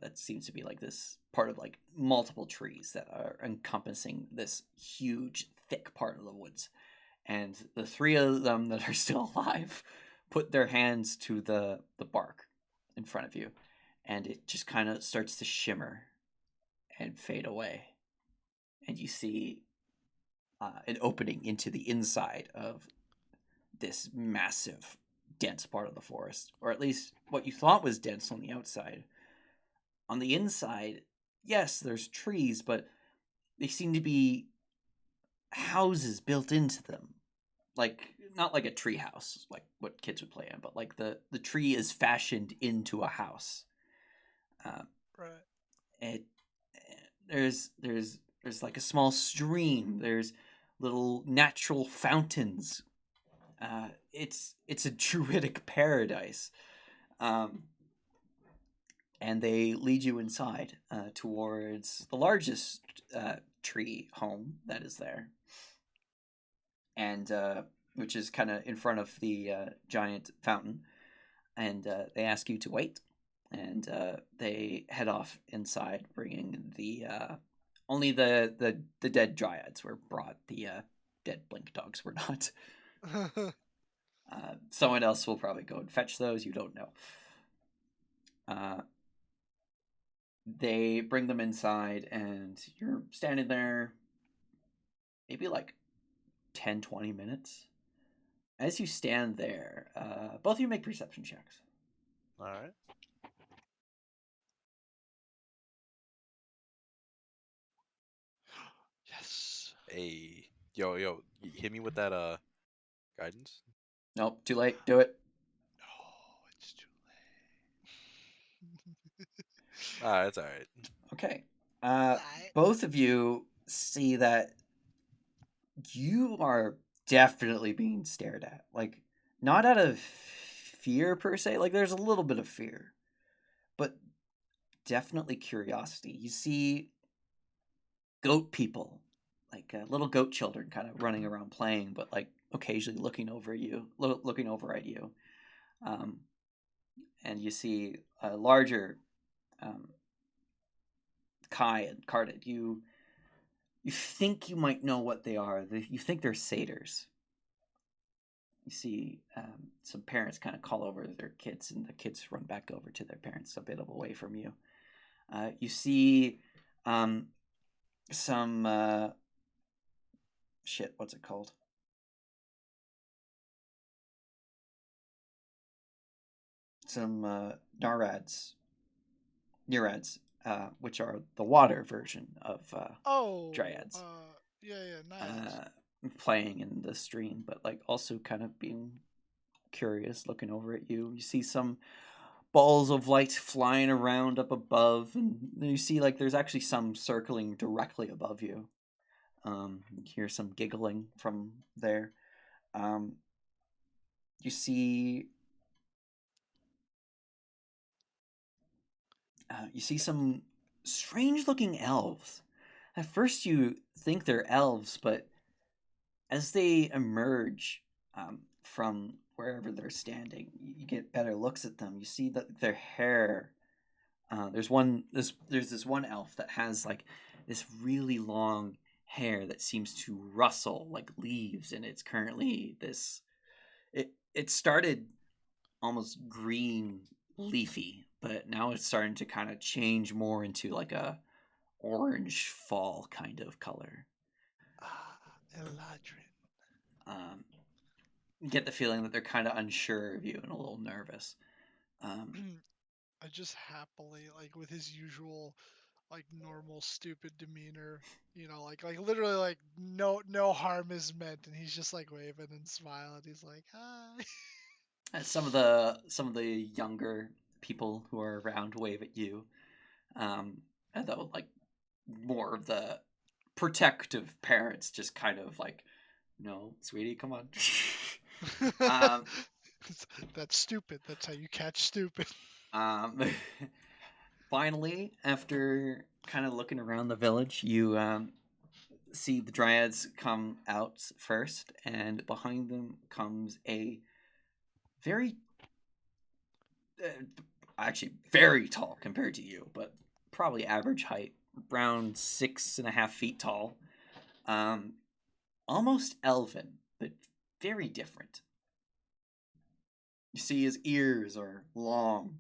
that seems to be like this part of like multiple trees that are encompassing this huge, thick part of the woods. And the three of them that are still alive put their hands to the bark in front of you, and it just kind of starts to shimmer and fade away. And you see an opening into the inside of this massive, dense part of the forest, or at least what you thought was dense on the outside. On the inside, yes, there's trees, but they seem to be houses built into them. Like, not like a tree house, like what kids would play in, but like the tree is fashioned into a house. Right. It there's like a small stream. There's little natural fountains. It's a druidic paradise. And they lead you inside towards the largest tree home that is there, and which is kind of in front of the giant fountain. And they ask you to wait, and they head off inside, bringing the only the dead Dryads were brought. The dead blink dogs were not. Someone else will probably go and fetch those. You don't know. They bring them inside, and you're standing there maybe like 10, 20 minutes. As you stand there, both of you make perception checks. All right. Yes. Hey, yo, hit me with that guidance. Nope, too late. Do it. No, it's too late. That's all right. Okay. Right. Both of you see that you are definitely being stared at. Like, not out of fear per se. Like, there's a little bit of fear, but definitely curiosity. You see goat people, like little goat children, kind of running around playing, but like occasionally looking over you, looking over at you. Um, and you see a larger Kai and Carded. You think you might know what they are. You think they're satyrs. You see some parents kind of call over their kids, and the kids run back over to their parents a bit of away from you. You see some shit. What's it called? Some Nereids, which are the water version of Dryads. Yeah, nice. Playing in the stream, but like also kind of being curious, looking over at you. You see some balls of light flying around up above, and you see like there's actually some circling directly above you. You hear some giggling from there. You see some strange-looking elves. At first, you think they're elves, but as they emerge from wherever they're standing, you get better looks at them. You see that their hair. There's this one elf that has like this really long hair that seems to rustle like leaves, and it's currently this. It started almost green, leafy, but now it's starting to kind of change more into like a orange fall kind of color. Eladrin. Get the feeling that they're kind of unsure of you and a little nervous. I just happily, like, with his usual, like, normal stupid demeanor, like literally, like, no harm is meant, and he's just like waving and smiling. He's like, hi. Some of the younger people who are around wave at you, and though like more of the protective parents just kind of like, no, sweetie, come on. That's stupid. That's how you catch stupid. Finally, after kind of looking around the village, you see the Dryads come out first, and behind them comes a very, actually very tall compared to you, but probably average height, around 6.5 feet tall. Almost elven, but very different. You see his ears are long,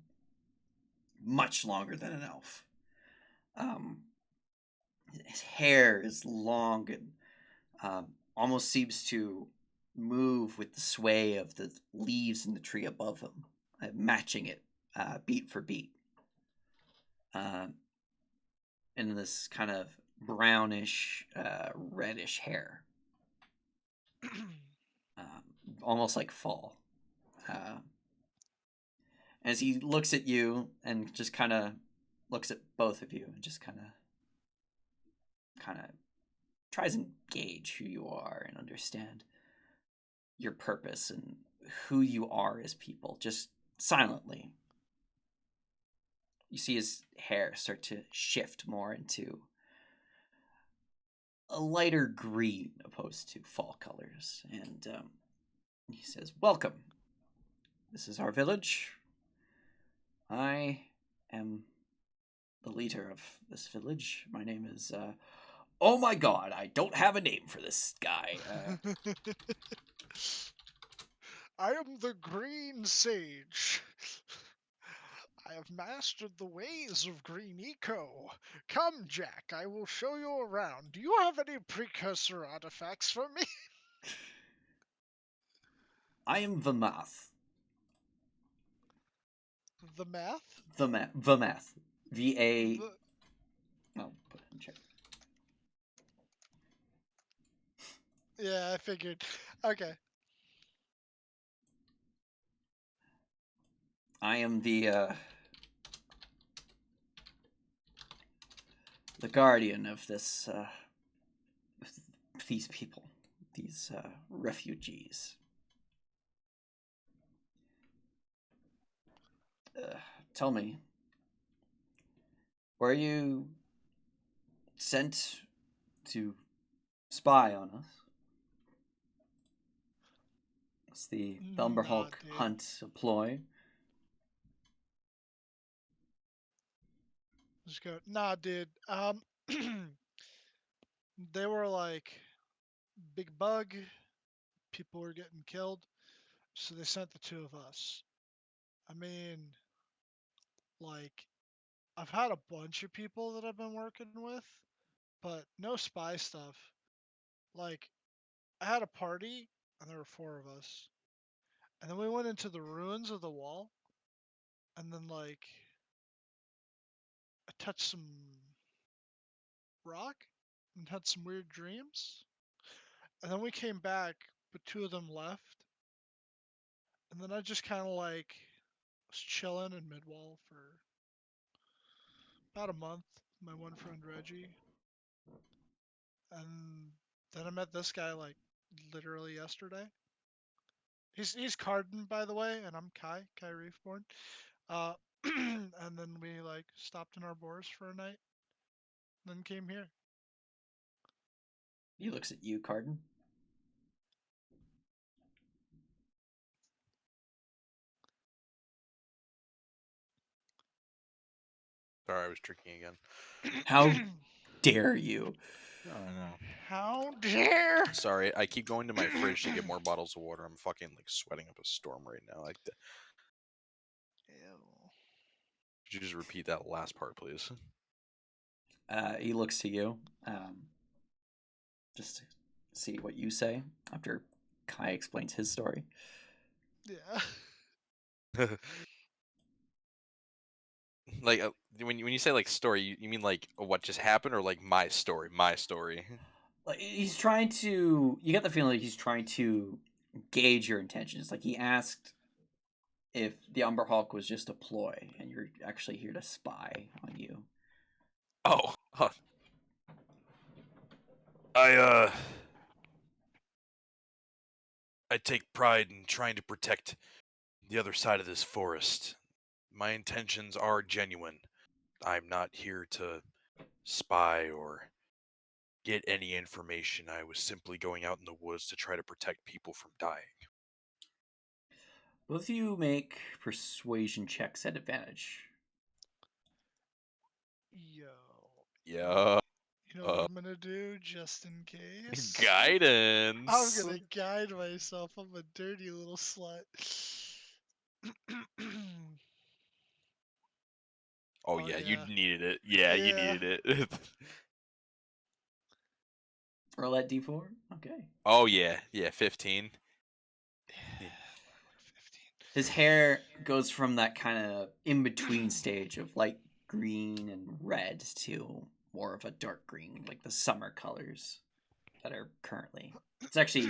much longer than an elf. His hair is long and almost seems to move with the sway of the leaves in the tree above him, matching it beat for beat. In this kind of brownish, reddish hair. Almost like fall. As he looks at you and just kind of looks at both of you and just kind of tries and gauge who you are and understand your purpose and who you are as people, just silently. You see his hair start to shift more into a lighter green opposed to fall colors, and he says, "Welcome. This is our village. I am the leader of this village. My name is, oh my god, I don't have a name for this guy. I am the Green Sage. I have mastered the ways of Green Eco. Come, Jack, I will show you around. Do you have any precursor artifacts for me? I am Vamath. The math? Vamath. V-A... The... Oh, put it in check. Yeah, I figured. Okay. I am the guardian of this, these people, these refugees. Tell me, were you sent to spy on us? It's the Umbra Nah, Hulk dude. hunt a ploy. Just go. Nah, dude. They were like big bug. People were getting killed, so they sent the two of us. I mean, like, I've had a bunch of people that I've been working with, but no spy stuff. Like, I had a party, and there were four of us, and then we went into the ruins of the wall, and then like I touched some rock and had some weird dreams. And then we came back, but two of them left. And then I just kind of like was chilling in Midwall for about a month. My one friend Reggie, and then I met this guy like literally yesterday. He's Carden, by the way, and I'm Kai Reefborn. Uh, and then we like stopped in our boars for a night, then came here. He looks at you, Carden. Sorry, I was drinking again. How dare you? Oh no. How dare! Sorry, I keep going to my fridge to get more bottles of water. I'm fucking like sweating up a storm right now. Like, Ew. could you just repeat that last part, please? He looks to you, just to see what you say after Kai explains his story. Yeah. Like when you say like story, you mean like what just happened, or like my story? My story. Like he's trying to. You get the feeling like he's trying to gauge your intentions. Like he asked if the Umber Hulk was just a ploy, and you're actually here to spy on you. Oh, huh. I I take pride in trying to protect the other side of this forest. My intentions are genuine. I'm not here to spy or get any information. I was simply going out in the woods to try to protect people from dying. Both of you make persuasion checks at advantage. Yo. Yeah. You know what I'm gonna do just in case? I'm Guidance. gonna guide myself. I'm a dirty little slut. Oh, Oh, yeah, you yeah. needed it. Yeah, you Yeah. needed it. Roll that d4. Okay. Oh yeah, 15. Yeah, Yeah. 15. His hair goes from that kind of in between stage of light green and red to more of a dark green, like the summer colors that are currently. It's actually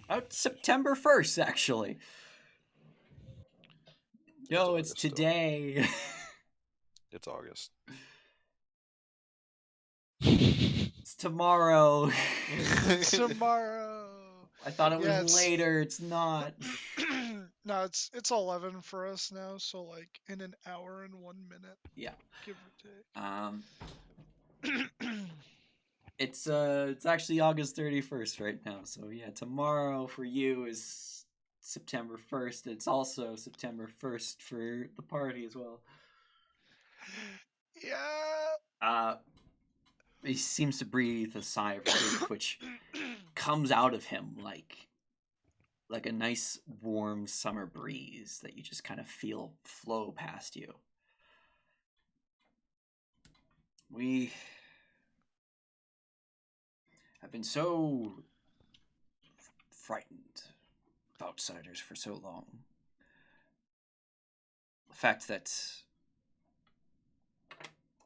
out September 1st, actually. No, it's August still. today. It's August. It's tomorrow. Tomorrow. I thought it was Yeah, it's later. It's not. no, it's 11 for us now, so like in an hour and 1 minute, Yeah. give or Um, take. it's actually August 31st right now. So yeah, tomorrow for you is September 1st. It's also September 1st for the party as well. Yeah. He seems to breathe a sigh of relief, which comes out of him like a nice warm summer breeze that you just kind of feel flow past you. We have been so frightened of outsiders for so long. The fact that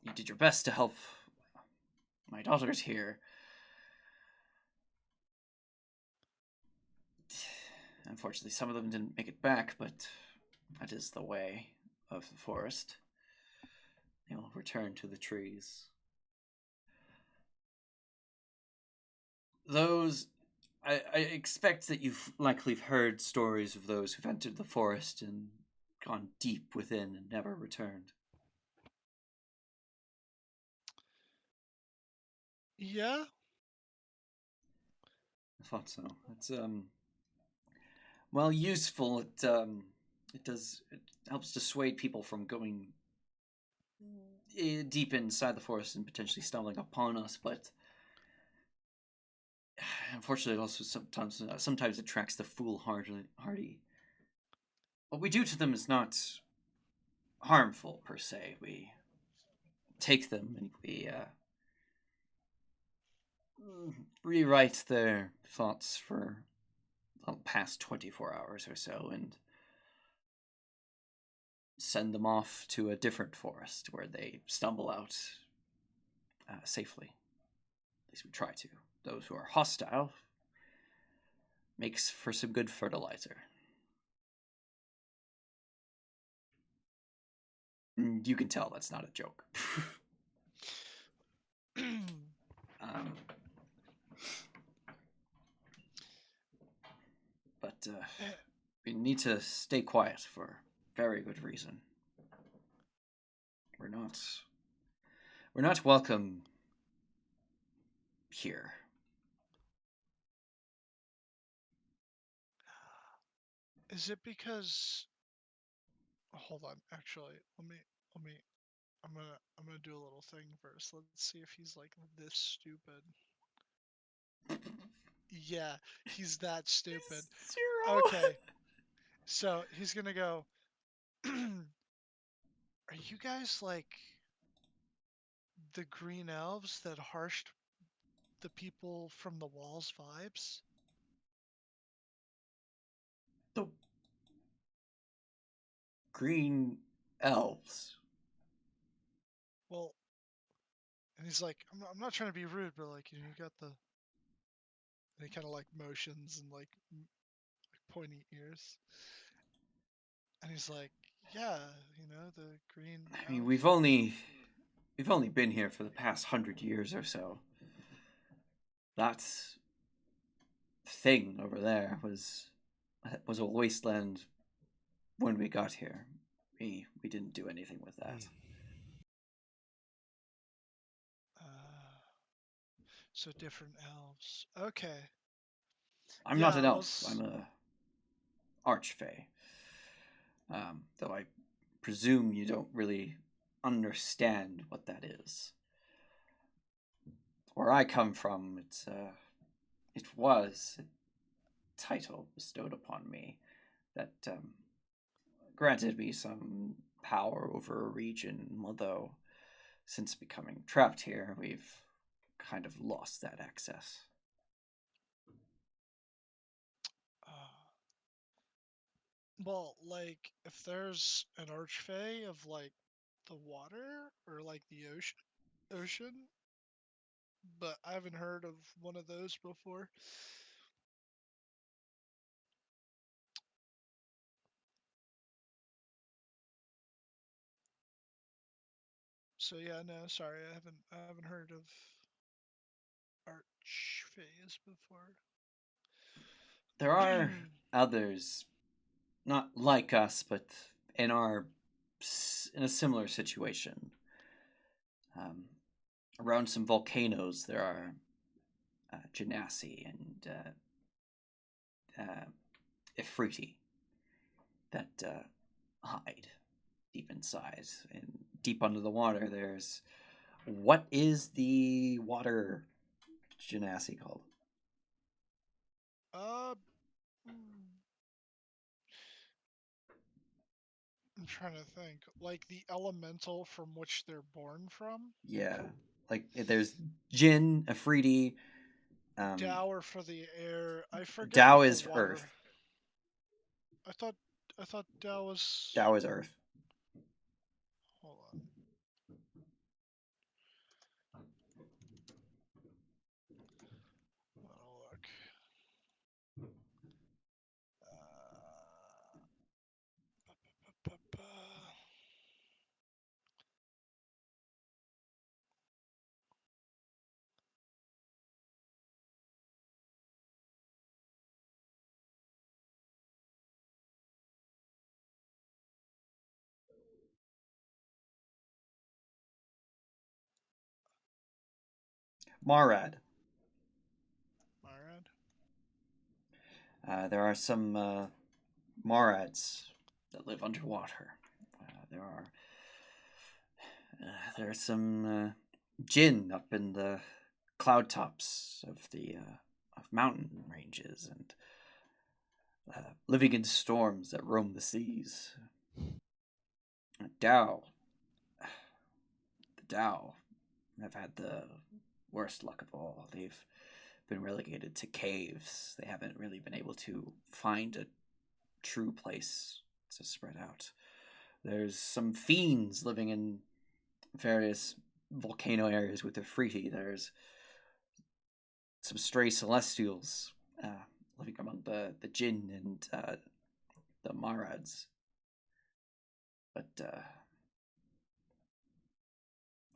you did your best to help my daughters here. Unfortunately, some of them didn't make it back, but that is the way of the forest. They will return to the trees. Those, I expect that you've likely heard stories of those who've entered the forest and gone deep within and never returned. Yeah. I thought so. It's Well, useful. It helps dissuade people from going deep inside the forest and potentially stumbling upon us. But unfortunately, it also sometimes attracts the foolhardy. What we do to them is not harmful per se. We take them and we rewrite their thoughts for the past 24 hours or so and send them off to a different forest where they stumble out safely. At least we try to. Those who are hostile makes for some good fertilizer. You can tell that's not a joke. But we need to stay quiet for very good reason. We're not welcome here. Is it because? Hold on. Actually, let me. I'm gonna do a little thing first. Let's see if he's like this stupid. Yeah, he's that stupid. Zero. Okay, so he's gonna go. Are you guys like the green elves that harshed the people from the walls vibes? The green elves. Well, and he's like, I'm not trying to be rude, but like, you know, you got the. And he kind of like motions and like pointy ears. And he's like, yeah, you know, the green I mean, elves. we've only been here for the past 100 years or so. That thing over there was a wasteland when we got here. We didn't do anything with that. So different elves. Okay. I'm Yeah, not an I elf. was. I'm a archfey. Though I presume you don't really understand what that is. Where I come from, it was a title bestowed upon me that granted me some power over a region, although since becoming trapped here, we've kind of lost that access. Well, like, if there's an archfey of like the water or like the ocean, but I haven't heard of one of those before. So yeah, no, sorry, I haven't heard of archfays before. There are others, not like us, but in in a similar situation. Um, Around some volcanoes, there are genasi and ifriti that hide deep inside. And deep under the water, there's what is the water genasi called? Uh, mm, I'm trying to think. Like the elemental from which they're born from? Yeah, like there's Jin, Afridi, Dower for the air. I forget Tao what the is water. Earth. I thought Dow was. Tao is Earth. Hold on. I'll look. Marad. Marad. There are some Morads that live underwater. There are some jinn up in the cloud tops of the of mountain ranges and living in storms that roam the seas. Dow, the Dow, have had the worst luck of all. They've been relegated to caves. They haven't really been able to find a true place to spread out. There's some fiends living in various volcano areas with the Friti. There's some stray celestials living among the Jinn and the Marads. But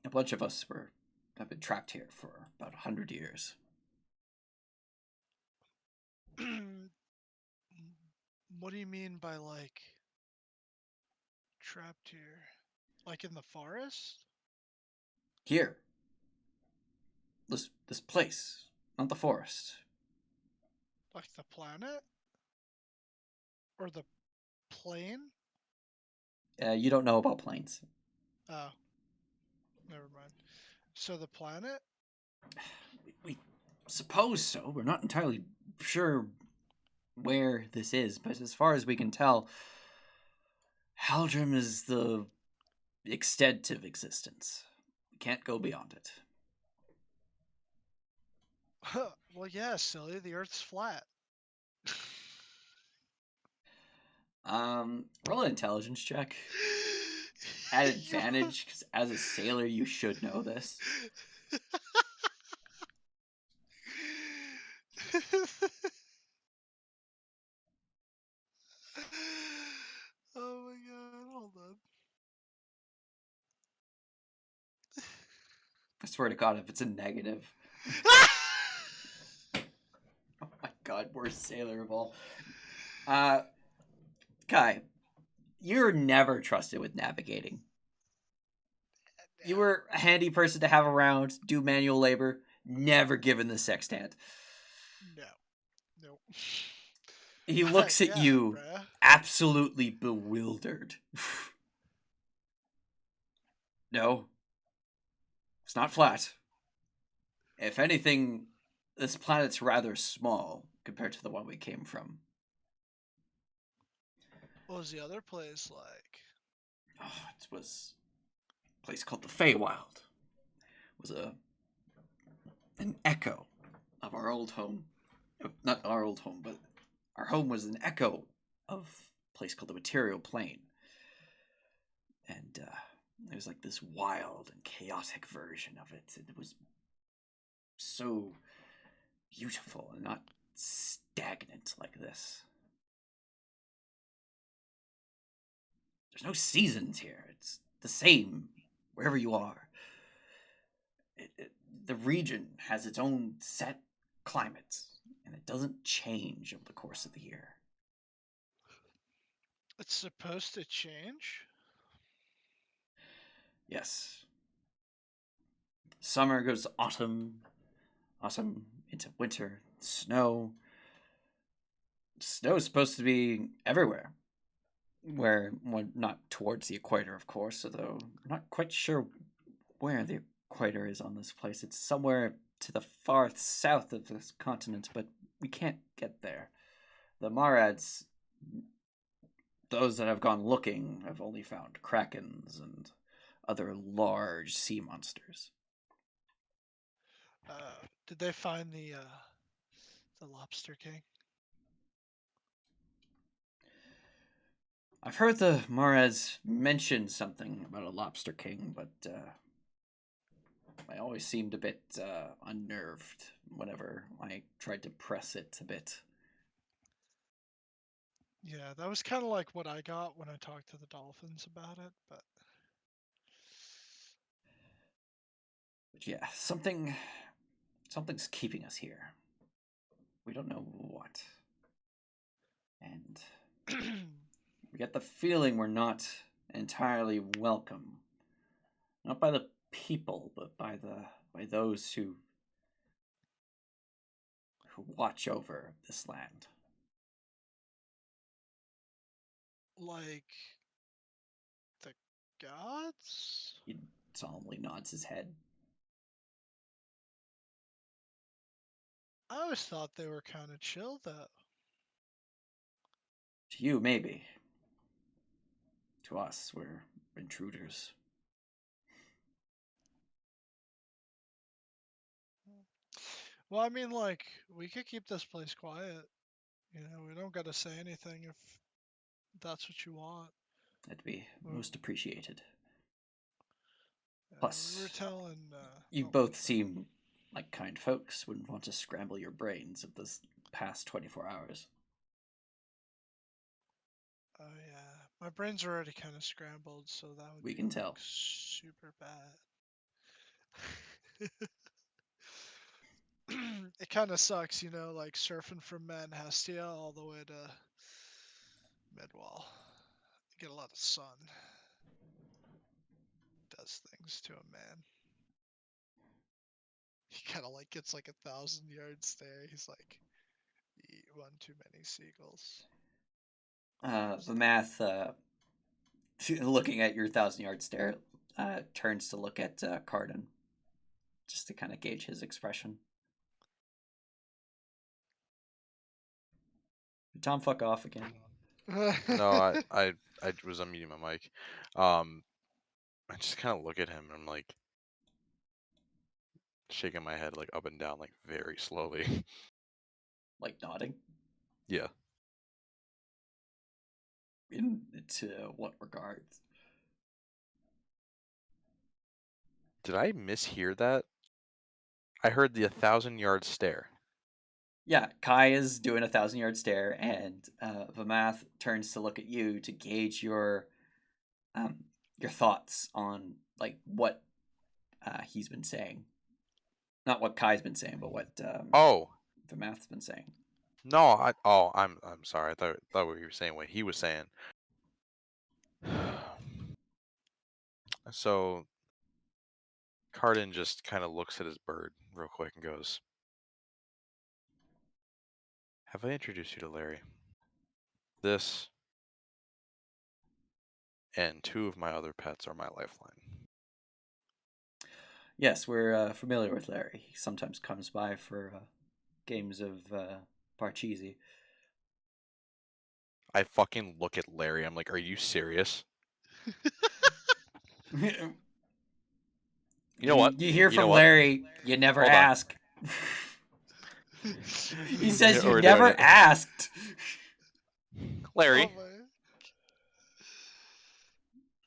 a bunch of us have been trapped here for about 100 years. What do you mean by, like, trapped here? Like in the forest? Here. This place, not the forest. Like the planet? Or the plane? You don't know about planes. Oh, never mind. So the planet? We suppose so. We're not entirely sure where this is, but as far as we can tell, Haldrim is the extent of existence. We can't go beyond it. Well, yeah, silly. The Earth's flat. Roll an intelligence check. At advantage, because as a sailor, you should know this. Oh my god, hold on. I swear to God, if it's a negative. Oh my God, worst sailor of all. Kai, you're never trusted with navigating. You were a handy person to have around, do manual labor, never given the sextant. No. Nope. He looks at Yeah, you, bruh. absolutely bewildered. No, it's not flat. If anything, this planet's rather small compared to the one we came from. What was the other place like? Oh, it was a place called the Feywild. It was an echo of our old home. Not our old home, but our home was an echo of a place called the Material Plane. And it was like this wild and chaotic version of it. It was so beautiful and not stagnant like this. There's no seasons here. It's the same wherever you are. The region has its own set climate, and it doesn't change over the course of the year. It's supposed to change? Yes. Summer goes to autumn, autumn into winter, snow. Snow is supposed to be everywhere. Where, well, not towards the equator, of course, although I'm not quite sure where the equator is on this place. It's somewhere to the far south of this continent, but we can't get there. The Marads, those that have gone looking, have only found krakens and other large sea monsters. Did they find the Lobster King? I've heard the Marads mention something about a lobster king, but I always seemed a bit unnerved whenever I tried to press it a bit. Yeah, that was kind of like what I got when I talked to the dolphins about it, but Yeah, something's keeping us here. We don't know what. And we get the feeling we're not entirely welcome. Not by the people, but by those who watch over this land. Like the gods? He solemnly nods his head. I always thought they were kind of chill, though. To you, maybe. To us, we're intruders. Well, I mean, like, we could keep this place quiet. You know, we don't gotta say anything if that's what you want. That'd be Well, most appreciated. we were Plus, telling. you Oh, both seem like kind folks. Wouldn't want to scramble your brains of this past 24 hours. oh yeah, my brain's already kind of scrambled, so that would We be can like tell. super bad. It kind of sucks, you know, like surfing from Manhastia all the way to Midwall. You get a lot of sun. Does things to a man. He kind of like gets like 1,000 yard stare. He's like, eat one too many seagulls. The math, looking at your 1,000-yard stare, turns to look at Cardin, just to kind of gauge his expression. Did Tom fuck off again? No, I was unmuting my mic. I just kind of look at him and I'm like shaking my head like up and down like very slowly. Like nodding? Yeah. Into what regards? Did I mishear that? I heard the 1,000-yard stare. Yeah, Kai is doing a 1,000-yard stare, and Vamath turns to look at you to gauge your thoughts on like what he's been saying. Not what Kai's been saying, but what Oh Vamath's been saying. no! I'm sorry. I thought what you were saying what he was saying. So Cardin just kind of looks at his bird real quick and goes, "Have I introduced you to Larry? This and 2 of my other pets are my lifeline." Yes, we're familiar with Larry. He sometimes comes by for games of Parcheesi. I fucking look at Larry. I'm like, "Are you serious?" You You know what? You hear You know from what? Larry, you never Hold on. ask. He says you We're doing never it. asked. Larry, Oh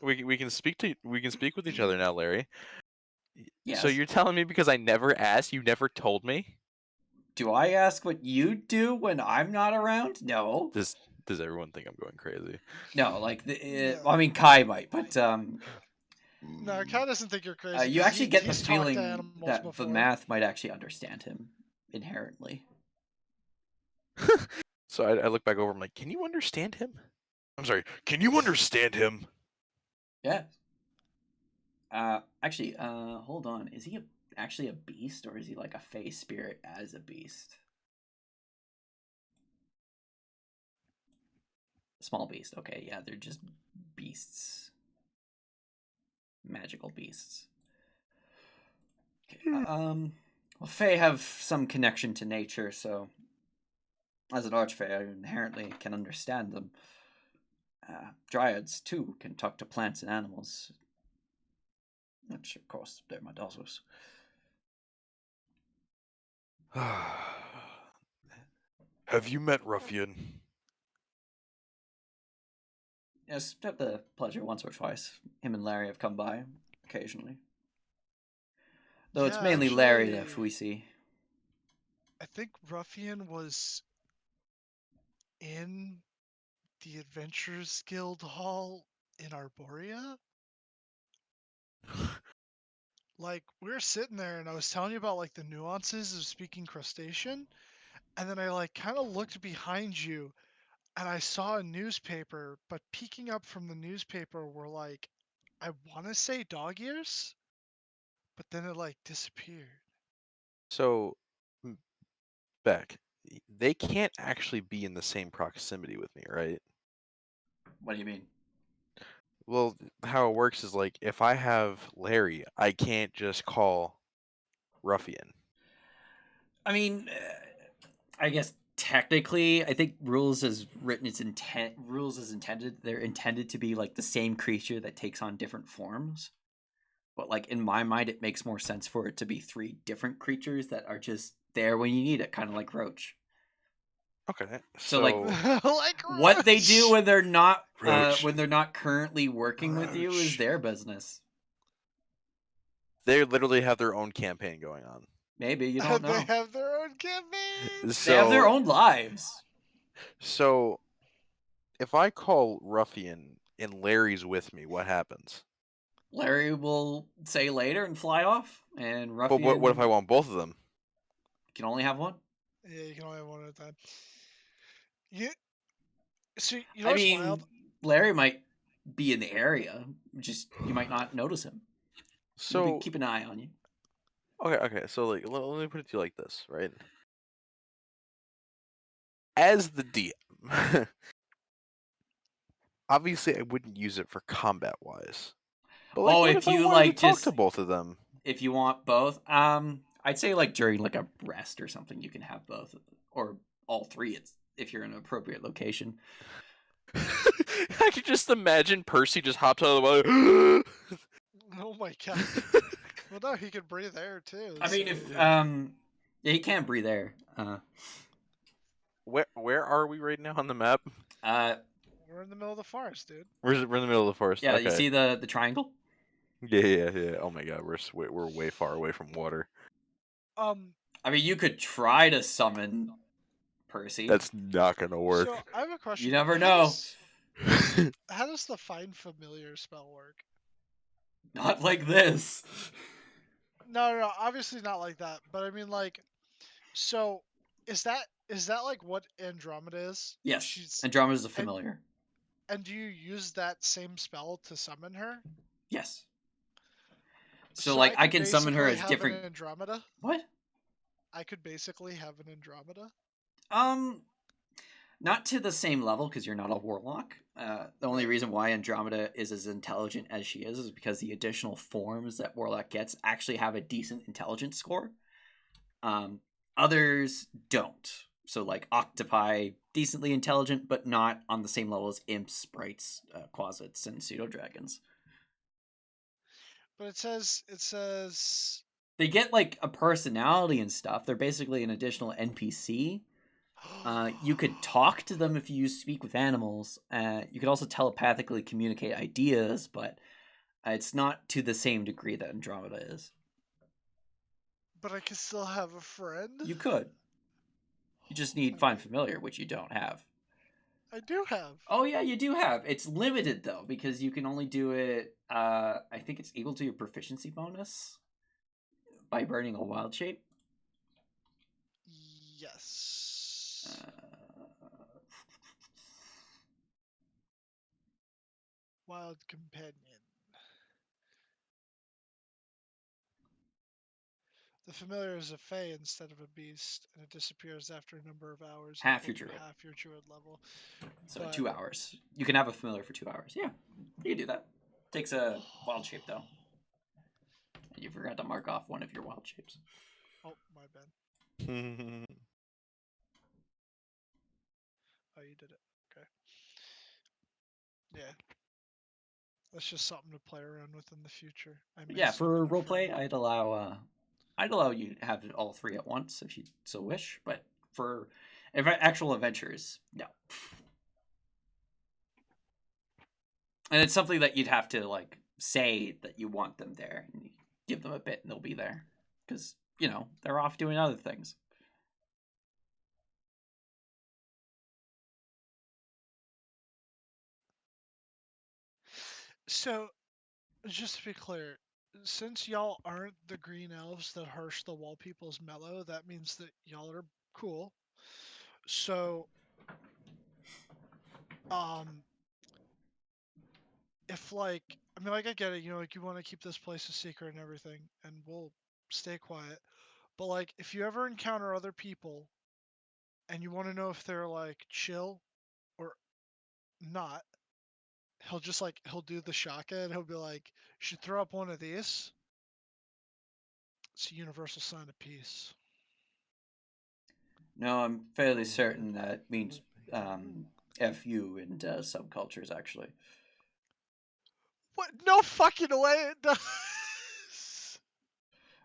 my. we can speak with each other now, Larry. So Yes. you're telling me because I never asked, you never told me? Do I ask what you do when I'm not around? No. Does everyone think I'm going crazy? No, like No. I mean Kai might, but No, Kai doesn't think you're crazy you because actually get the he's talked to feeling animals that the before. math might actually understand him inherently. So I look back over. I'm like, can you understand him? I'm sorry. Can you understand him? Yeah. Actually, hold on. Is he actually a beast, or is he like a fey spirit as a beast? Small beast. Okay, yeah, they're just beasts. Magical beasts. Okay, well, fey have some connection to nature, so as an archfey, I inherently can understand them. Dryads, too, can talk to plants and animals. Which, of course, they're my daughters. Have you met Ruffian? Yes, had the pleasure once or twice. Him and Larry have come by occasionally. Though it's Yeah, mainly Larry actually, that we see. I think Ruffian was in the Adventurers Guild Hall in Arborea. Like, we were sitting there and I was telling you about like the nuances of speaking crustacean, and then I like kind of looked behind you and I saw a newspaper, but peeking up from the newspaper were like, I want to say dog ears, but then it like disappeared. So, Beck, they can't actually be in the same proximity with me, right? What do you mean? Well, how it works is like if I have Larry, I can't just call Ruffian. I mean, I guess technically, I think rules as written, its intent rules as intended. They're intended to be like the same creature that takes on different forms. But like in my mind, it makes more sense for it to be 3 different creatures that are just there when you need it, kind of like Roach. Okay. So, like, Like what they do Roach! when they're not currently working with you is Roach. their business. They literally have their own campaign going on. Maybe you don't They know. have their own campaigns. They have their So own lives. so if I call Ruffian and Larry's with me, what happens? Larry will say later and fly off, and But what if I Ruffian want both of them? can only have one. Yeah, you can only have one at a time. You so you know I what's mean, wild? Larry might be in the area, just you might not notice him. He'll be So keep an eye on you. okay. So like let me put it to you like this, right? As the DM, obviously I wouldn't use it for combat wise. But like, Oh, what if if I you wanted to like talk to just both of them? if you want both, I'd say like during like a rest or something, you can have both or all 3. It's if you're in an appropriate location. I could just imagine Percy just hops out of the water. Oh my god. Well, no, he could breathe air too. I mean, So. if yeah, you can't breathe air. Where are we right now on the map? Uh, We're in the middle of the forest, dude. We're in the middle of the forest. yeah, you Okay. see the triangle? Yeah. Oh my god, we're way far away from water. Um, I mean, you could try to summon Percy. That's not gonna work. so I have a question. You never know. How does the find familiar spell work? Not like this. No, obviously not like that. But I mean, like, so is that like what Andromeda is? Yes, She's Andromeda's a and familiar. and do you use that same spell to summon her? Yes. So, So like, I I could can summon her basically as have an different. Andromeda. What? I could basically have an Andromeda. Um, Not to the same level because you're not a warlock. The only Right. reason why Andromeda is as intelligent as she is because the additional forms that warlock gets actually have a decent intelligence score. Others don't. So like octopi, decently intelligent, but not on the same level as imps, sprites, quasits, and pseudo dragons. But it says They get like a personality and stuff. They're basically an additional NPC. You could talk to them if you speak with animals. You could also telepathically communicate ideas, but it's not to the same degree that Andromeda is. But I could still have a friend. You could. You just need Find Familiar, which you don't have. I do have. Oh yeah, you do have. It's limited though because you can only do it. I think it's equal to your proficiency bonus by burning a wild shape. Yes. Wild companion. The familiar is a fae instead of a beast, and it disappears after a number of hours Half equal your to druid. half your druid level. So But 2 hours. You can have a familiar for 2 hours. Yeah, you can do that. Takes a wild shape though. You forgot to mark off one of your wild shapes. oh, my bad. Oh, you did it. Okay. Yeah. That's just something to play around with in the future. I may Yeah, for summon a roleplay, friend. I'd allow you to have all 3 at once if you so wish. But for actual adventures, no. And it's something that you'd have to like say that you want them there, and you give them a bit, and they'll be there because they're off doing other things. So, just to be clear, since y'all aren't the green elves that harsh the wall people's mellow, that means that y'all are cool. So, um, if like, I mean, like I get it, like you want to keep this place a secret and everything, and we'll stay quiet. But like, if you ever encounter other people and you want to know if they're like chill or not, he'll do the shotgun. He'll be like, "You should throw up one of these. It's a universal sign of peace." No, I'm fairly certain that means FU in subcultures, actually. What? No fucking way it does.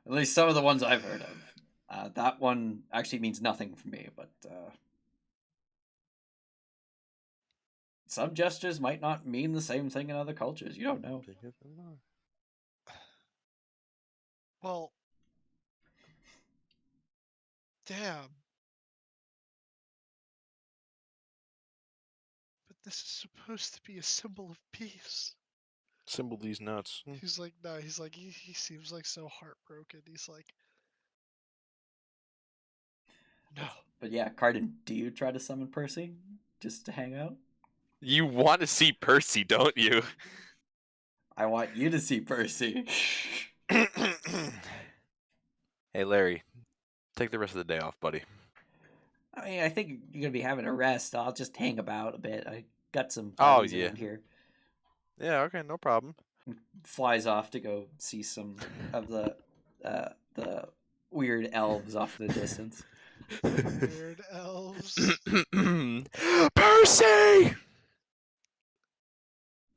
At least some of the ones I've heard of. That one actually means nothing for me, but some gestures might not mean the same thing in other cultures. You don't know. Well, damn. But this is supposed to be a symbol of peace. Symbol these nuts. He's like, no, he's like, he seems like so heartbroken. He's like, no. But yeah, Cardin, do you try to summon Percy just to hang out? You want to see Percy, don't you? I want you to see Percy. Hey, Larry, take the rest of the day off, buddy. I mean, I think you're gonna be having a rest. I'll just hang about a bit. I got some Oh, buddies yeah. around here. Yeah, okay, no problem. Flies off to go see some of the weird elves off in the distance. Weird elves. Percy!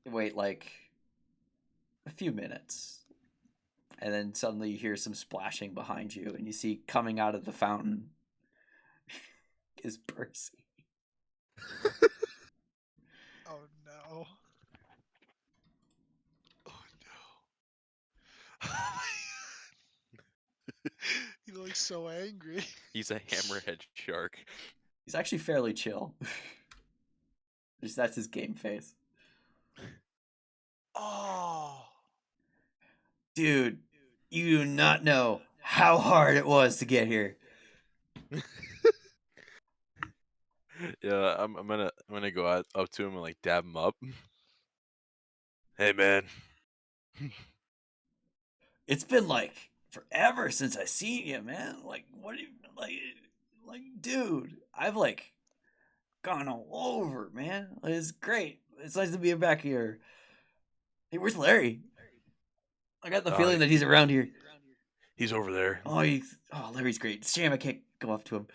Wait like a few minutes, and then suddenly you hear some splashing behind you, and you see coming out of the fountain is Percy. Oh no. Oh no. He looks so angry. He's a hammerhead shark. He's actually fairly chill. Just that's his game face. Oh. Dude, you do not know how hard it was to get here. Yeah, I'm gonna go up to him and like dab him up. Hey, man. It's been like forever since I seen you, man. Like, what do you like, dude? I've like gone all over, man. It's great. It's nice to be back here. Hey, where's Larry? I got the feeling that he's around here. He's over there. Oh, Larry's great. Shame I can't go up to him.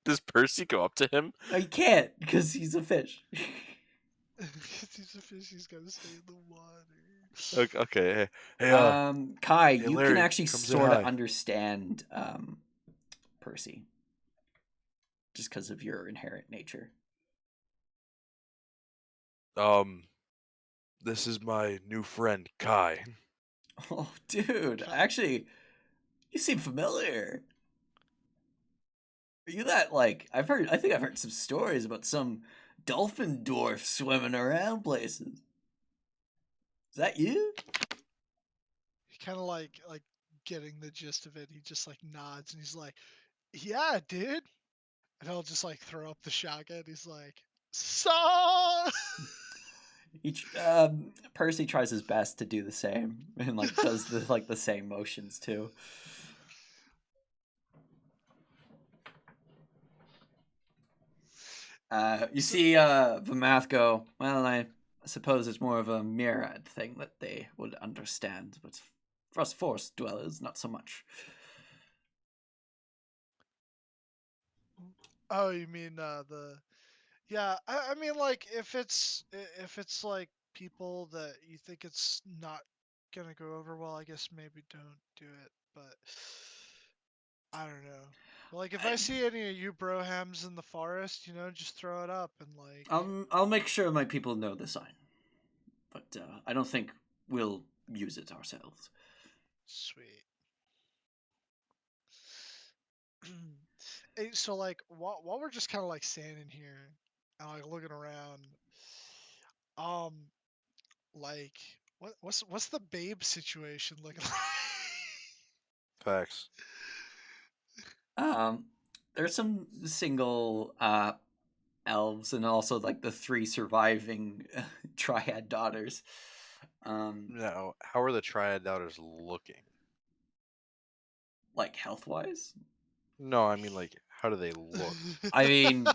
Does Percy go up to him? No, you can't because he's a fish. He's a fish. He's got to stay in the water. Okay. Hey, Kai, hey, you Larry, can actually come say sort of hi. understand Percy, just because of your inherent nature. This is my new friend, Kai. Oh, dude, actually, you seem familiar. Are you that like I think I've heard some stories about some dolphin dwarf swimming around places. Is that you? He kind of like getting the gist of it. He just like nods and he's like, "Yeah, dude." And he'll just like throw up the shotgun. He's like, "So." Percy tries his best to do the same and like does the same motions too. You see Vamath go, well, I suppose it's more of a Mirad thing that they would understand, but for us forest dwellers, not so much. Oh, you mean the? Yeah, I mean like if it's like people that you think it's not gonna go over well, I guess maybe don't do it. But I don't know. Like if I see any of you brohams in the forest, just throw it up and like. I'll make sure my people know the sign, but I don't think we'll use it ourselves. Sweet. Hey, so like while we're just kind of like standing here and like looking around, um, like what's the babe situation looking like? Facts. There's some single elves and also like the 3 surviving triad daughters. Now, how are the triad daughters looking? Like health wise. No, I mean like, how do they look? I mean,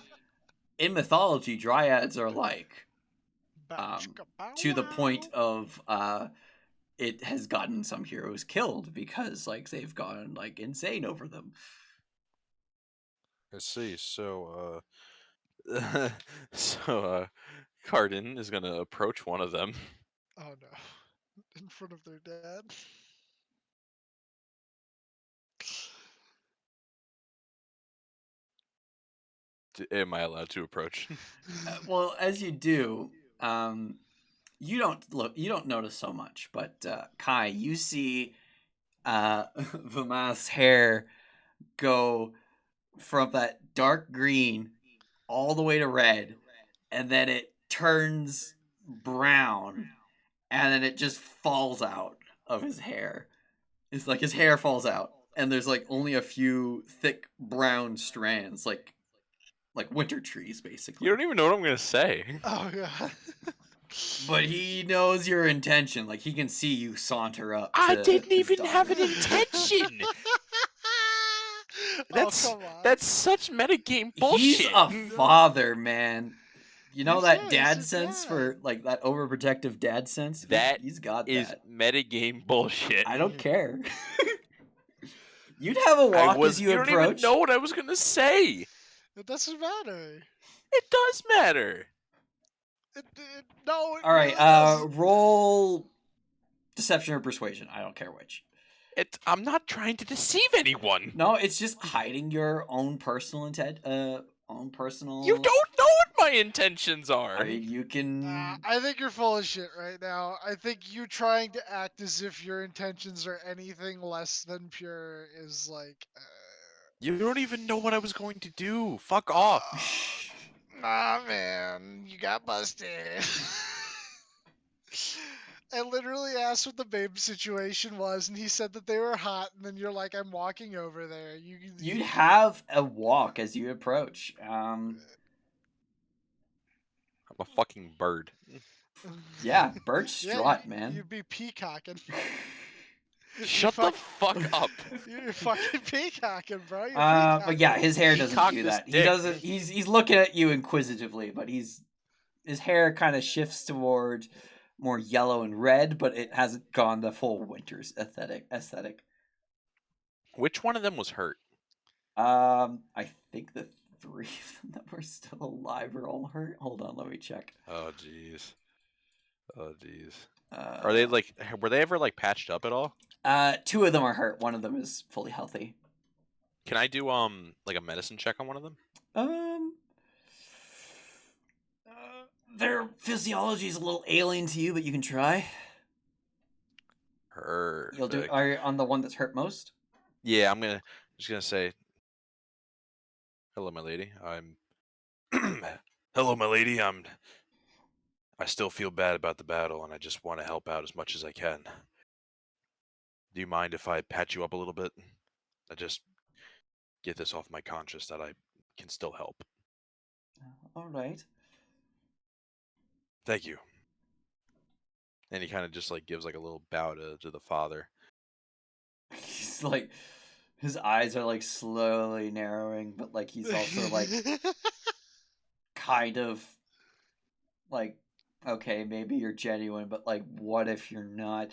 in mythology, dryads are like Bow, chicka, bow, to the point wow. of it has gotten some heroes killed because like they've gone like insane over them. I see. So, so, Cardin is gonna approach one of them. Oh no. In front of their dad. Am I allowed to approach? Well, as you do, you don't notice so much, but Kai, you see Vimas' hair go from that dark green all the way to red, and then it turns brown, and then it just falls out of his hair. It's like his hair falls out, and there's like only a few thick brown strands, like winter trees, basically. You don't even know what I'm gonna say. Oh god. But he knows your intention. Like he can see you saunter up. I To didn't his even have an daughter. intention. Oh come on. That's such metagame bullshit. He's a father, man. You know that He's dad a sense dad. for like that overprotective dad sense. That he's got is that. metagame bullshit. I don't care. You'd have a walk as you don't approach. even know what I was gonna say. It doesn't matter. It does matter. No, it All right, really doesn't. roll deception or persuasion. I don't care which. I'm not trying to deceive anyone. No, it's just hiding your own personal intent. Own personal. You don't know what my intentions are. I mean, you can. I think you're full of shit right now. I think you trying to act as if your intentions are anything less than pure is like. You don't even know what I was going to do. Fuck off. Nah, man, you got busted. I literally asked what the babe situation was, and he said that they were hot. And then you're like, "I'm walking over there." You'd have a walk as you approach. I'm a fucking bird. Yeah, bird Yeah, strut, man. you'd be peacocking. Shut the fuck up. You're fucking peacocking, bro. You're But yeah, peacocking. his hair doesn't Peacock do this that. He dick. doesn't. He's looking at you inquisitively, but his hair kind of shifts toward more yellow and red, but it hasn't gone the full winter's aesthetic. Which one of them was hurt? I think the three of them that were still alive are all hurt. Hold on, let me check. Oh jeez. Oh jeez. Are they like? Were they ever like patched up at all? Two of them are hurt. One of them is fully healthy. Can I do like a medicine check on one of them? Their physiology is a little alien to you, but you can try. Perfect. You'll do. Are you on the one that's hurt most? Yeah, just gonna say, hello, my lady. Hello, my lady. I still feel bad about the battle, and I just want to help out as much as I can. Do you mind if I patch you up a little bit? I just get this off my conscience that I can still help. All right. Thank you. And he kind of just like gives like a little bow to the father. He's like, his eyes are like slowly narrowing, but like he's also like kind of like, okay, maybe you're genuine, but like, what if you're not?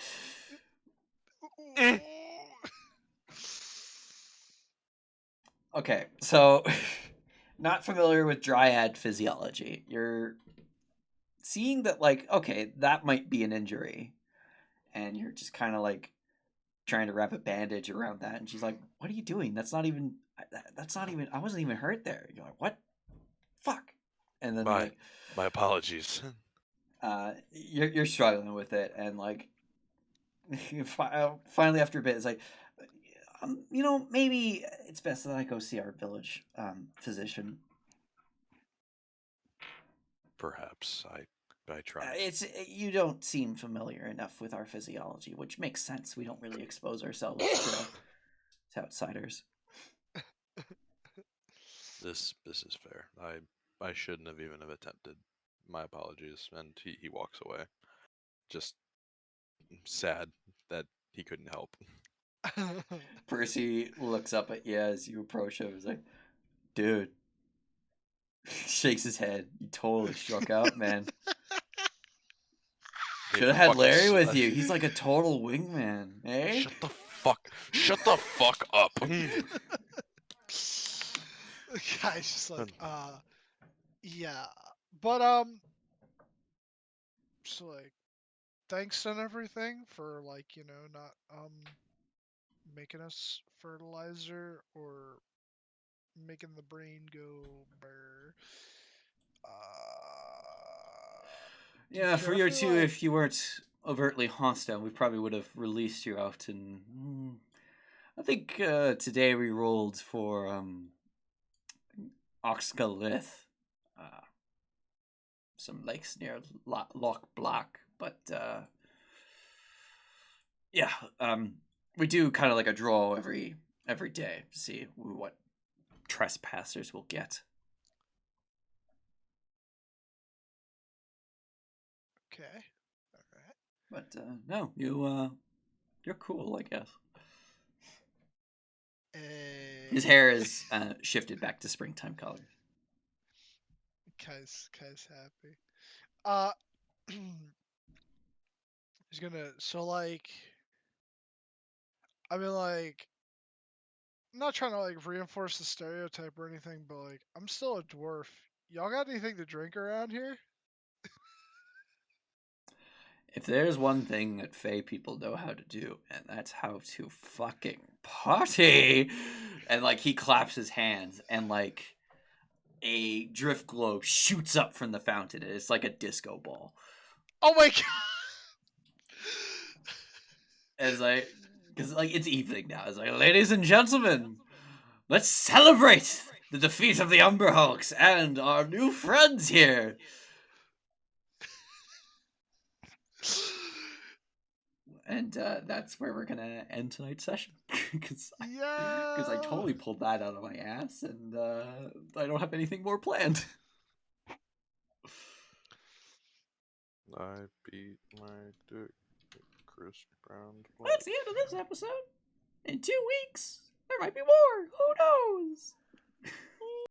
Okay, so not familiar with dryad physiology. You're seeing that like, okay, that might be an injury, and you're just kind of like trying to wrap a bandage around that, and she's like, "What are you doing? That's not even. I wasn't even hurt there." You're like, "What? Fuck!" And then like, My apologies. you're struggling with it, and like, finally after a bit, it's like, maybe it's best that I go see our village physician. Perhaps I try. You don't seem familiar enough with our physiology, which makes sense. We don't really expose ourselves to outsiders. This is fair. I shouldn't have even have attempted. My apologies. And he walks away. Just sad that he couldn't help. Percy looks up at you as you approach him. He's like, "Dude, Shakes his head. You totally struck out, man. They Should have had fucking Larry s- with you. He's like a total wingman, eh? Shut the fuck up. The guy's just like, yeah. But so like, thanks and everything for like, not making us fertilizer or making the brain go brr. Do you Yeah, care for if your we two, like? if you weren't overtly hostile, we probably would have released you out and. I think today we rolled for Oxgalith. Uh, some lakes near Loch Block, but yeah, we do kind of like a draw every day to see what trespassers will get. Okay. All right. But no, you're cool, I guess. His hair is shifted back to springtime colors. Kai's happy. Uh, he's gonna. So like, I mean, like, I'm not trying to like reinforce the stereotype or anything, but like, I'm still a dwarf. Y'all got anything to drink around here? If there's one thing that Fey people know how to do, and that's how to fucking party, and like he claps his hands, and like a drift globe shoots up from the fountain. It's like a disco ball. Oh my god! As like, because like it's evening now. It's like, ladies and gentlemen, let's celebrate the defeat of the Umbra Hulks and our new friends here. And that's where we're gonna end tonight's session because Yeah. I totally pulled that out of my ass, and I don't have anything more planned. I beat my dick, Chris Brown. That's the end of this episode. In 2 weeks, there might be more. Who knows?